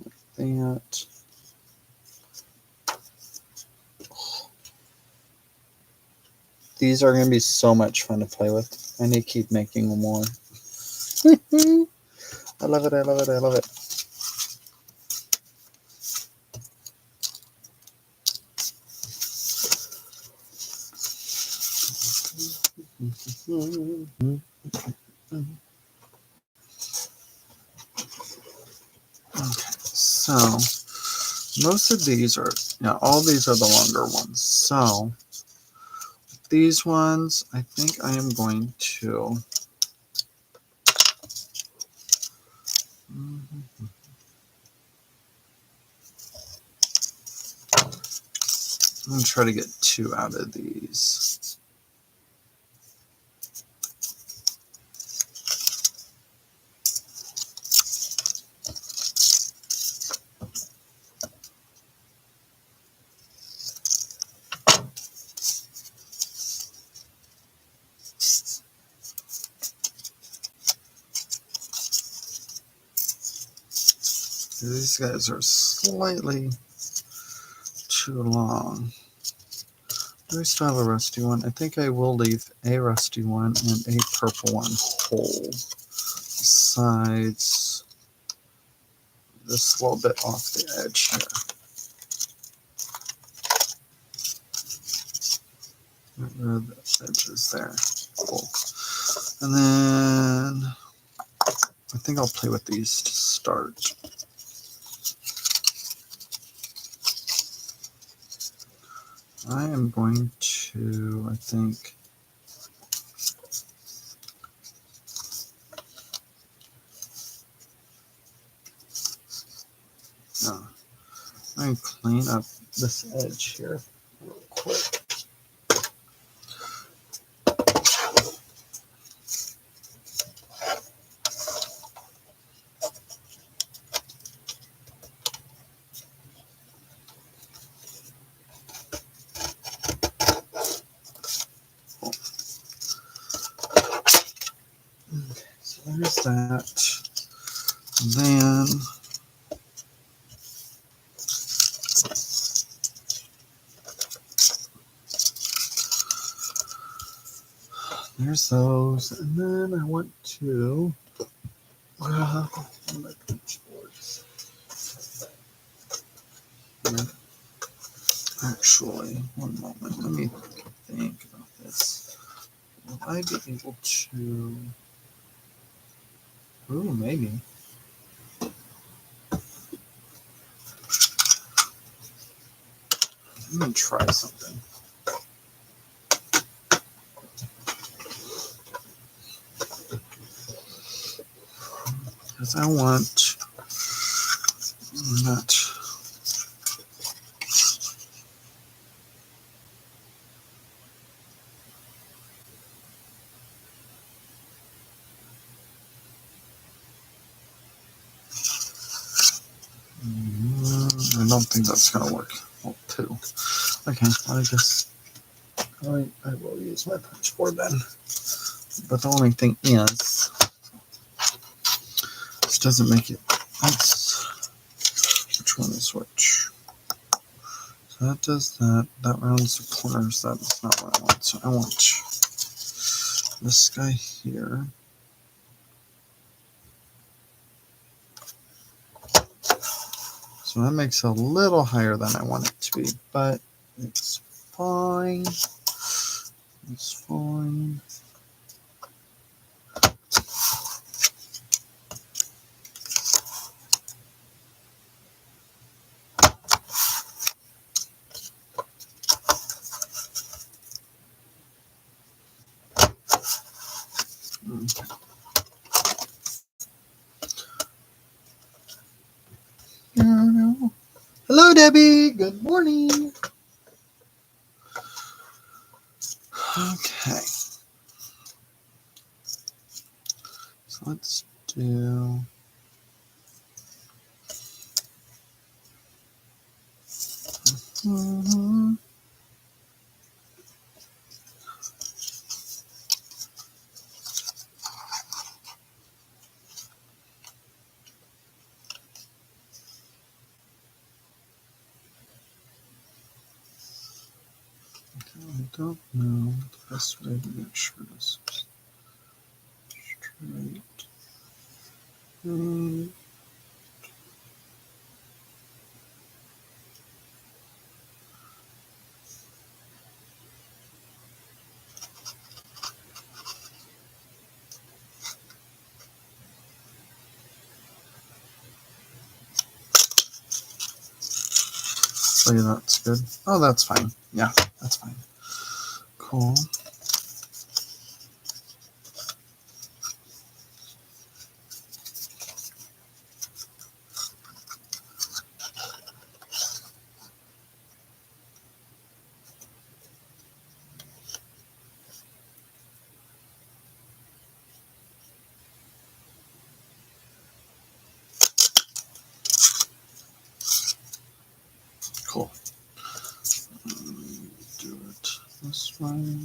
Like that. These are going to be so much fun to play with. I need to keep making more. I love it, I love it, I love it. Okay, so most of these are, all these are the longer ones. So these ones, I think I am going to I'm going to try to get 2 out of these. These guys are slightly too long. Do I still have a rusty one? I think I will leave a rusty one and a purple one whole. Besides this little bit off the edge here. Get rid of the edges there. Cool. And then I think I'll play with these to start. I am going to, I think, I'm going to clean up this edge here real quick. Okay, so there's that. Then there's those, and then I want to my pinch boards. Yeah. Actually, one moment. Let me think about this. Will I be able to? Ooh, maybe. I'm gonna try something. Because I want not. I don't think that's gonna work. Oh, two. Okay, I guess I will use my punch board then. But the only thing is, this doesn't make it. That's which one is which. So that does that. That rounds the corners. That's not what I want. So I want this guy here. So that makes it a little higher than I want it to be, but it's fine. It's fine. Hello, Debbie. Good morning. Okay. So let's do. I don't know the best way to make sure this is straight. So yeah, that's good. Oh, that's fine. Yeah, that's fine. Cool. Cool. Do it this way.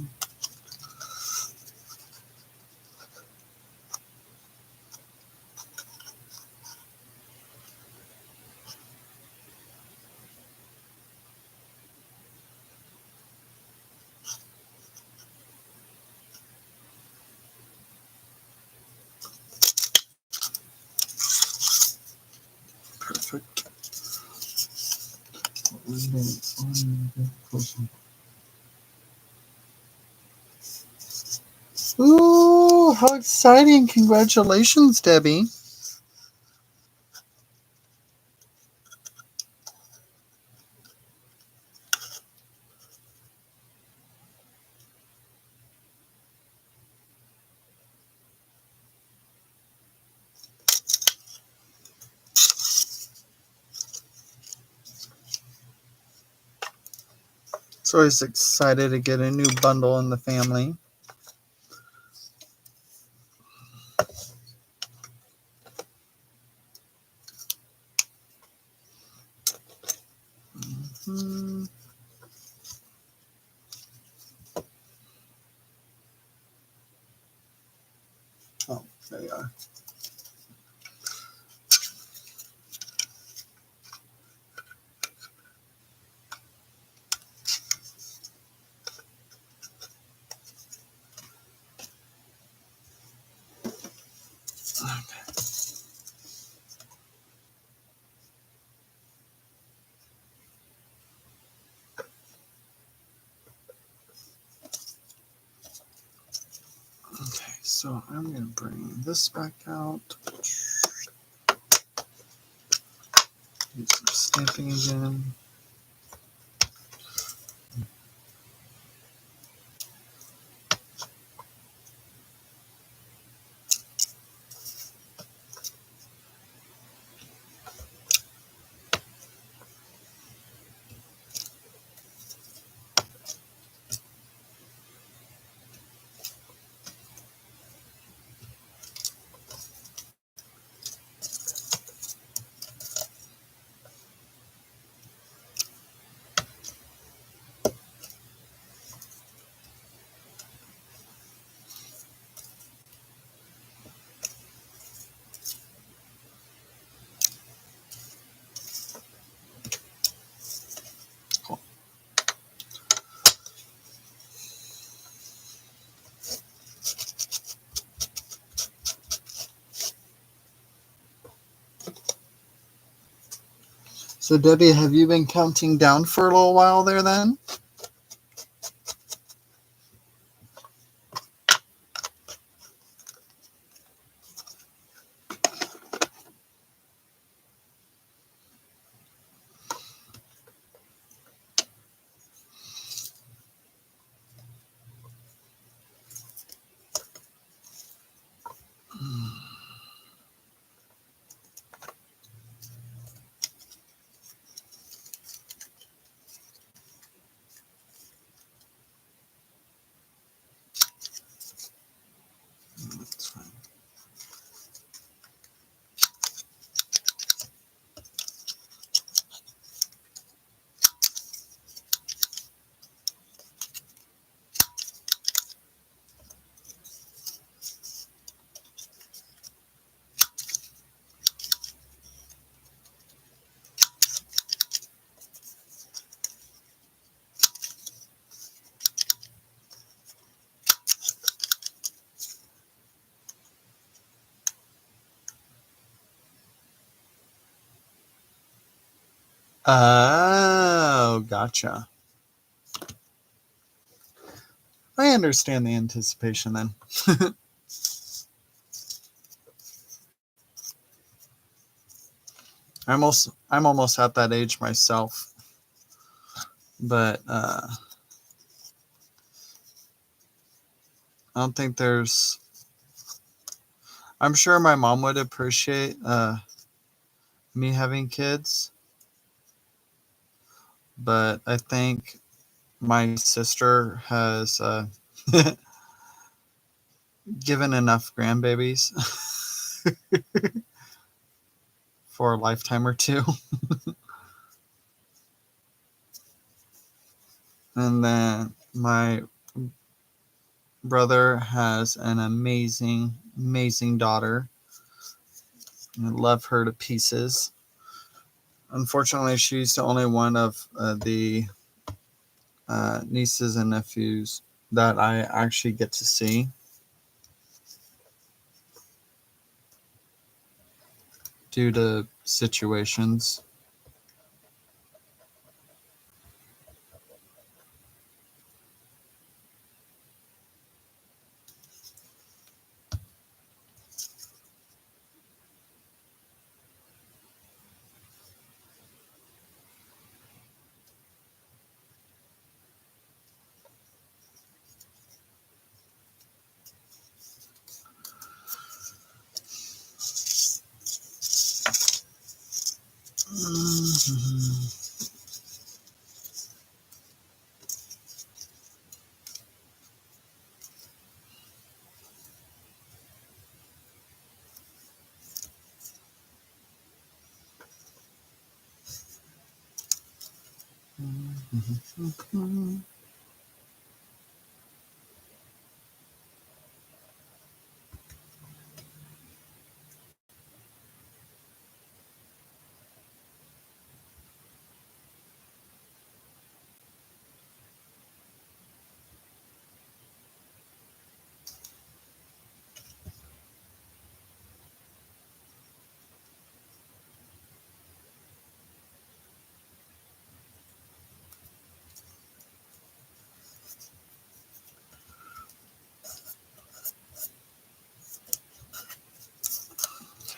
Ooh, how exciting! Congratulations, Debbie. It's always excited to get a new bundle in the family. Mm-hmm. Oh, there you are. Okay, so I'm going to bring this back out. Use some stamping again. Cool. So, Debbie, have you been counting down for a little while there then? That's fine. Oh, gotcha. I understand the anticipation then. I'm almost at that age myself, but I don't think there's. I'm sure my mom would appreciate me having kids, but I think my sister has given enough grandbabies for a lifetime or two. And then my brother has an amazing, amazing daughter. I love her to pieces. Unfortunately, she's the only one of the nieces and nephews that I actually get to see due to situations.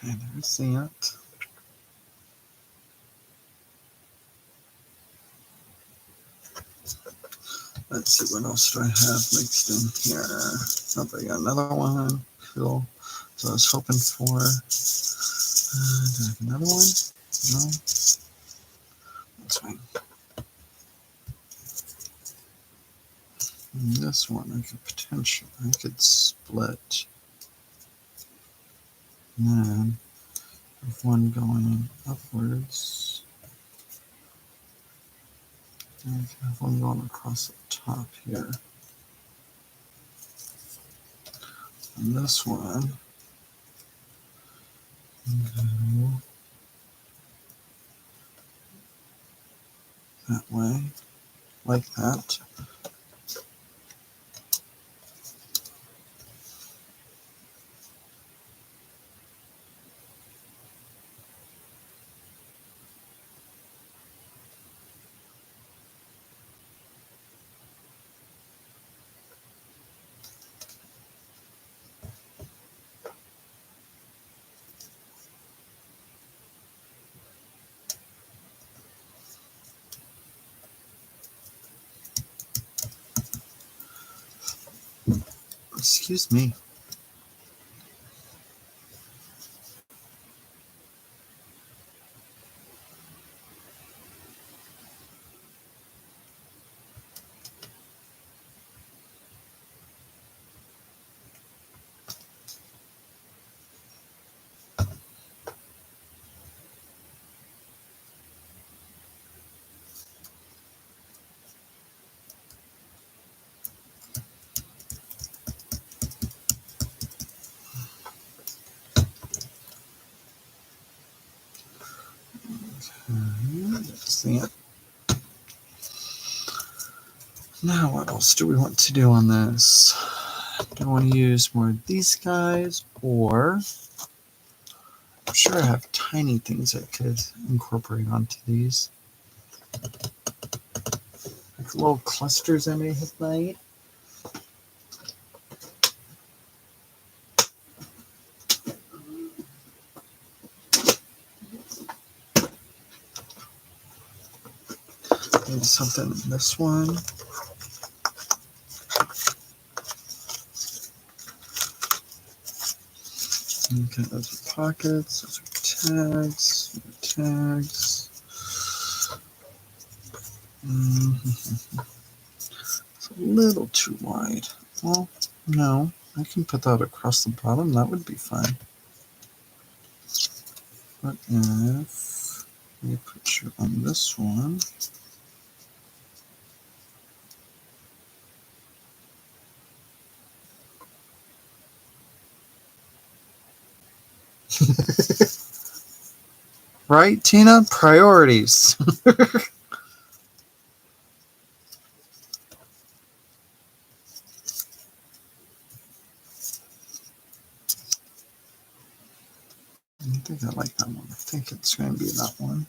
Okay, there's that. Let's see, what else do I have mixed in here? Oh, I got another one. Cool. So I was hoping for. Do I have another one? No. That's fine. And this one I could potentially, I could split. And then have one going upwards. And I can have one going across the top here. And this one can go that way, like that. Excuse me. That's it. Now, what else do we want to do on this? Do I want to use more of these guys, or I'm sure I have tiny things I could incorporate onto these, like little clusters I may have made. Maybe something in this one. Okay, those are pockets, those are tags, tags. It's a little too wide. Well, no, I can put that across the bottom. That would be fine. What if we put you on this one? Right, Tina? Priorities. I think I like that one. I think it's going to be that one.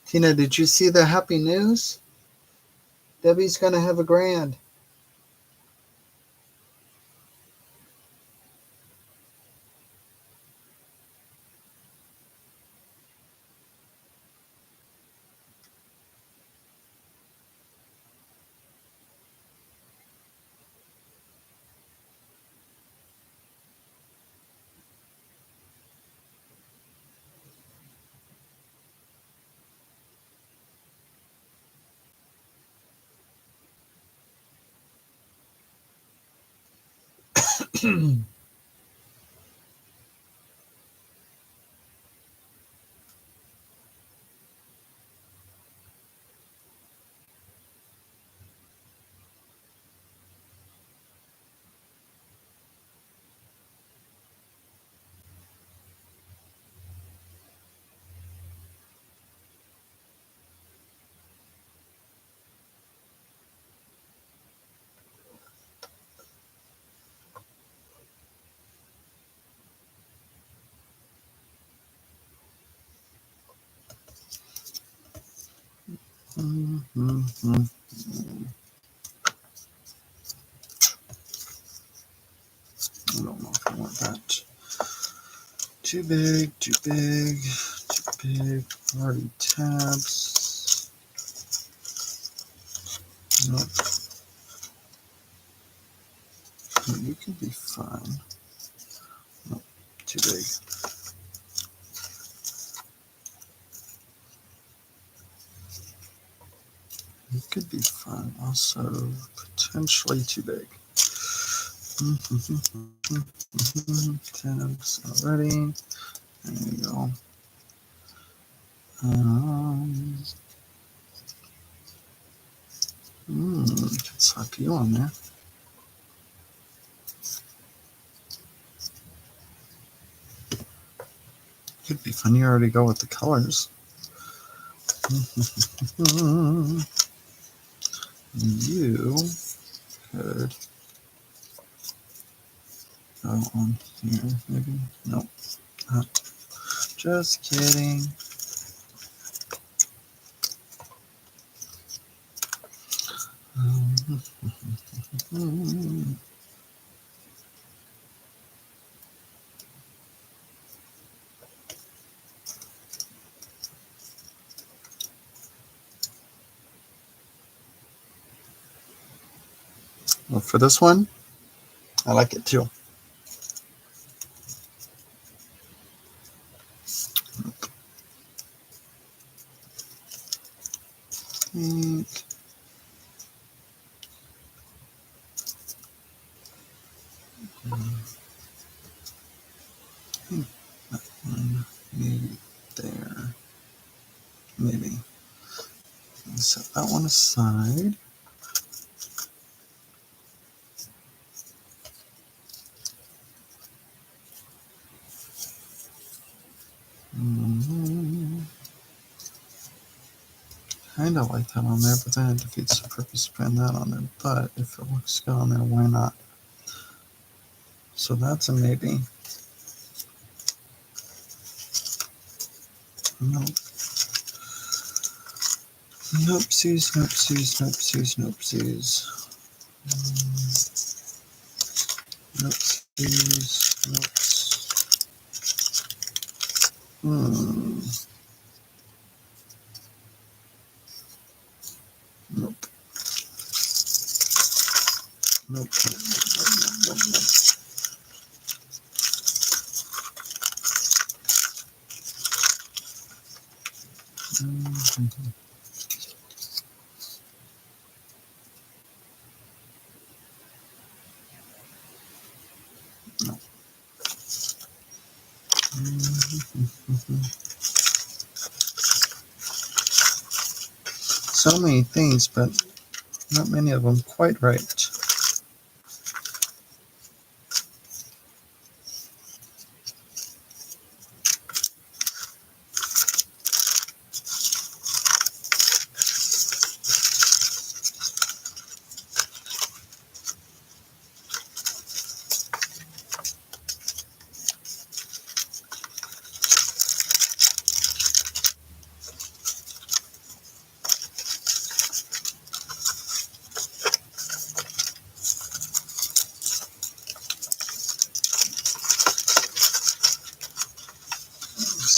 Tina, did you see the happy news? Debbie's going to have a grand. don't know if I want that. Too big, too big, too big. Already tabs. Nope. You can be fine. Nope, too big. You could be fine. Also, potentially too big. Tabs already. There you go. Could slap you on there. Could be fun. You already go with the colors. You could go on here, maybe. Nope. Just kidding. Well, for this one, I like it too. Pink. That one, maybe there. Maybe. Set that one aside. Kind of like that on there, but then it defeats the purpose of putting that on there. But if it looks good on there, why not? So that's a maybe. Nope. Noopsies, noopsies, noopsies, noopsies. Noopsies, noopsies. Nope. Nope. Nope. So many things, but not many of them quite right.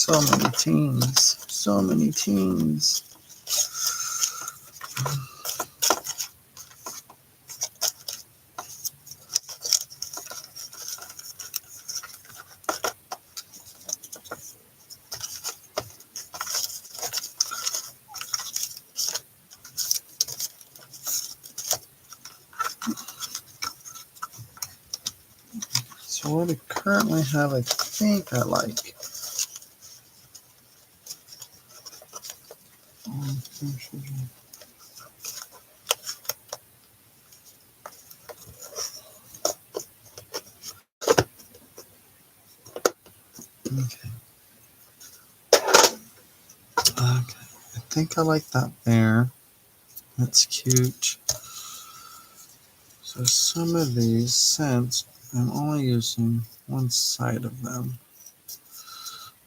So many teens. So many teens. So what I currently have, I think I like. Okay. I think I like that there. That's cute. So some of these, since I'm only using one side of them,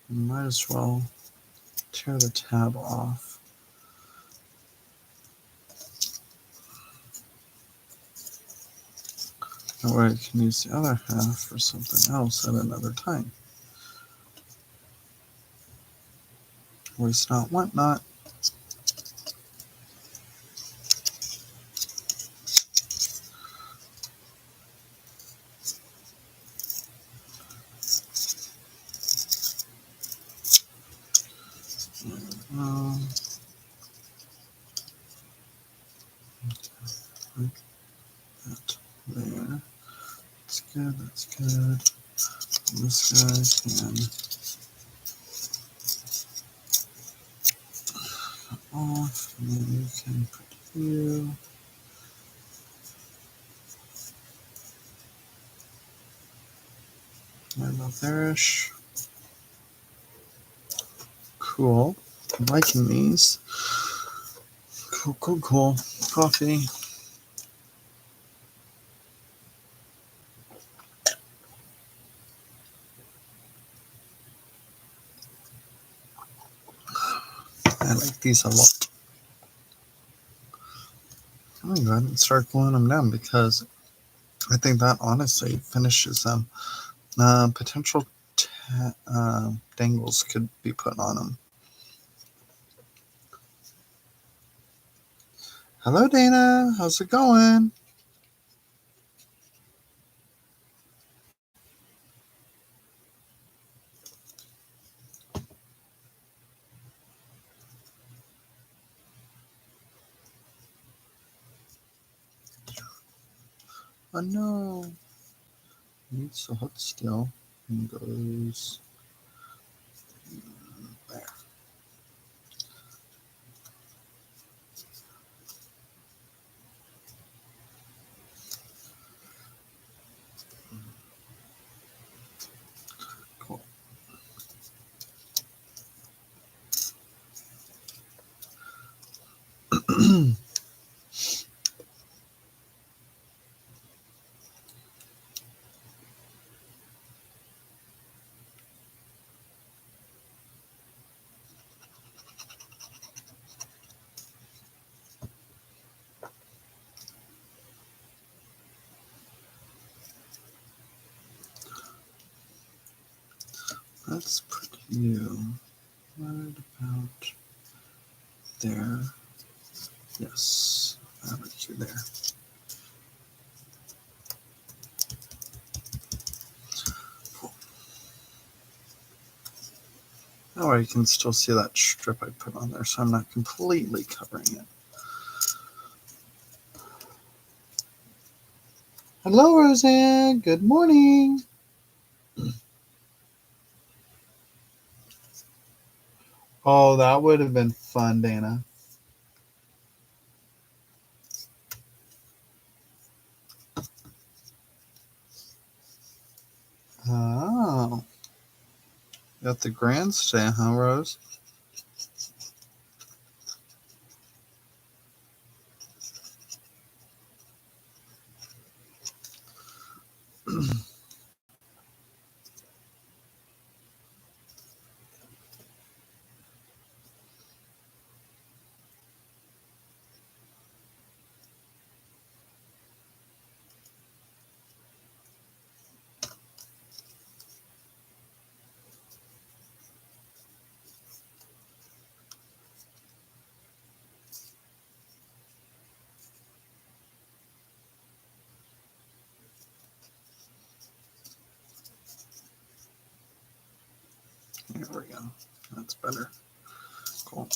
I might as well tear the tab off. Or I can use the other half for something else at another time. Waste not, want not. Um, like that there. That's good, that's good. This guy can off, and then you can put you. Right about there-ish. Cool. I'm liking these. Cool, cool, cool. Coffee. I like these a lot. I'm going to go ahead and start gluing them down because I think that honestly finishes them. Potential dangles could be put on them. Hello, Dana. How's it going? Oh, no. Needs to hold still. And goes there. Cool. Let's put you right about there. Yes, I put you there. Cool. That way you can still see that strip I put on there, so I'm not completely covering it. Hello, Roseanne. Good morning. Oh, that would have been fun, Dana. Oh, got the grandstand, huh, Rose? Here we go. That's better. Cool.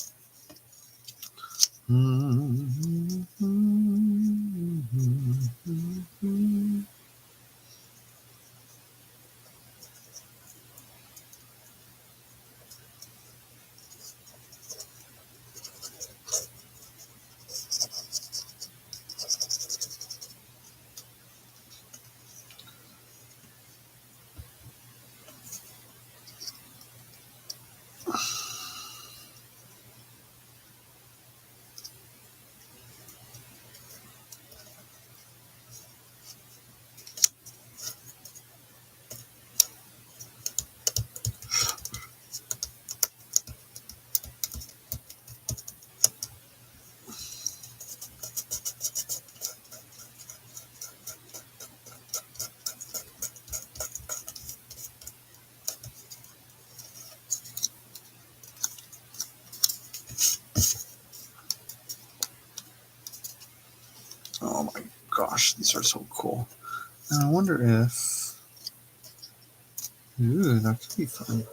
gosh, these are so cool. Now I wonder if, ooh, that could be fun.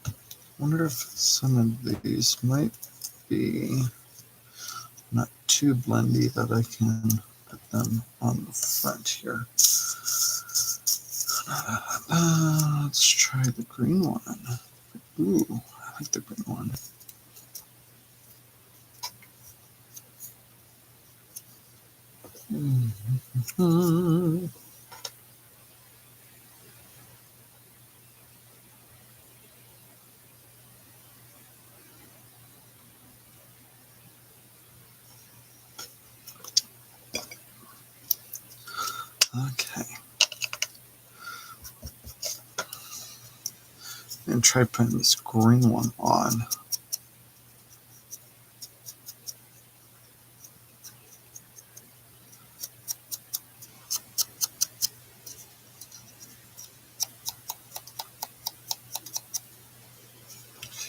I wonder if some of these might be not too blendy that I can put them on the front here. Let's try the green one. Ooh, I like the green one. Mm-hmm. Okay. And try putting this green one on.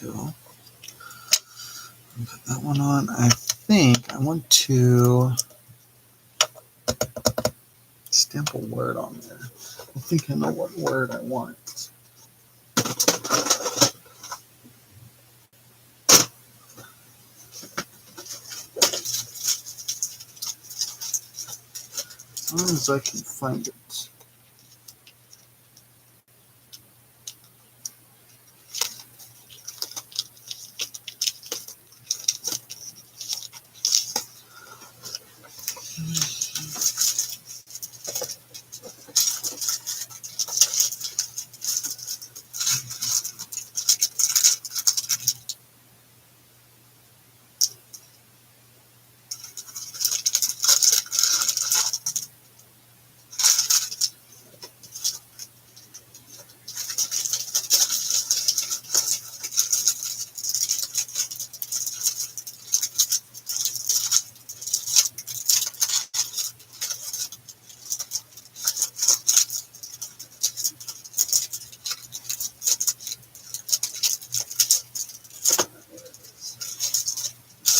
Cool. Put that one on. I think I want to stamp a word on there. I think I know what word I want. As long as I can find it.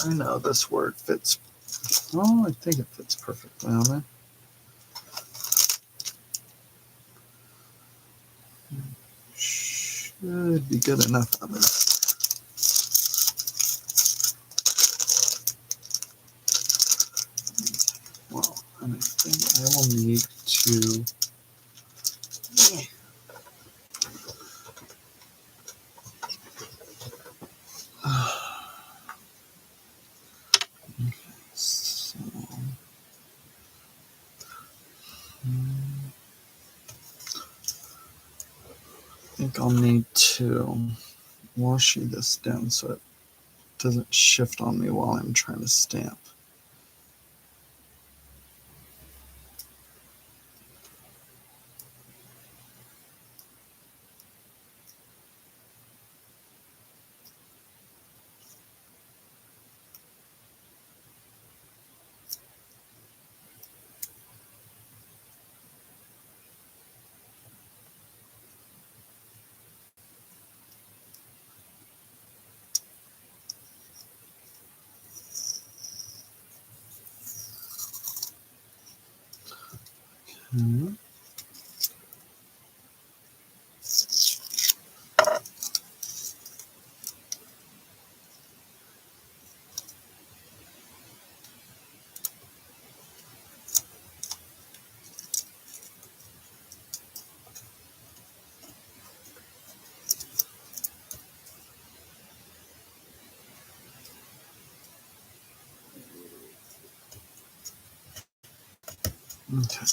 I know this word fits. Oh, I think it fits perfectly on there. Should be good enough of it. Well, and I think I will need to. Okay, so. I think I'll need to wash this down so it doesn't shift on me while I'm trying to stamp. Okay. Okay.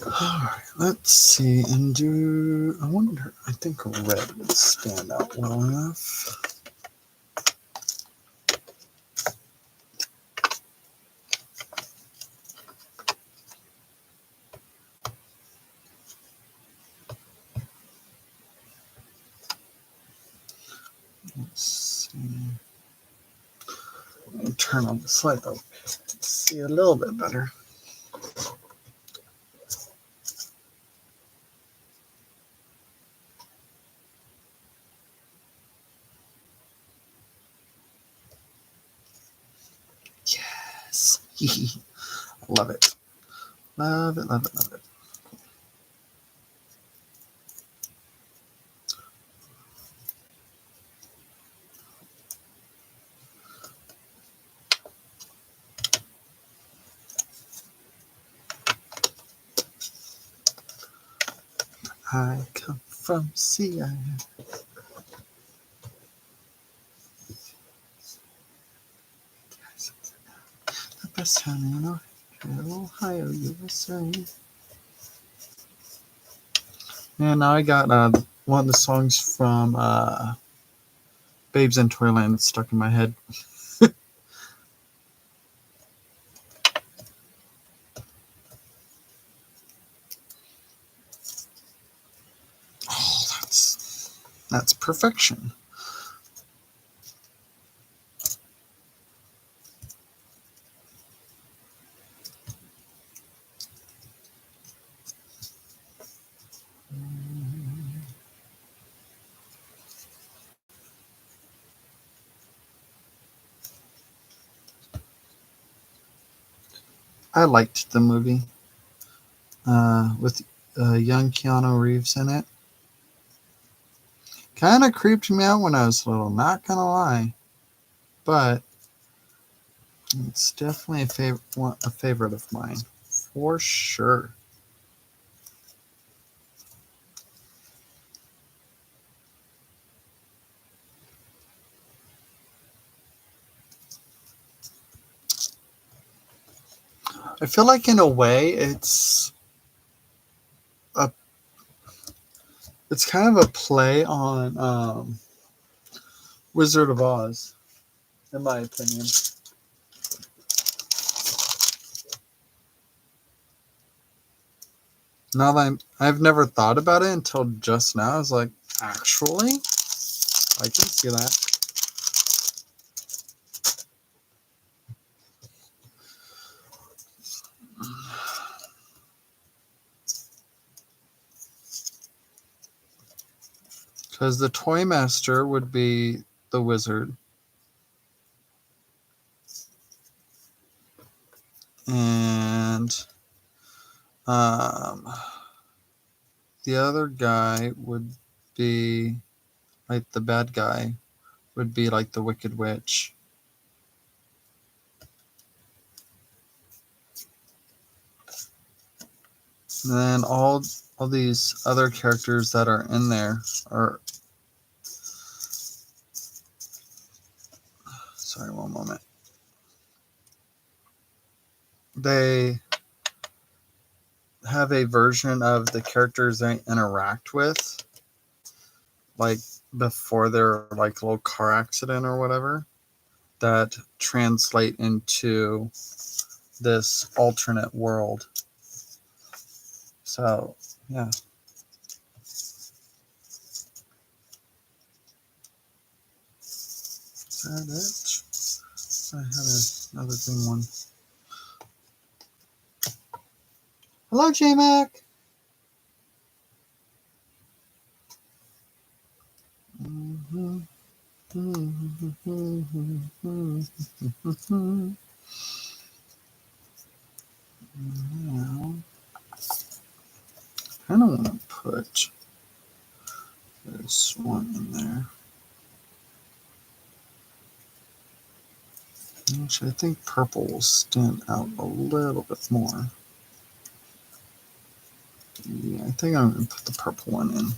All right, let's see. And I wonder, I think red would stand out well enough. Let's see. Let me turn on the light though. See a little bit better. Love it. Love it, love it, love it. I come from CIA. The best town in Ohio, USA. And now I got one of the songs from Babes in Toyland that's stuck in my head. Oh, that's perfection. I liked the movie with young Keanu Reeves in it. Kind of creeped me out when I was little, not gonna lie, but it's definitely a favorite of mine, for sure. I feel like in a way a it's kind of a play on Wizard of Oz, in my opinion. Now that I've never thought about it until just now, I was like, actually, I can see that. Because the toy master would be the wizard. And the other guy would be, like, the bad guy would be like the Wicked Witch. And then all these other characters that are in there are... Sorry, one moment. They have a version of the characters they interact with, like before their like little car accident or whatever, that translate into this alternate world. So yeah. Is that it? I had another green one. Hello, J-Mac. Now, I don't want to put this one in there. Actually, I think purple will stand out a little bit more. Yeah, I think I'm going to put the purple one in.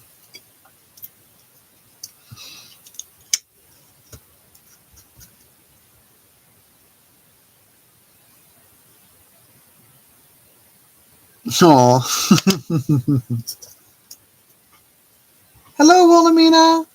Aw. Hello, Wilhelmina.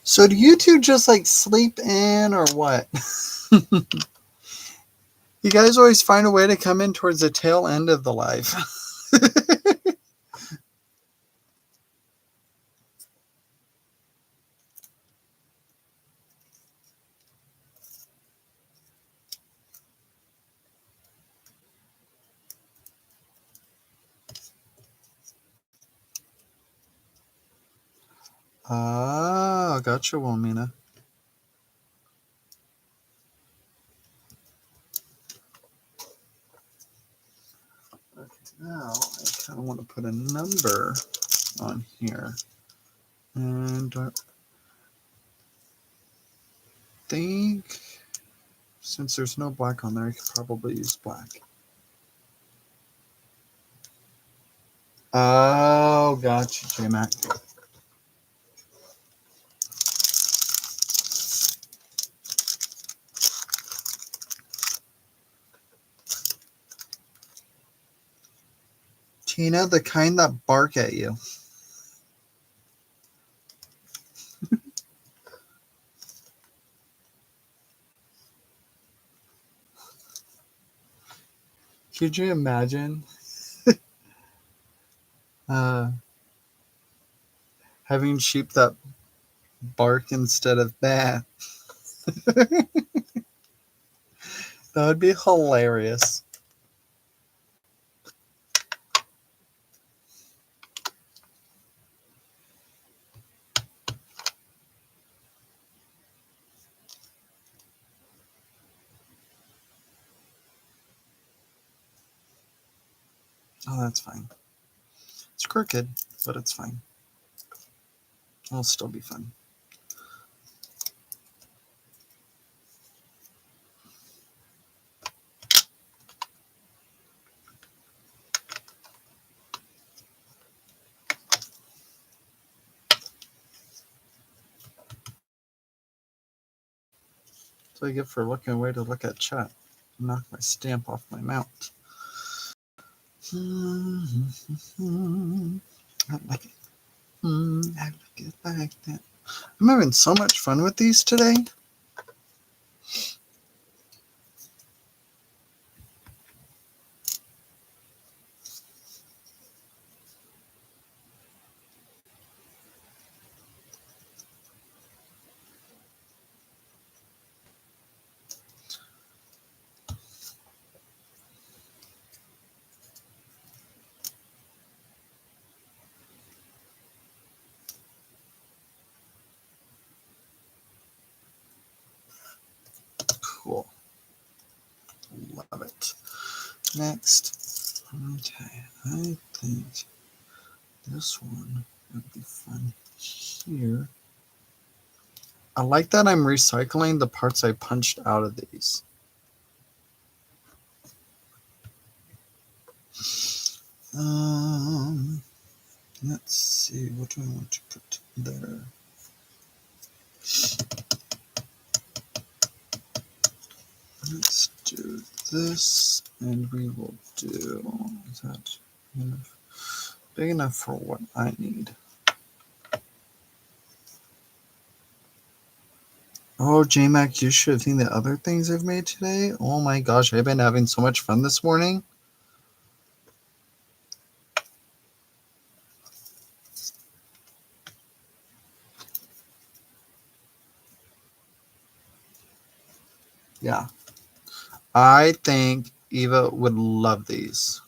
So do you two just like sleep in or what? You guys always find a way to come in towards the tail end of the life. Ah, gotcha, Wilmina. Okay, now I kind of want to put a number on here. And I think since there's no black on there, I could probably use black. Oh, gotcha, J-Mac. Tina, the kind that bark at you. Could you imagine having sheep that bark instead of bah? That would be hilarious. Oh, that's fine. It's crooked, but it's fine. It'll still be fun. That's what I get for looking away to look at chat. Knock my stamp off my mount. I like it. I like it like that. I'm having so much fun with these today. Cool. Love it. Next. Okay, I think this one would be fun here. I like that I'm recycling the parts I punched out of these. Let's see, what do I want to put there? Let's do this, and we will do, is that big enough for what I need? Oh, JMac, you should have seen the other things I've made today. Oh my gosh, I've been having so much fun this morning. Yeah. I think Eva would love these.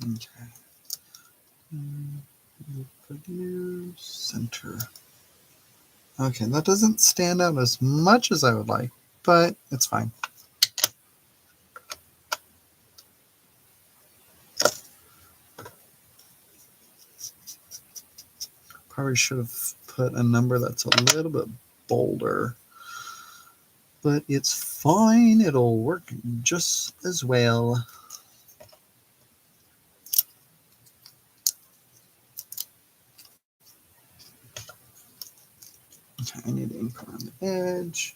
Okay. Produce center. Okay, that doesn't stand out as much as I would like, but it's fine. Probably should have put a number that's a little bit bolder, but it's fine. It'll work just as well. Okay, I need ink around the edge.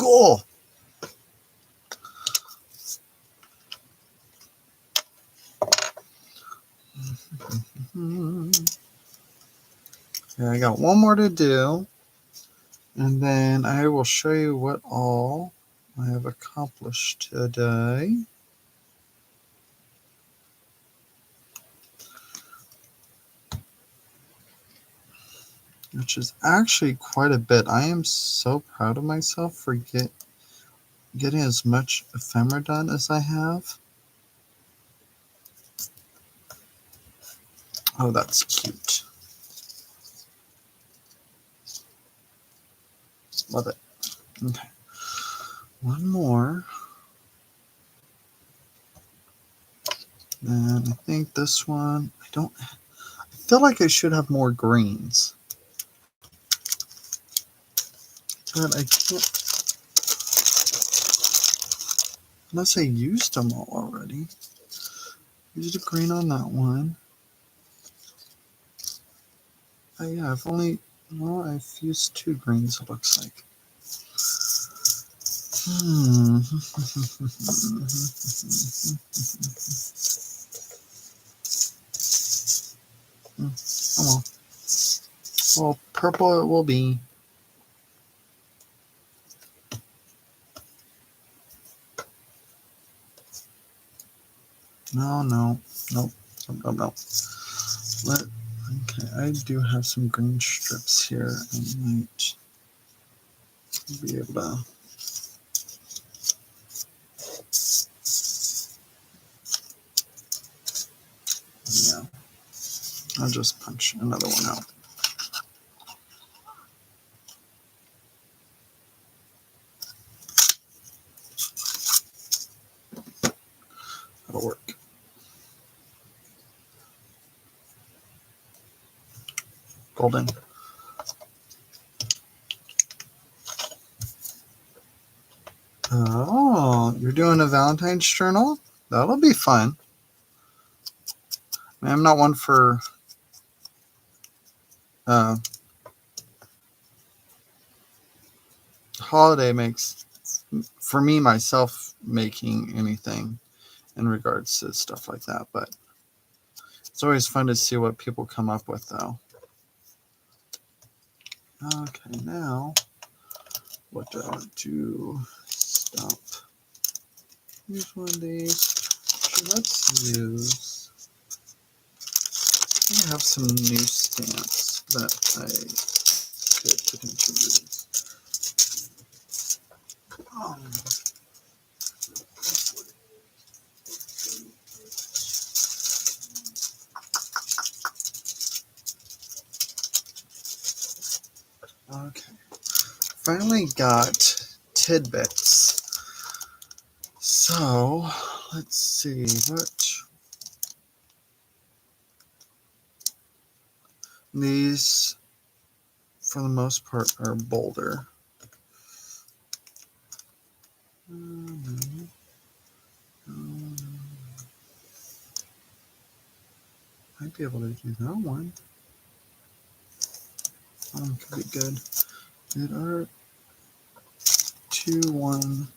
cool. Okay, I got one more to do, and then I will show you what all I have accomplished today. Which is actually quite a bit. I am so proud of myself for getting as much ephemera done as I have. Oh, that's cute. Love it. Okay. One more. And I think this one, I feel like I should have more greens. But I can't, unless I used them all already. Used a green on that one. Yeah, I've used 2 greens, it looks like. Oh well. Well, purple it will be. No. Nope. Okay, I do have some green strips here. I might be able to. Yeah. I'll just punch another one out. That'll work. Golden. Oh, you're doing a Valentine's journal? That'll be fun. I mean, I'm not one for holiday makes for me myself making anything in regards to stuff like that, but it's always fun to see what people come up with though. Okay, now what do I want to stop? Use one of these. So let's use. I have some new stamps that I could potentially use. Okay, finally got tidbits. So let's see what these, for the most part, are bolder. Might be able to do that one. Could be good. It are 2, 1.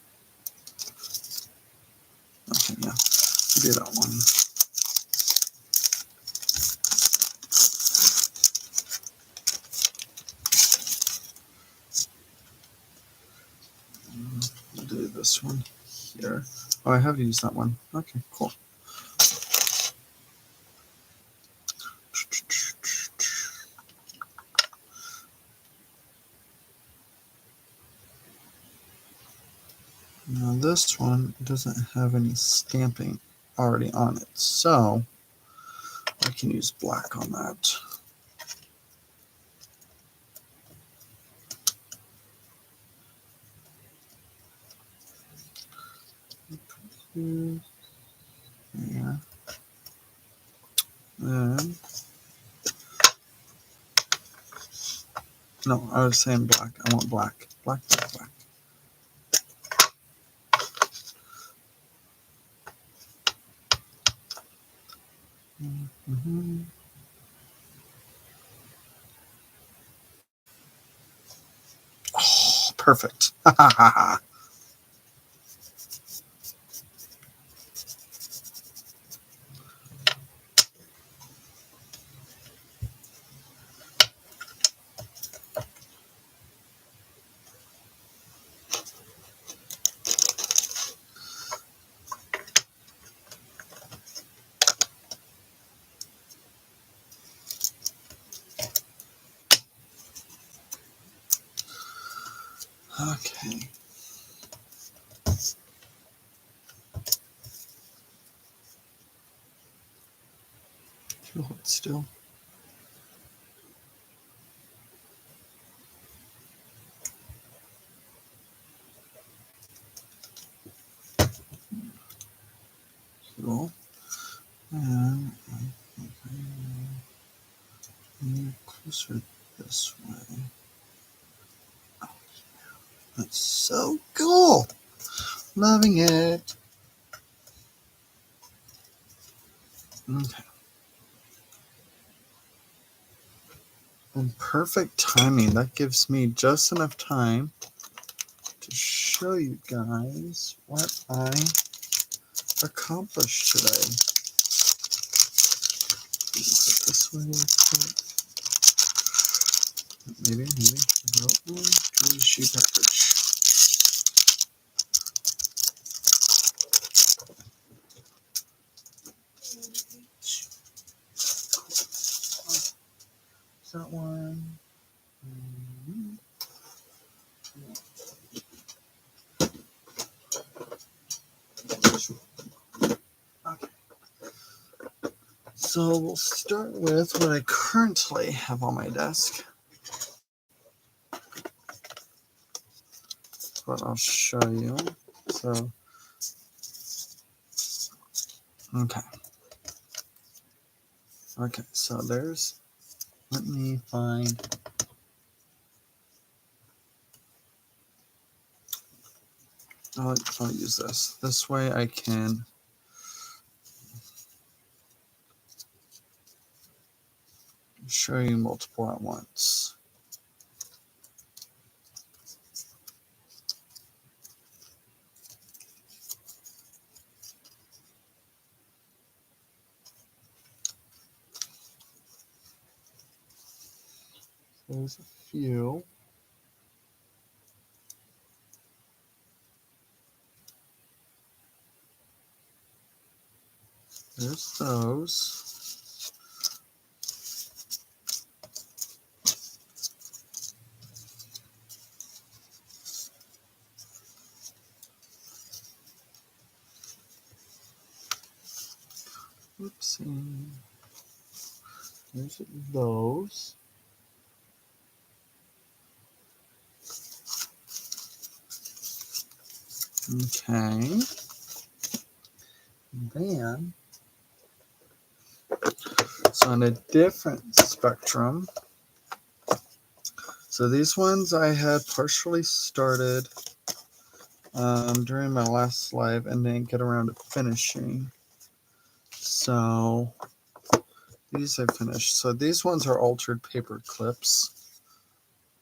Okay, yeah, we'll do that one. We'll do this one here. Oh, I have used that one. Okay, cool. Now this one doesn't have any stamping already on it, so I can use black on that. There. And no, I was saying black. I want black. Black. Oh, perfect. Ha ha ha ha. Okay. Hold still. Cool. And move closer this way. Oh, that's so cool. Loving it. Okay. And perfect timing. That gives me just enough time to show you guys what I accomplished today. Put this way real quick. Maybe. Sheet package. Is that one? Okay. So we'll start with what I currently have on my desk. What I'll show you. So, okay. Okay, so there's, let me find, I'll use this. This way I can show you multiple at once. There's a few. There's those. Oopsie. There's those. Okay. Then, so on a different spectrum, so these ones I had partially started during my last live and didn't get around to finishing. So these I finished. So these ones are altered paper clips.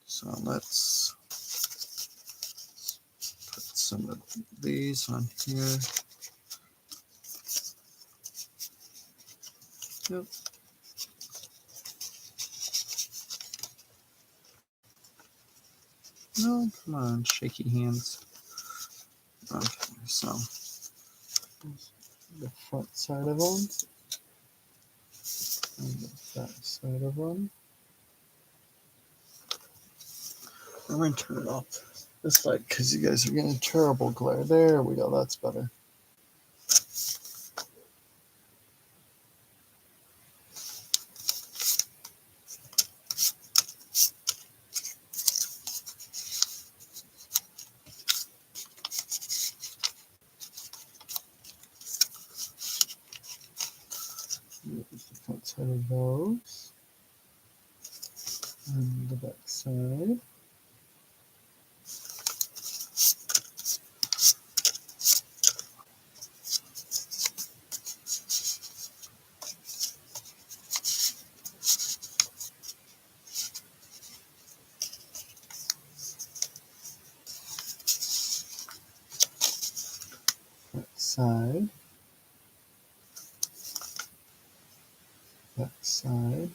So let's put some of these on here. Yep. No, come on, shaky hands. Okay, so the front side of them and the back side of them. I'm going to turn it off this light because you guys are getting terrible glare. There we go, that's better. Here's the front side of those and the back side. side, back side.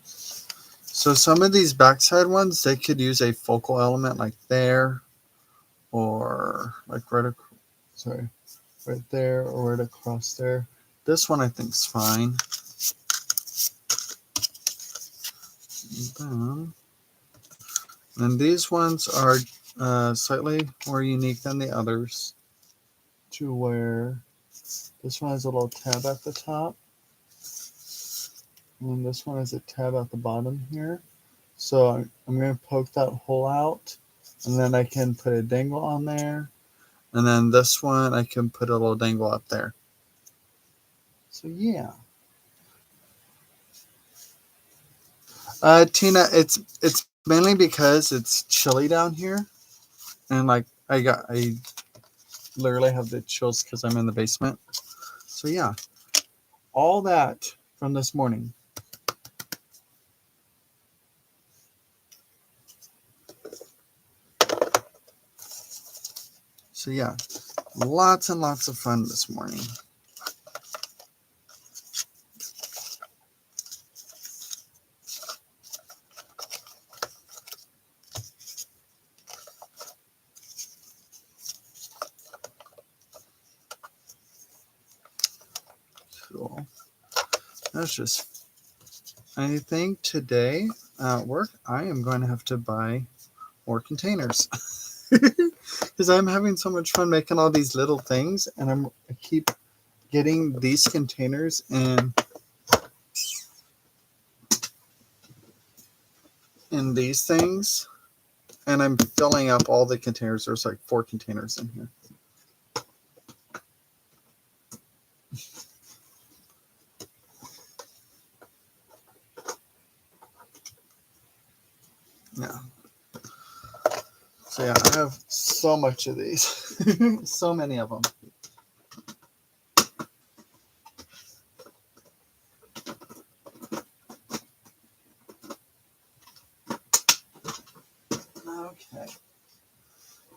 So some of these backside ones, they could use a focal element like there, or like right there, or right across there. This one I think is fine. And these ones are slightly more unique than the others, to where this one has a little tab at the top, and this one has a tab at the bottom here. So I'm going to poke that hole out, and then I can put a dangle on there. And then this one, I can put a little dangle up there. So yeah. Tina, it's mainly because it's chilly down here. And like I literally have the chills because I'm in the basement. So yeah. All that from this morning. So yeah, lots and lots of fun this morning. Cool. That's just, I think today at work, I am going to have to buy more containers. Because I'm having so much fun making all these little things, and I keep getting these containers in these things, and I'm filling up all the containers. There's like 4 containers in here. Yeah. So yeah, I have so much of these. So many of them. Okay.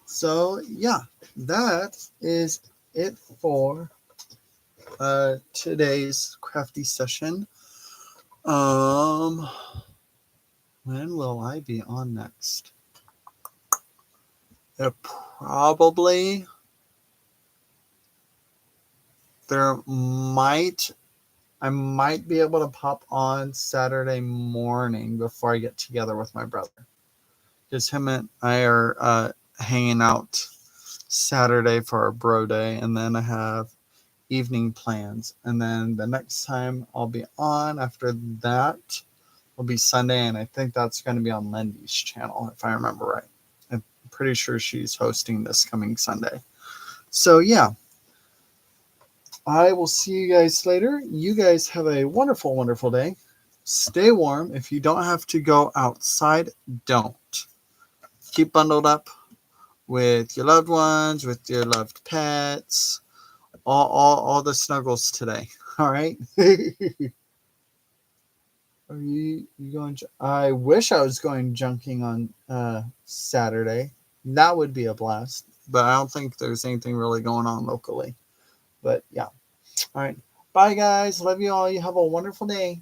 So yeah, that is it for today's crafty session. When will I be on next? Probably I might be able to pop on Saturday morning before I get together with my brother, because him and I are hanging out Saturday for our bro day, and then I have evening plans, and then the next time I'll be on after that will be Sunday, and I think that's going to be on Lindy's channel if I remember right. I'm pretty sure she's hosting this coming Sunday. So yeah, I will see you guys later. You guys have a wonderful, wonderful day. Stay warm. If you don't have to go outside, don't. Keep bundled up with your loved ones, with your loved pets, all the snuggles today. All right. Are you going? I wish I was going junking on Saturday. That would be a blast. But I don't think there's anything really going on locally. But yeah. All right. Bye, guys. Love you all. You have a wonderful day.